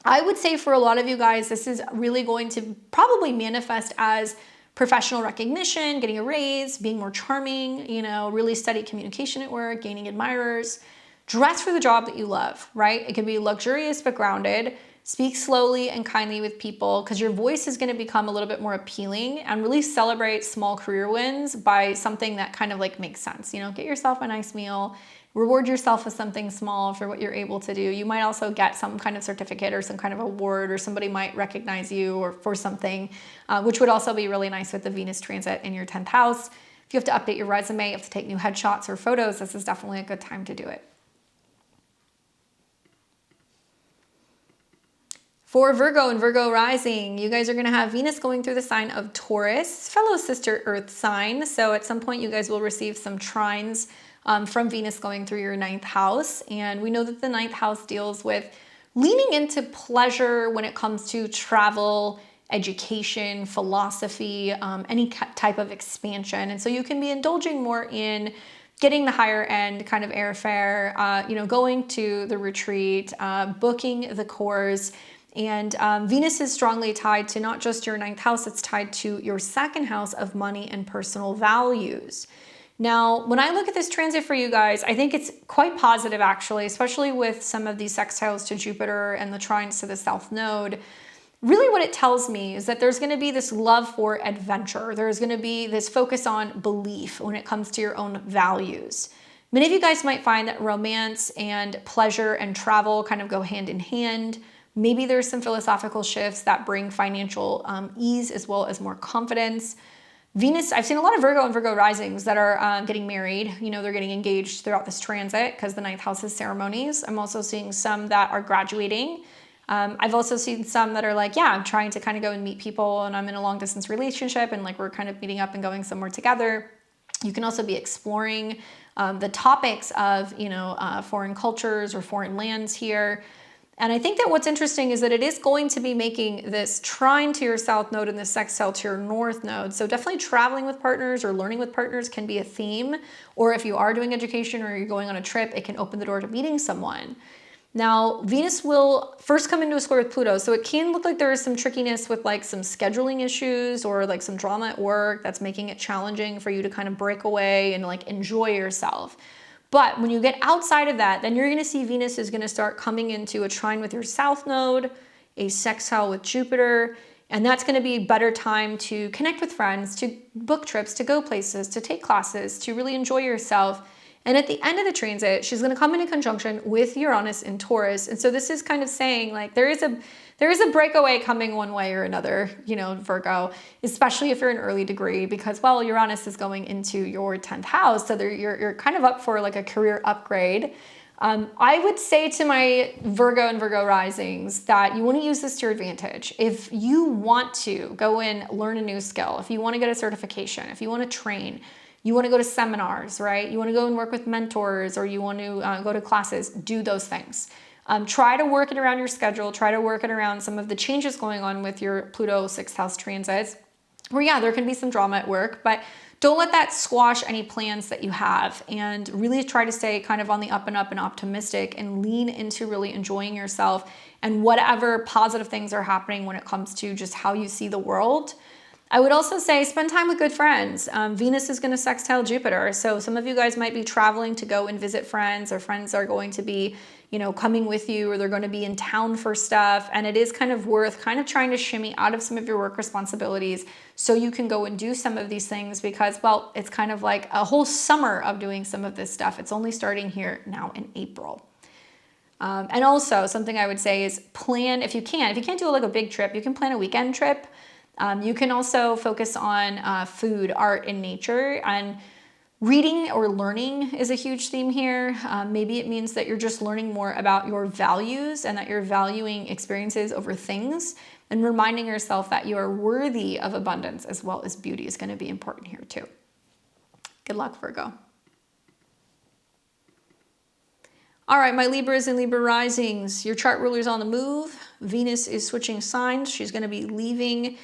I would say for a lot of you guys, this is really going to probably manifest as professional recognition, getting a raise, being more charming, you know, really steady communication at work, gaining admirers. Dress for the job that you love, right? It can be luxurious but grounded. Speak slowly and kindly with people because your voice is going to become a little bit more appealing, and really celebrate small career wins by something that kind of like makes sense. You know, get yourself a nice meal, reward yourself with something small for what you're able to do. You might also get some kind of certificate or some kind of award, or somebody might recognize you or for something, which would also be really nice with the Venus transit in your 10th house. If you have to update your resume, you have to take new headshots or photos, this is definitely a good time to do it. For Virgo and Virgo rising, you guys are going to have Venus going through the sign of Taurus, fellow sister earth sign. So at some point you guys will receive some trines from Venus going through your 9th house. And we know that the 9th house deals with leaning into pleasure when it comes to travel, education, philosophy, any type of expansion. And so you can be indulging more in getting the higher end kind of airfare, you know, going to the retreat, booking the course. And Venus is strongly tied to not just your 9th house, it's tied to your 2nd house of money and personal values. Now, when I look at this transit for you guys, I think it's quite positive actually, especially with some of these sextiles to Jupiter and the trines to the South Node. Really what it tells me is that there's going to be this love for adventure. There's going to be this focus on belief when it comes to your own values. Many of you guys might find that romance and pleasure and travel kind of go hand in hand. Maybe there's some philosophical shifts that bring financial ease as well as more confidence. Venus, I've seen a lot of Virgo and Virgo risings that are getting married. You know, they're getting engaged throughout this transit because the 9th house is ceremonies. I'm also seeing some that are graduating. I've also seen some that are like, yeah, I'm trying to kind of go and meet people and I'm in a long distance relationship and like we're kind of meeting up and going somewhere together. You can also be exploring the topics of, you know, foreign cultures or foreign lands here. And I think that what's interesting is that it is going to be making this trine to your South Node and this sextile to your North Node. So definitely traveling with partners or learning with partners can be a theme. Or if you are doing education or you're going on a trip, it can open the door to meeting someone. Now, Venus will first come into a square with Pluto. So it can look like there is some trickiness with like some scheduling issues or like some drama at work that's making it challenging for you to kind of break away and like enjoy yourself. But when you get outside of that, then you're going to see Venus is going to start coming into a trine with your South Node, a sextile with Jupiter, and that's going to be a better time to connect with friends, to book trips, to go places, to take classes, to really enjoy yourself. And at the end of the transit, she's going to come into conjunction with Uranus in Taurus. And so this is kind of saying like there is a breakaway coming one way or another, you know, Virgo, especially if you're an early degree, because, well, Uranus is going into your 10th house. So you're kind of up for like a career upgrade. I would say to my Virgo and Virgo risings that you want to use this to your advantage. If you want to go in, learn a new skill, if you want to get a certification, if you want to train, you want to go to seminars, right? You want to go and work with mentors, or you want to go to classes, do those things. Try to work it around your schedule. Try to work it around some of the changes going on with your Pluto 6th house transits, where, yeah, there can be some drama at work, but don't let that squash any plans that you have, and really try to stay kind of on the up and up and optimistic and lean into really enjoying yourself and whatever positive things are happening when it comes to just how you see the world. I would also say spend time with good friends. Venus is going to sextile Jupiter. So some of you guys might be traveling to go and visit friends, or friends are going to be, coming with you, or they're going to be in town for stuff. And it is kind of worth kind of trying to shimmy out of some of your work responsibilities so you can go and do some of these things because, well, it's kind of like a whole summer of doing some of this stuff. It's only starting here now in April. And also something I would say is plan, if you can't do like a big trip, you can plan a weekend trip. You can also focus on food, art, and nature. And reading or learning is a huge theme here. Maybe it means that you're just learning more about your values and that you're valuing experiences over things and reminding yourself that you are worthy of abundance as well as beauty is going to be important here too. Good luck, Virgo. All right, my Libras and Libra risings, your chart ruler's on the move. Venus is switching signs. She's going to be leaving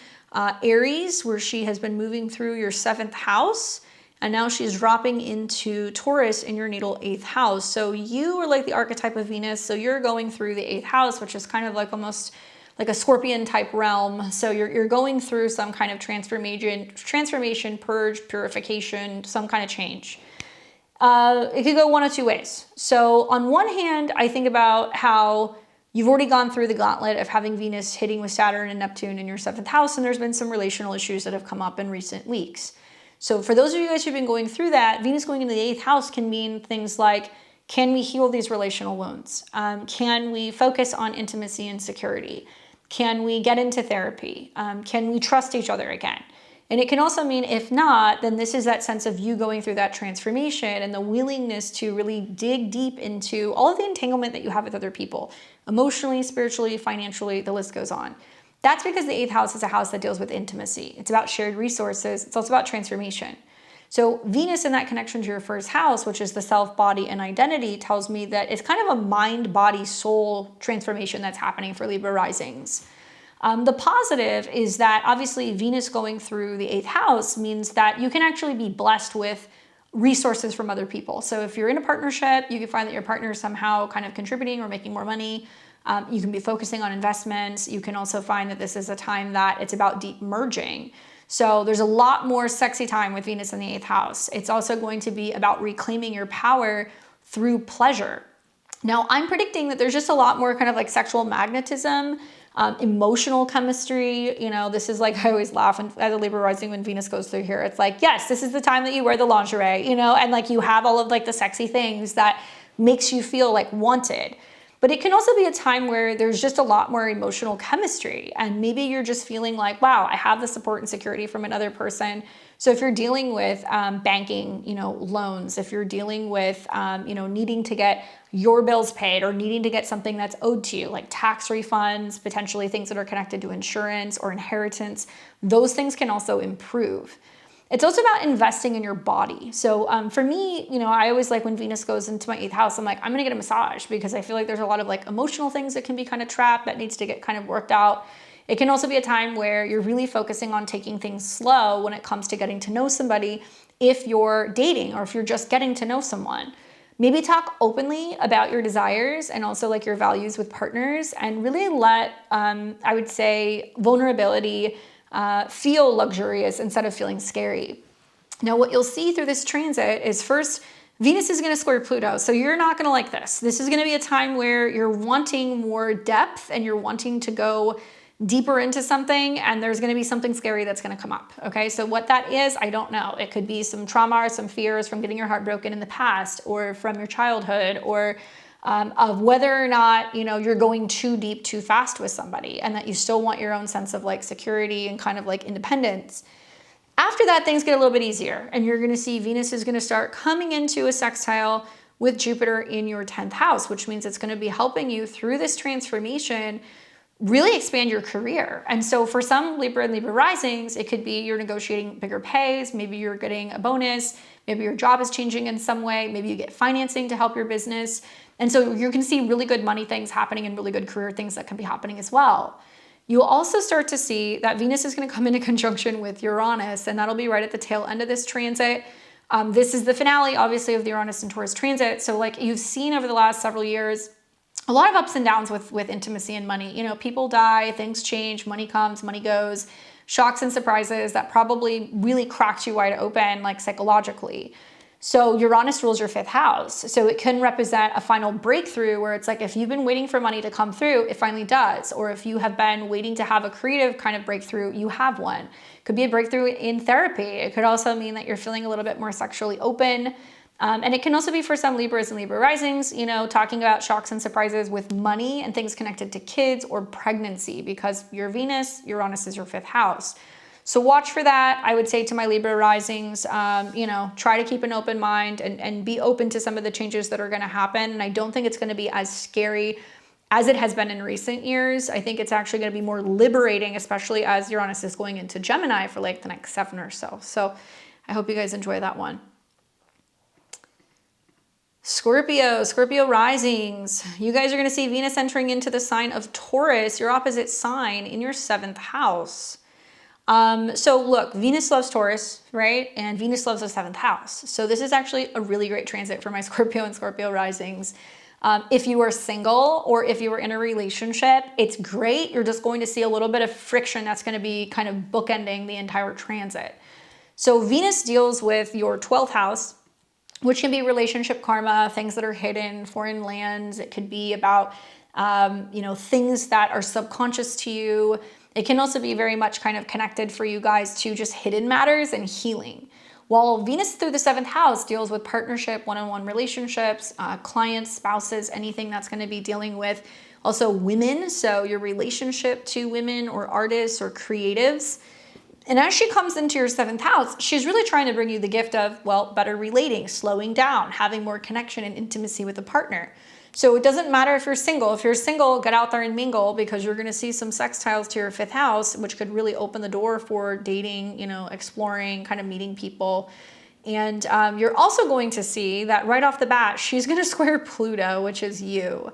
Aries, where she has been moving through your 7th house. And now she's dropping into Taurus in your natal 8th house. So you are like the archetype of Venus. So you're going through the 8th house, which is kind of like almost like a scorpion type realm. So you're going through some kind of transformation, purge, purification, some kind of change. It could go one of two ways. So on one hand, I think about how you've already gone through the gauntlet of having Venus hitting with Saturn and Neptune in your 7th house, and there's been some relational issues that have come up in recent weeks. So for those of you guys who've been going through that, Venus going into the 8th house can mean things like, can we heal these relational wounds? Can we focus on intimacy and security? Can we get into therapy? Can we trust each other again? And it can also mean, if not, then this is that sense of you going through that transformation and the willingness to really dig deep into all of the entanglement that you have with other people, emotionally, spiritually, financially, the list goes on. That's because the 8th house is a house that deals with intimacy. It's about shared resources. It's also about transformation. So Venus in that connection to your 1st house, which is the self, body, and identity, tells me that it's kind of a mind, body, soul transformation that's happening for Libra risings. The positive is that obviously Venus going through the 8th house means that you can actually be blessed with resources from other people. So if you're in a partnership, you can find that your partner is somehow kind of contributing or making more money. You can be focusing on investments. You can also find that this is a time that it's about deep merging. So there's a lot more sexy time with Venus in the 8th house. It's also going to be about reclaiming your power through pleasure. Now, I'm predicting that there's just a lot more kind of like sexual magnetism, emotional chemistry. This is like, I always laugh as a Libra rising when Venus goes through here. It's like, yes, this is the time that you wear the lingerie, and like you have all of like the sexy things that makes you feel like wanted. But it can also be a time where there's just a lot more emotional chemistry. And maybe you're just feeling like, wow, I have the support and security from another person. So if you're dealing with banking, loans, if you're dealing with, needing to get your bills paid or needing to get something that's owed to you, like tax refunds, potentially things that are connected to insurance or inheritance, those things can also improve. It's also about investing in your body. So for me, I always like when Venus goes into my 8th house, I'm like, I'm gonna get a massage because I feel like there's a lot of like emotional things that can be kind of trapped that needs to get kind of worked out. It can also be a time where you're really focusing on taking things slow when it comes to getting to know somebody if you're dating or if you're just getting to know someone. Maybe talk openly about your desires and also like your values with partners and really let, I would say, vulnerability feel luxurious instead of feeling scary. Now, what you'll see through this transit is first, Venus is going to square Pluto. So you're not going to like this. This is going to be a time where you're wanting more depth and you're wanting to go deeper into something, and there's going to be something scary that's going to come up. Okay. So what that is, I don't know. It could be some trauma or some fears from getting your heart broken in the past or from your childhood or of whether or not, you're going too deep, too fast with somebody and that you still want your own sense of like security and kind of like independence. After that, things get a little bit easier and you're going to see Venus is going to start coming into a sextile with Jupiter in your 10th house, which means it's going to be helping you through this transformation really expand your career. And so for some Libra and Libra risings, it could be you're negotiating bigger pays, maybe you're getting a bonus, maybe your job is changing in some way, maybe you get financing to help your business. And so you're going to see really good money things happening and really good career things that can be happening as well. You'll also start to see that Venus is going to come into conjunction with Uranus, and that'll be right at the tail end of this transit. This is the finale, obviously, of the Uranus and Taurus transit. So like you've seen over the last several years, a lot of ups and downs with intimacy and money. People die, things change, money comes, money goes. shocks and surprises that probably really cracked you wide open, like psychologically. So Uranus rules your 5th house. So it can represent a final breakthrough where it's like, if you've been waiting for money to come through, it finally does. Or if you have been waiting to have a creative kind of breakthrough, you have one. It could be a breakthrough in therapy. It could also mean that you're feeling a little bit more sexually open. And it can also be for some Libras and Libra risings, you know, talking about shocks and surprises with money and things connected to kids or pregnancy, because your Venus, Uranus is your 5th house. So watch for that. I would say to my Libra risings, you know, try to keep an open mind and be open to some of the changes that are going to happen. And I don't think it's going to be as scary as it has been in recent years. I think it's actually going to be more liberating, especially as Uranus is going into Gemini for like the next 7 or so. So I hope you guys enjoy that one. Scorpio risings. You guys are going to see Venus entering into the sign of Taurus, your opposite sign, in your 7th house. So look, Venus loves Taurus, right? And Venus loves the 7th house. So this is actually a really great transit for my Scorpio and Scorpio risings. If you are single or if you are in a relationship, it's great. You're just going to see a little bit of friction that's going to be kind of bookending the entire transit. So Venus deals with your 12th house, which can be relationship karma, things that are hidden, foreign lands. It could be about, you know, things that are subconscious to you. It can also be very much kind of connected for you guys to just hidden matters and healing. While Venus through the 7th house deals with partnership, one-on-one relationships, clients, spouses, anything that's going to be dealing with also women. So your relationship to women or artists or creatives. And as she comes into your 7th house, she's really trying to bring you the gift of, well, better relating, slowing down, having more connection and intimacy with a partner. So it doesn't matter if you're single. If you're single, get out there and mingle, because you're going to see some sextiles to your 5th house, which could really open the door for dating, you know, exploring, kind of meeting people. And you're also going to see that right off the bat, she's going to square Pluto, which is you.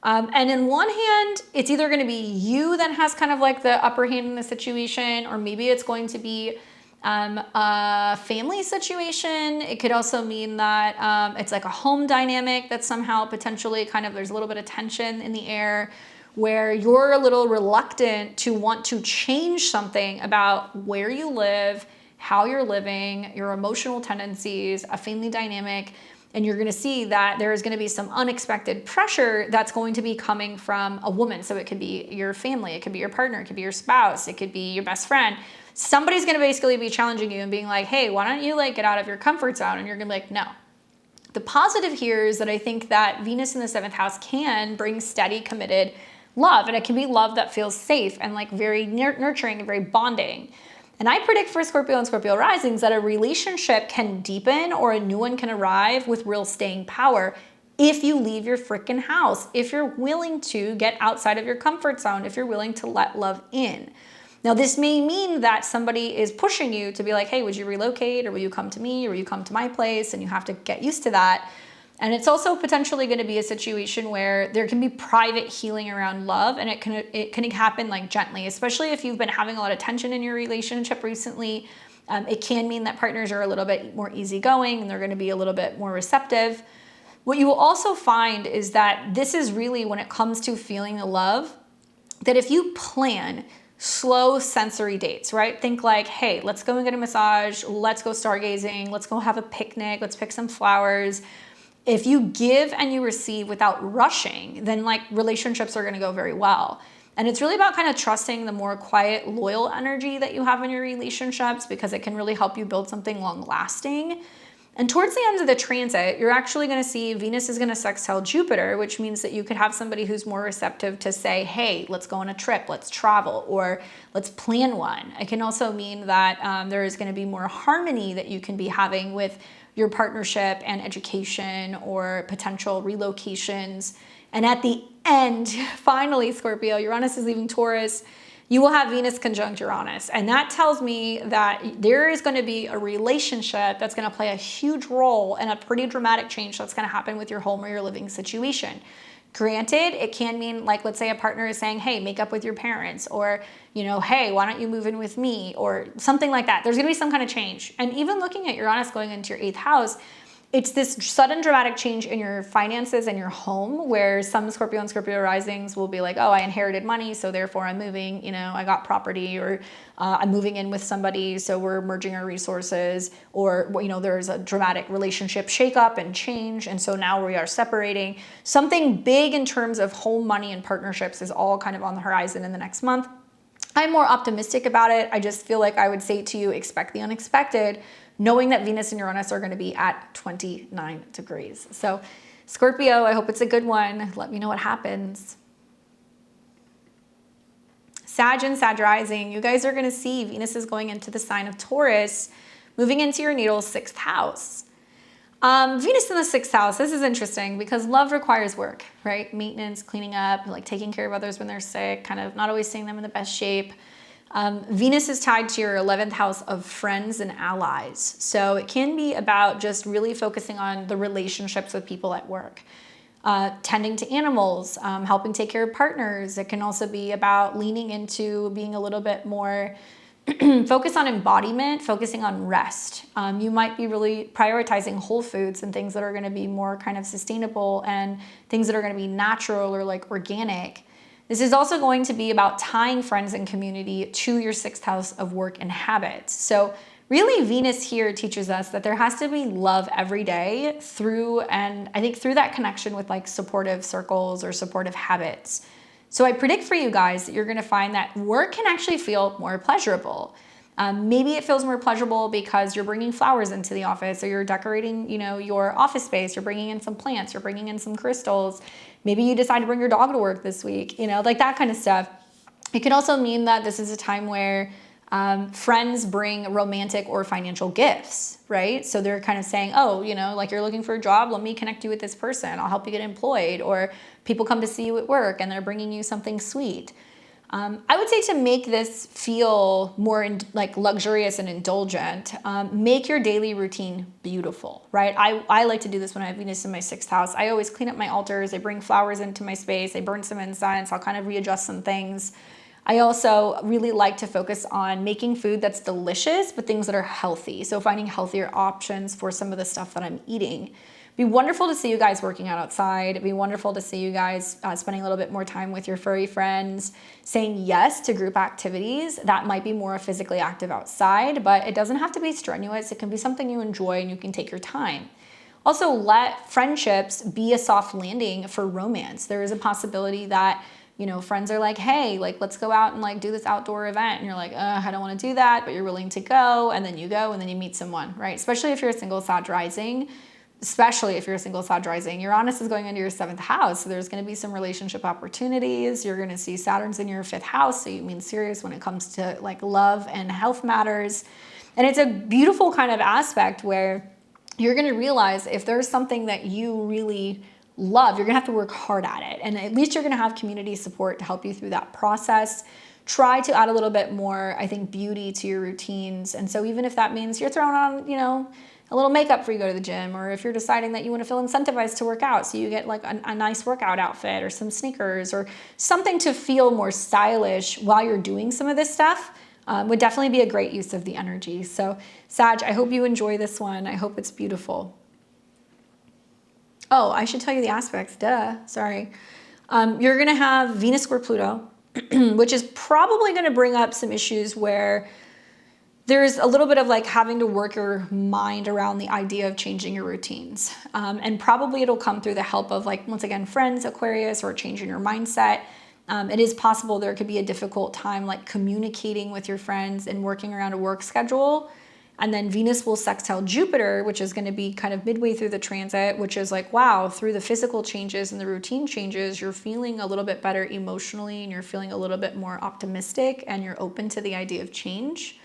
And in one hand, it's either going to be you that has kind of like the upper hand in the situation, or maybe it's going to be a family situation. It could also mean that it's like a home dynamic that somehow potentially kind of there's a little bit of tension in the air where you're a little reluctant to want to change something about where you live, how you're living, your emotional tendencies, a family dynamic. And you're going to see that there is going to be some unexpected pressure that's going to be coming from a woman. So it could be your family, it could be your partner, it could be your spouse, it could be your best friend. Somebody's going to basically be challenging you and being like, hey, why don't you like get out of your comfort zone? And you're going to be like, no. The positive here is that I think that Venus in the 7th house can bring steady, committed love. And it can be love that feels safe and like very nurturing and very bonding. And I predict for Scorpio and Scorpio risings that a relationship can deepen or a new one can arrive with real staying power if you leave your freaking house, if you're willing to get outside of your comfort zone, if you're willing to let love in. Now, this may mean that somebody is pushing you to be like, hey, would you relocate, or will you come to me, or will you come to my place? And you have to get used to that. And it's also potentially going to be a situation where there can be private healing around love, and it can happen like gently, especially if you've been having a lot of tension in your relationship recently. It can mean that partners are a little bit more easygoing and they're going to be a little bit more receptive. What you will also find is that this is really, when it comes to feeling the love, that if you plan slow sensory dates, right? Think like, hey, let's go and get a massage. Let's go stargazing. Let's go have a picnic. Let's pick some flowers. If you give and you receive without rushing, then like relationships are going to go very well. And it's really about kind of trusting the more quiet, loyal energy that you have in your relationships, because it can really help you build something long lasting. And towards the end of the transit, you're actually going to see Venus is going to sextile Jupiter, which means that you could have somebody who's more receptive to say, hey, let's go on a trip, let's travel, or let's plan one. It can also mean that there is going to be more harmony that you can be having with your partnership and education or potential relocations. And at the end, finally, Scorpio, Uranus is leaving Taurus. You will have Venus conjunct Uranus. And that tells me that there is going to be a relationship that's going to play a huge role in a pretty dramatic change that's going to happen with your home or your living situation. Granted, it can mean, like, let's say a partner is saying, hey, make up with your parents, or, you know, hey, why don't you move in with me, or something like that. There's going to be some kind of change. And even looking at Uranus going into your 8th house, It's this sudden dramatic change in your finances and your home, where some Scorpio and Scorpio risings will be like, oh, I inherited money, so therefore I'm moving, you know, I got property, or I'm moving in with somebody, so we're merging our resources, or, you know, there's a dramatic relationship shakeup and change, and so now we are separating. Something big in terms of home, money, and partnerships is all kind of on the horizon in the next month. I'm more optimistic about it. I just feel like I would say to you, expect the unexpected, knowing that Venus and Uranus are going to be at 29 degrees. So Scorpio, I hope it's a good one. Let me know what happens. Sag and Sag rising, you guys are going to see Venus is going into the sign of Taurus, moving into your natal 6th house. Venus in the 6th house, this is interesting because love requires work, right? Maintenance, cleaning up, like taking care of others when they're sick, kind of not always seeing them in the best shape. Venus is tied to your 11th house of friends and allies. So it can be about just really focusing on the relationships with people at work, tending to animals, helping take care of partners. It can also be about leaning into being a little bit more focus on embodiment, focusing on rest. You might be really prioritizing whole foods and things that are going to be more kind of sustainable and things that are going to be natural or like organic. This is also going to be about tying friends and community to your 6th house of work and habits. So really Venus here teaches us that there has to be love every day through, and I think through that connection with like supportive circles or supportive habits. So I predict for you guys that you're going to find that work can actually feel more pleasurable. Maybe it feels more pleasurable because you're bringing flowers into the office, or you're decorating, you know, your office space. You're bringing in some plants. You're bringing in some crystals. Maybe you decide to bring your dog to work this week, you know, like that kind of stuff. It could also mean that this is a time where friends bring romantic or financial gifts, right? So they're kind of saying, oh, you know, like you're looking for a job, let me connect you with this person. I'll help you get employed. Or people come to see you at work and they're bringing you something sweet. I would say to make this feel more like luxurious and indulgent, make your daily routine beautiful, right? I like to do this when I have Venus in my 6th house. I always clean up my altars. I bring flowers into my space. I burn some incense. I'll kind of readjust some things. I also really like to focus on making food that's delicious, but things that are healthy. So finding healthier options for some of the stuff that I'm eating. It'd be wonderful to see you guys working out outside. It'd be wonderful to see you guys spending a little bit more time with your furry friends, saying yes to group activities. That might be more physically active outside, but it doesn't have to be strenuous. It can be something you enjoy and you can take your time. Also, let friendships be a soft landing for romance. There is a possibility that, you know, friends are like, hey, like, let's go out and like do this outdoor event. And you're like, I don't want to do that, but you're willing to go. And then you go and then you meet someone, right? Especially if you're a single Sag rising. Especially if you're a single Sag rising, Uranus is going into your 7th house. So there's going to be some relationship opportunities. You're going to see Saturn's in your 5th house. So you mean serious when it comes to like love and health matters. And it's a beautiful kind of aspect where you're going to realize if there's something that you really love, you're going to have to work hard at it. And at least you're going to have community support to help you through that process. Try to add a little bit more, I think, beauty to your routines. And so even if that means you're throwing on, you know, a little makeup before you go to the gym, or if you're deciding that you want to feel incentivized to work out, so you get like a nice workout outfit or some sneakers or something to feel more stylish while you're doing some of this stuff, would definitely be a great use of the energy. So Sag, I hope you enjoy this one. I hope it's beautiful. Oh, I should tell you the aspects, sorry. You're gonna have Venus square Pluto, which is probably gonna bring up some issues where there's a little bit of like having to work your mind around the idea of changing your routines. And probably it'll come through the help of like, once again, friends, Aquarius, or changing your mindset. It is possible there could be a difficult time like communicating with your friends and working around a work schedule. And then Venus will sextile Jupiter, which is going to be kind of midway through the transit, which is like, wow, through the physical changes and the routine changes, you're feeling a little bit better emotionally and you're feeling a little bit more optimistic and you're open to the idea of change.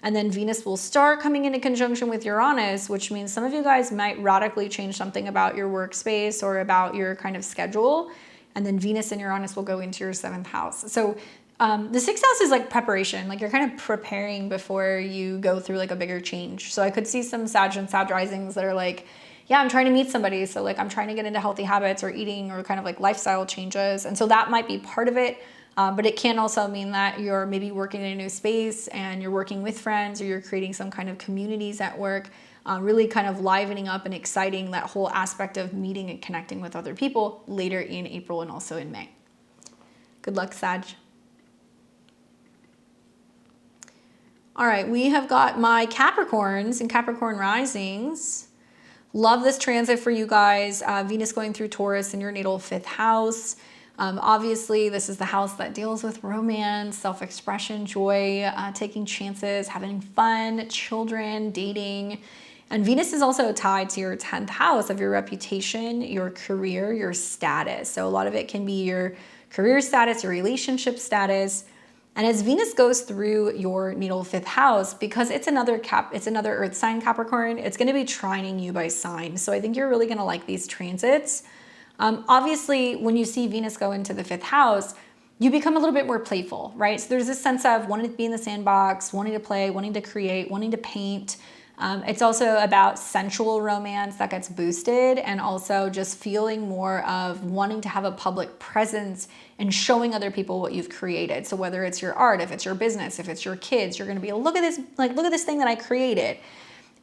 And then Venus will start coming into conjunction with Uranus, which means some of you guys might radically change something about your workspace or about your kind of schedule. And then Venus and Uranus will go into your 7th house. So the 6th house is like preparation, like you're kind of preparing before you go through like a bigger change. So I could see some Sag and Sag risings that are like, yeah, I'm trying to meet somebody. So like I'm trying to get into healthy habits or eating or kind of like lifestyle changes. And so that might be part of it. But it can also mean that you're maybe working in a new space and you're working with friends, or you're creating some kind of communities at work, really kind of livening up and exciting that whole aspect of meeting and connecting with other people later in April and also in May. Good luck, Sag. All right, we have got my Capricorns and Capricorn risings. Love this transit for you guys. Venus going through Taurus in your natal 5th house. Obviously, this is the house that deals with romance, self-expression, joy, taking chances, having fun, children, dating. And Venus is also tied to your 10th house of your reputation, your career, your status. So a lot of it can be your career status, your relationship status. And as Venus goes through your natal 5th house, because it's another earth sign Capricorn, it's going to be trining you by sign. So I think you're really going to like these transits. Obviously, when you see Venus go into the 5th house, you become a little bit more playful, right? So there's this sense of wanting to be in the sandbox, wanting to play, wanting to create, wanting to paint. It's also about sensual romance that gets boosted, and also just feeling more of wanting to have a public presence and showing other people what you've created. So whether it's your art, if it's your business, if it's your kids, you're going to be, look at this thing that I created.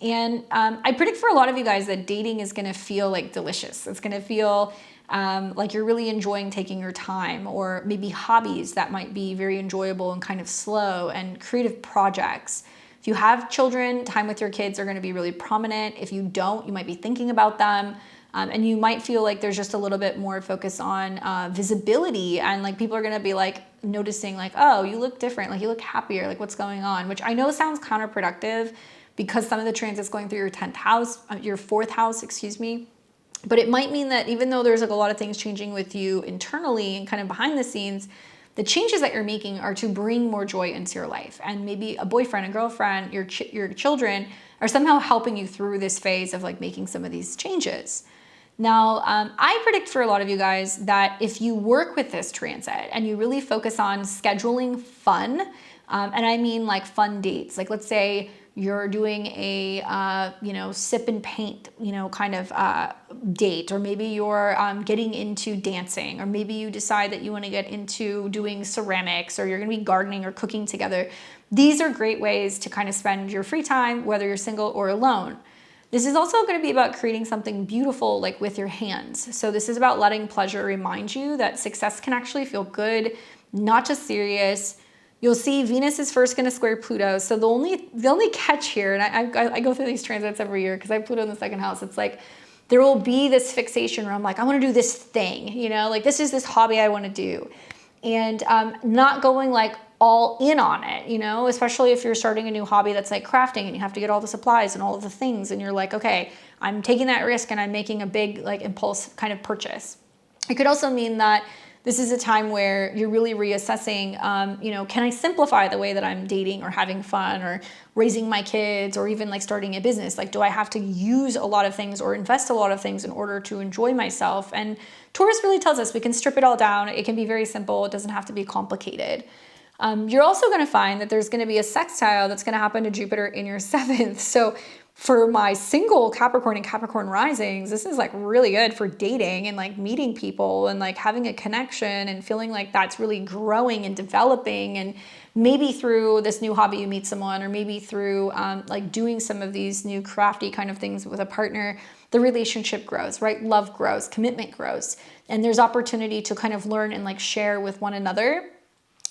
And I predict for a lot of you guys that dating is going to feel like delicious. It's going to feel like you're really enjoying taking your time, or maybe hobbies that might be very enjoyable and kind of slow, and creative projects. If you have children, time with your kids are going to be really prominent. If you don't, you might be thinking about them. And you might feel like there's just a little bit more focus on visibility, and like people are going to be like noticing like, oh, you look different, like you look happier, like what's going on, which I know sounds counterproductive because some of the transits going through your 10th house, your 4th house, excuse me. But it might mean that even though there's like a lot of things changing with you internally and kind of behind the scenes, the changes that you're making are to bring more joy into your life. And maybe a boyfriend, a girlfriend, your children are somehow helping you through this phase of like making some of these changes. Now, I predict for a lot of you guys that if you work with this transit and you really focus on scheduling fun, and I mean like fun dates, like let's say you're doing a, sip and paint, kind of date, or maybe you're getting into dancing, or maybe you decide that you want to get into doing ceramics, or you're going to be gardening or cooking together. These are great ways to kind of spend your free time, whether you're single or alone. This is also going to be about creating something beautiful, like with your hands. So this is about letting pleasure remind you that success can actually feel good, not just serious. You'll see Venus is first going to square Pluto. So the only catch here, and I go through these transits every year because I have Pluto in the 2nd house. It's like there will be this fixation where I'm like, I want to do this thing, like this is this hobby I want to do, and not going like all in on it, especially if you're starting a new hobby that's like crafting and you have to get all the supplies and all of the things, and you're like, okay, I'm taking that risk and I'm making a big like impulse kind of purchase. It could also mean that this is a time where you're really reassessing, can I simplify the way that I'm dating or having fun or raising my kids, or even like starting a business? Like, do I have to use a lot of things or invest a lot of things in order to enjoy myself? And Taurus really tells us we can strip it all down. It can be very simple. It doesn't have to be complicated. You're also going to find that there's going to be a sextile that's going to happen to Jupiter in your 7th. So for my single Capricorn and Capricorn risings, this is like really good for dating and like meeting people and like having a connection and feeling like that's really growing and developing. And maybe through this new hobby you meet someone, or maybe through like doing some of these new crafty kind of things with a partner, the relationship grows, right? Love grows, commitment grows, and there's opportunity to kind of learn and like share with one another.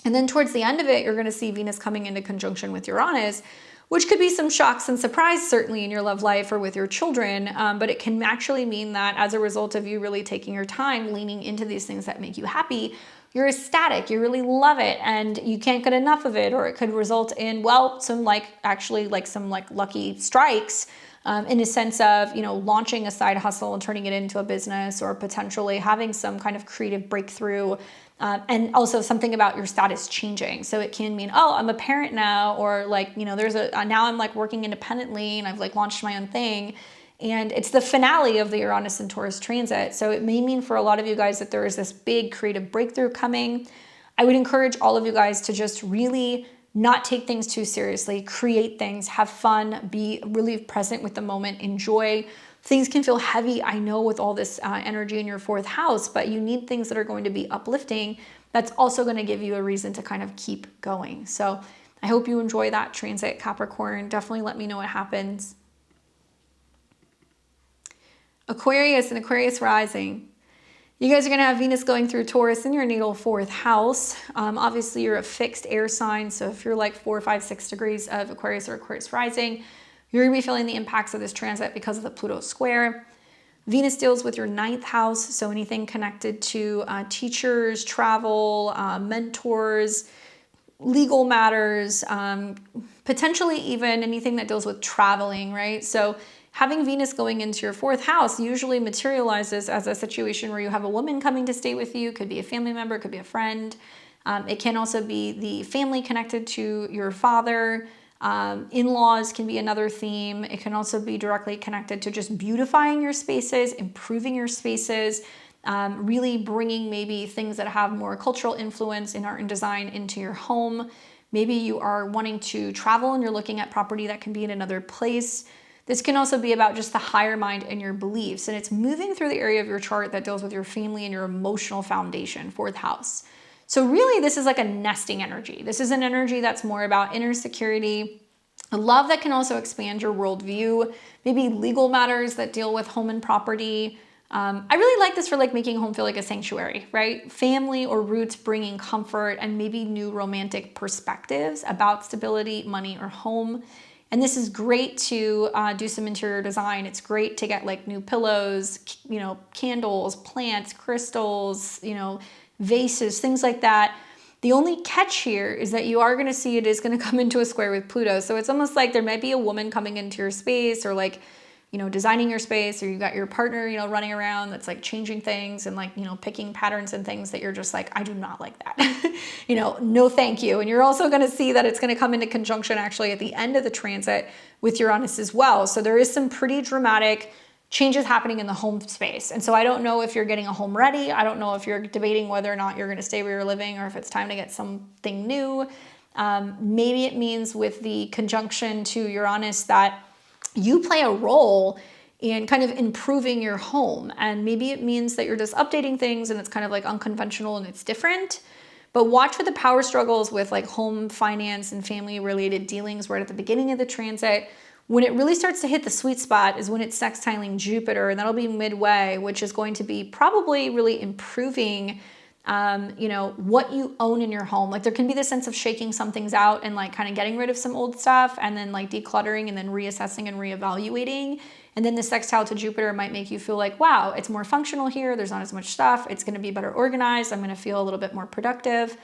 And then towards the end of it, you're going to see Venus coming into conjunction with Uranus, which could be some shocks and surprise, certainly in your love life or with your children. But it can actually mean that as a result of you really taking your time, leaning into these things that make you happy, you're ecstatic, you really love it, and you can't get enough of it. Or it could result in, some lucky strikes in a sense of, launching a side hustle and turning it into a business, or potentially having some kind of creative breakthrough. And also something about your status changing. So it can mean, oh, I'm a parent now, or like, now I'm like working independently and I've like launched my own thing. And it's the finale of the Uranus and Taurus transit. So it may mean for a lot of you guys that there is this big creative breakthrough coming. I would encourage all of you guys to just really not take things too seriously, create things, have fun, be really present with the moment, enjoy. Things can feel heavy, I know, with all this energy in your fourth house, but you need things that are going to be uplifting. That's also going to give you a reason to kind of keep going. So I hope you enjoy that transit, Capricorn. Definitely let me know what happens. Aquarius and Aquarius rising. You guys are going to have Venus going through Taurus in your natal fourth house. Obviously, you're a fixed air sign. So if you're like 4, 5, 6 degrees of Aquarius or Aquarius rising, you're going to be feeling the impacts of this transit because of the Pluto square. Venus deals with your 9th house. So anything connected to teachers, travel, mentors, legal matters, potentially even anything that deals with traveling, right? So having Venus going into your 4th house usually materializes as a situation where you have a woman coming to stay with you. Could be a family member, could be a friend. It can also be the family connected to your father. In-laws can be another theme. It can also be directly connected to just beautifying your spaces, improving your spaces, really bringing maybe things that have more cultural influence in art and design into your home. Maybe you are wanting to travel and you're looking at property that can be in another place. This can also be about just the higher mind and your beliefs, and it's moving through the area of your chart that deals with your family and your emotional foundation, 4th house. So really, this is like a nesting energy. This is an energy that's more about inner security, a love that can also expand your worldview, maybe legal matters that deal with home and property. I really like this for like making home feel like a sanctuary, right? Family or roots bringing comfort and maybe new romantic perspectives about stability, money, or home. And this is great to do some interior design. It's great to get like new pillows, you know, candles, plants, crystals, you know, vases, things like that. The only catch here is that you are going to see it is going to come into a square with Pluto. So it's almost like there might be a woman coming into your space, or like, you know, designing your space, or you got your partner, you know, running around that's like changing things and like, you know, picking patterns and things that you're just like, I do not like that. You know, no thank you. And you're also going to see that it's going to come into conjunction actually at the end of the transit with Uranus as well. So there is some pretty dramatic changes happening in the home space. And so I don't know if you're getting a home ready. I don't know if you're debating whether or not you're going to stay where you're living, or if it's time to get something new. Maybe it means with the conjunction to Uranus that you play a role in kind of improving your home. And maybe it means that you're just updating things and it's kind of like unconventional and it's different. But watch for the power struggles with like home finance and family related dealings right at the beginning of the transit. When it really starts to hit the sweet spot is when it's sextiling Jupiter, and that'll be midway, which is going to be probably really improving you know, what you own in your home. Like there can be this sense of shaking some things out and like kind of getting rid of some old stuff and then like decluttering and then reassessing and reevaluating. And then the sextile to Jupiter might make you feel like, wow, it's more functional here. There's not as much stuff. It's going to be better organized. I'm going to feel a little bit more productive.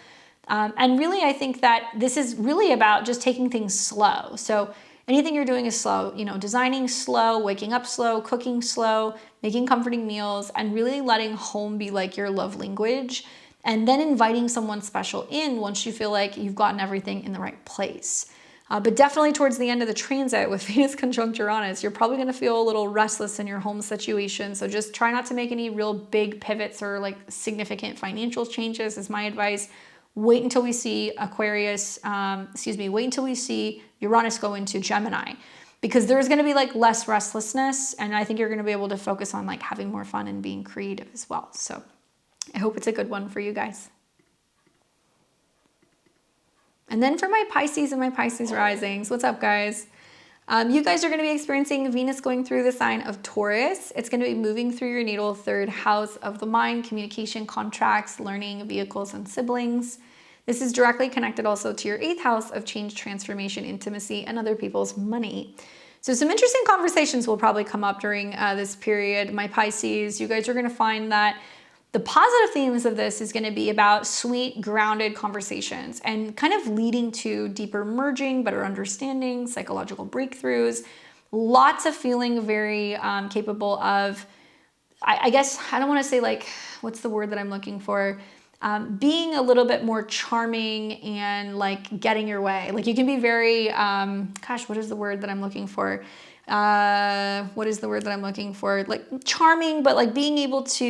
And really, I think that this is really about just taking things slow. So anything you're doing is slow, you know, designing slow, waking up slow, cooking slow, making comforting meals, and really letting home be like your love language. And then inviting someone special in once you feel like you've gotten everything in the right place. But definitely towards the end of the transit with Venus conjunct Uranus, you're probably going to feel a little restless in your home situation. So just try not to make any real big pivots or like significant financial changes is my advice. Wait until we see wait until we see Uranus go into Gemini, because there's going to be like less restlessness. And I think you're going to be able to focus on like having more fun and being creative as well. So I hope it's a good one for you guys. And then for my Pisces and my Pisces risings, what's up, guys? You guys are going to be experiencing Venus going through the sign of Taurus. It's going to be moving through your natal 3rd house of the mind, communication, contracts, learning, vehicles, and siblings. This is directly connected also to your 8th house of change, transformation, intimacy, and other people's money. So some interesting conversations will probably come up during this period. My Pisces, you guys are going to find that the positive themes of this is going to be about sweet, grounded conversations and kind of leading to deeper merging, better understanding, psychological breakthroughs, lots of feeling very capable of, I guess, I don't want to say like, what's the word that I'm looking for? Being a little bit more charming and like getting your way. Like you can be very, what is the word that I'm looking for? Like charming, but like being able to,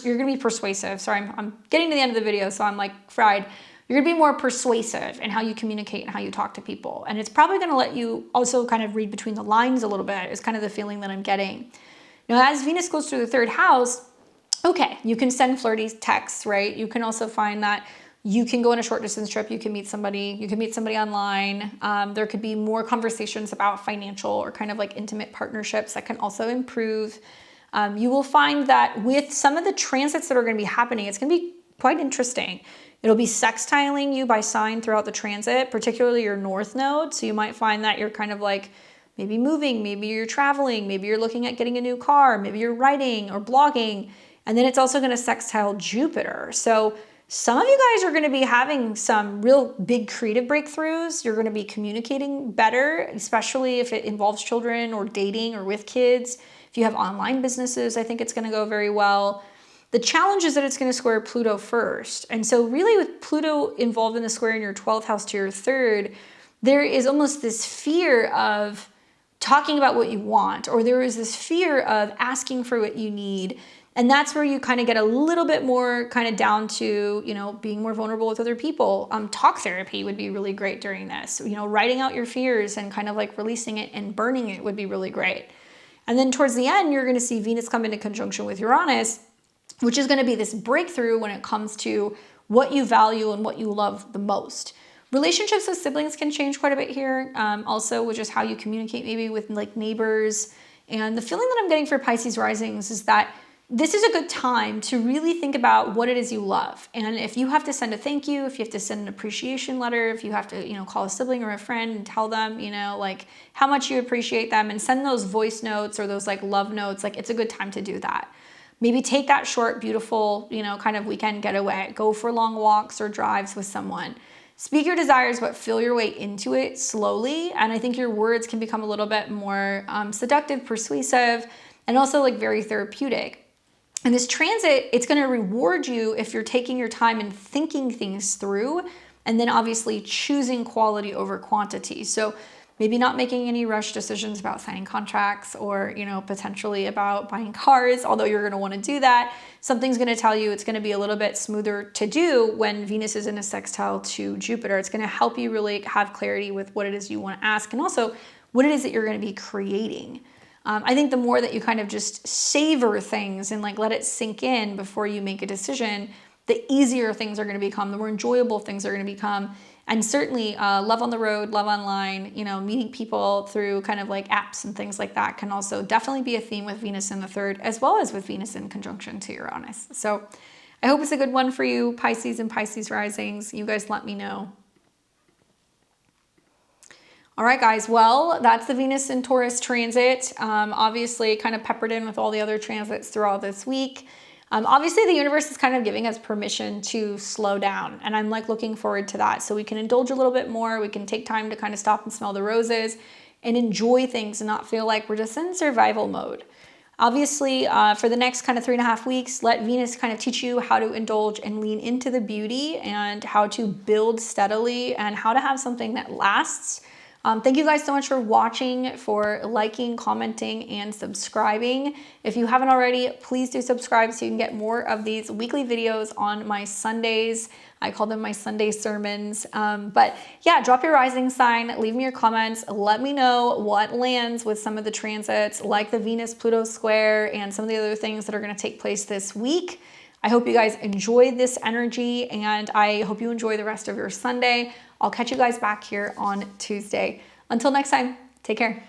you're going to be persuasive. Sorry, I'm getting to the end of the video, so I'm like fried. You're gonna be more persuasive in how you communicate and how you talk to people. And it's probably gonna let you also kind of read between the lines a little bit, is kind of the feeling that I'm getting. Now, as Venus goes through the third house, okay, you can send flirty texts, right? You can also find that you can go on a short distance trip. You can meet somebody online. There could be more conversations about financial or kind of like intimate partnerships that can also improve. You will find that with some of the transits that are going to be happening, it's going to be quite interesting. It'll be sextiling you by sign throughout the transit, particularly your north node. So you might find that you're kind of like maybe moving, maybe you're traveling, maybe you're looking at getting a new car, maybe you're writing or blogging. And then it's also going to sextile Jupiter. So some of you guys are going to be having some real big creative breakthroughs. You're going to be communicating better, especially if it involves children or dating or with kids. If you have online businesses, I think it's going to go very well. The challenge is that it's going to square Pluto first. And so really with Pluto involved in the square in your 12th house to your third, there is almost this fear of talking about what you want, or there is this fear of asking for what you need. And that's where you kind of get a little bit more kind of down to, you know, being more vulnerable with other people. Talk therapy would be really great during this. You know, writing out your fears and kind of like releasing it and burning it would be really great. And then towards the end, you're going to see Venus come into conjunction with Uranus, which is going to be this breakthrough when it comes to what you value and what you love the most. Relationships with siblings can change quite a bit here. Also with just how you communicate maybe with like neighbors. And the feeling that I'm getting for Pisces risings is that this is a good time to really think about what it is you love. And if you have to send a thank you, if you have to send an appreciation letter, if you have to, you know, call a sibling or a friend and tell them, you know, like how much you appreciate them, and send those voice notes or those like love notes, like it's a good time to do that. Maybe take that short, beautiful, you know, kind of weekend getaway. Go for long walks or drives with someone. Speak your desires, but feel your way into it slowly. And I think your words can become a little bit more seductive, persuasive, and also like very therapeutic. And this transit, it's going to reward you if you're taking your time and thinking things through, and then obviously choosing quality over quantity. So maybe not making any rush decisions about signing contracts or, you know, potentially about buying cars, although you're going to want to do that. Something's going to tell you it's going to be a little bit smoother to do when Venus is in a sextile to Jupiter. It's going to help you really have clarity with what it is you want to ask, and also what it is that you're going to be creating. I think the more that you kind of just savor things and like let it sink in before you make a decision, the easier things are going to become, the more enjoyable things are going to become. And certainly love on the road, love online, you know, meeting people through kind of like apps and things like that can also definitely be a theme with Venus in the third, as well as with Venus in conjunction to Uranus. So I hope it's a good one for you, Pisces and Pisces risings. You guys let me know. All right, guys, well, that's the Venus and Taurus transit. Obviously kind of peppered in with all the other transits throughout this week. Obviously the universe is kind of giving us permission to slow down, and I'm like looking forward to that. So we can indulge a little bit more. We can take time to kind of stop and smell the roses and enjoy things and not feel like we're just in survival mode. Obviously, for the next kind of 3.5 weeks, let Venus kind of teach you how to indulge and lean into the beauty and how to build steadily and how to have something that lasts. Thank you guys so much for watching, for liking, commenting, and subscribing. If you haven't already, please do subscribe so you can get more of these weekly videos on my Sundays. I call them my Sunday sermons. But yeah, drop your rising sign, leave me your comments, let me know what lands with some of the transits like the Venus-Pluto square and some of the other things that are going to take place this week. I hope you guys enjoy this energy, and I hope you enjoy the rest of your Sunday. I'll catch you guys back here on Tuesday. Until next time, take care.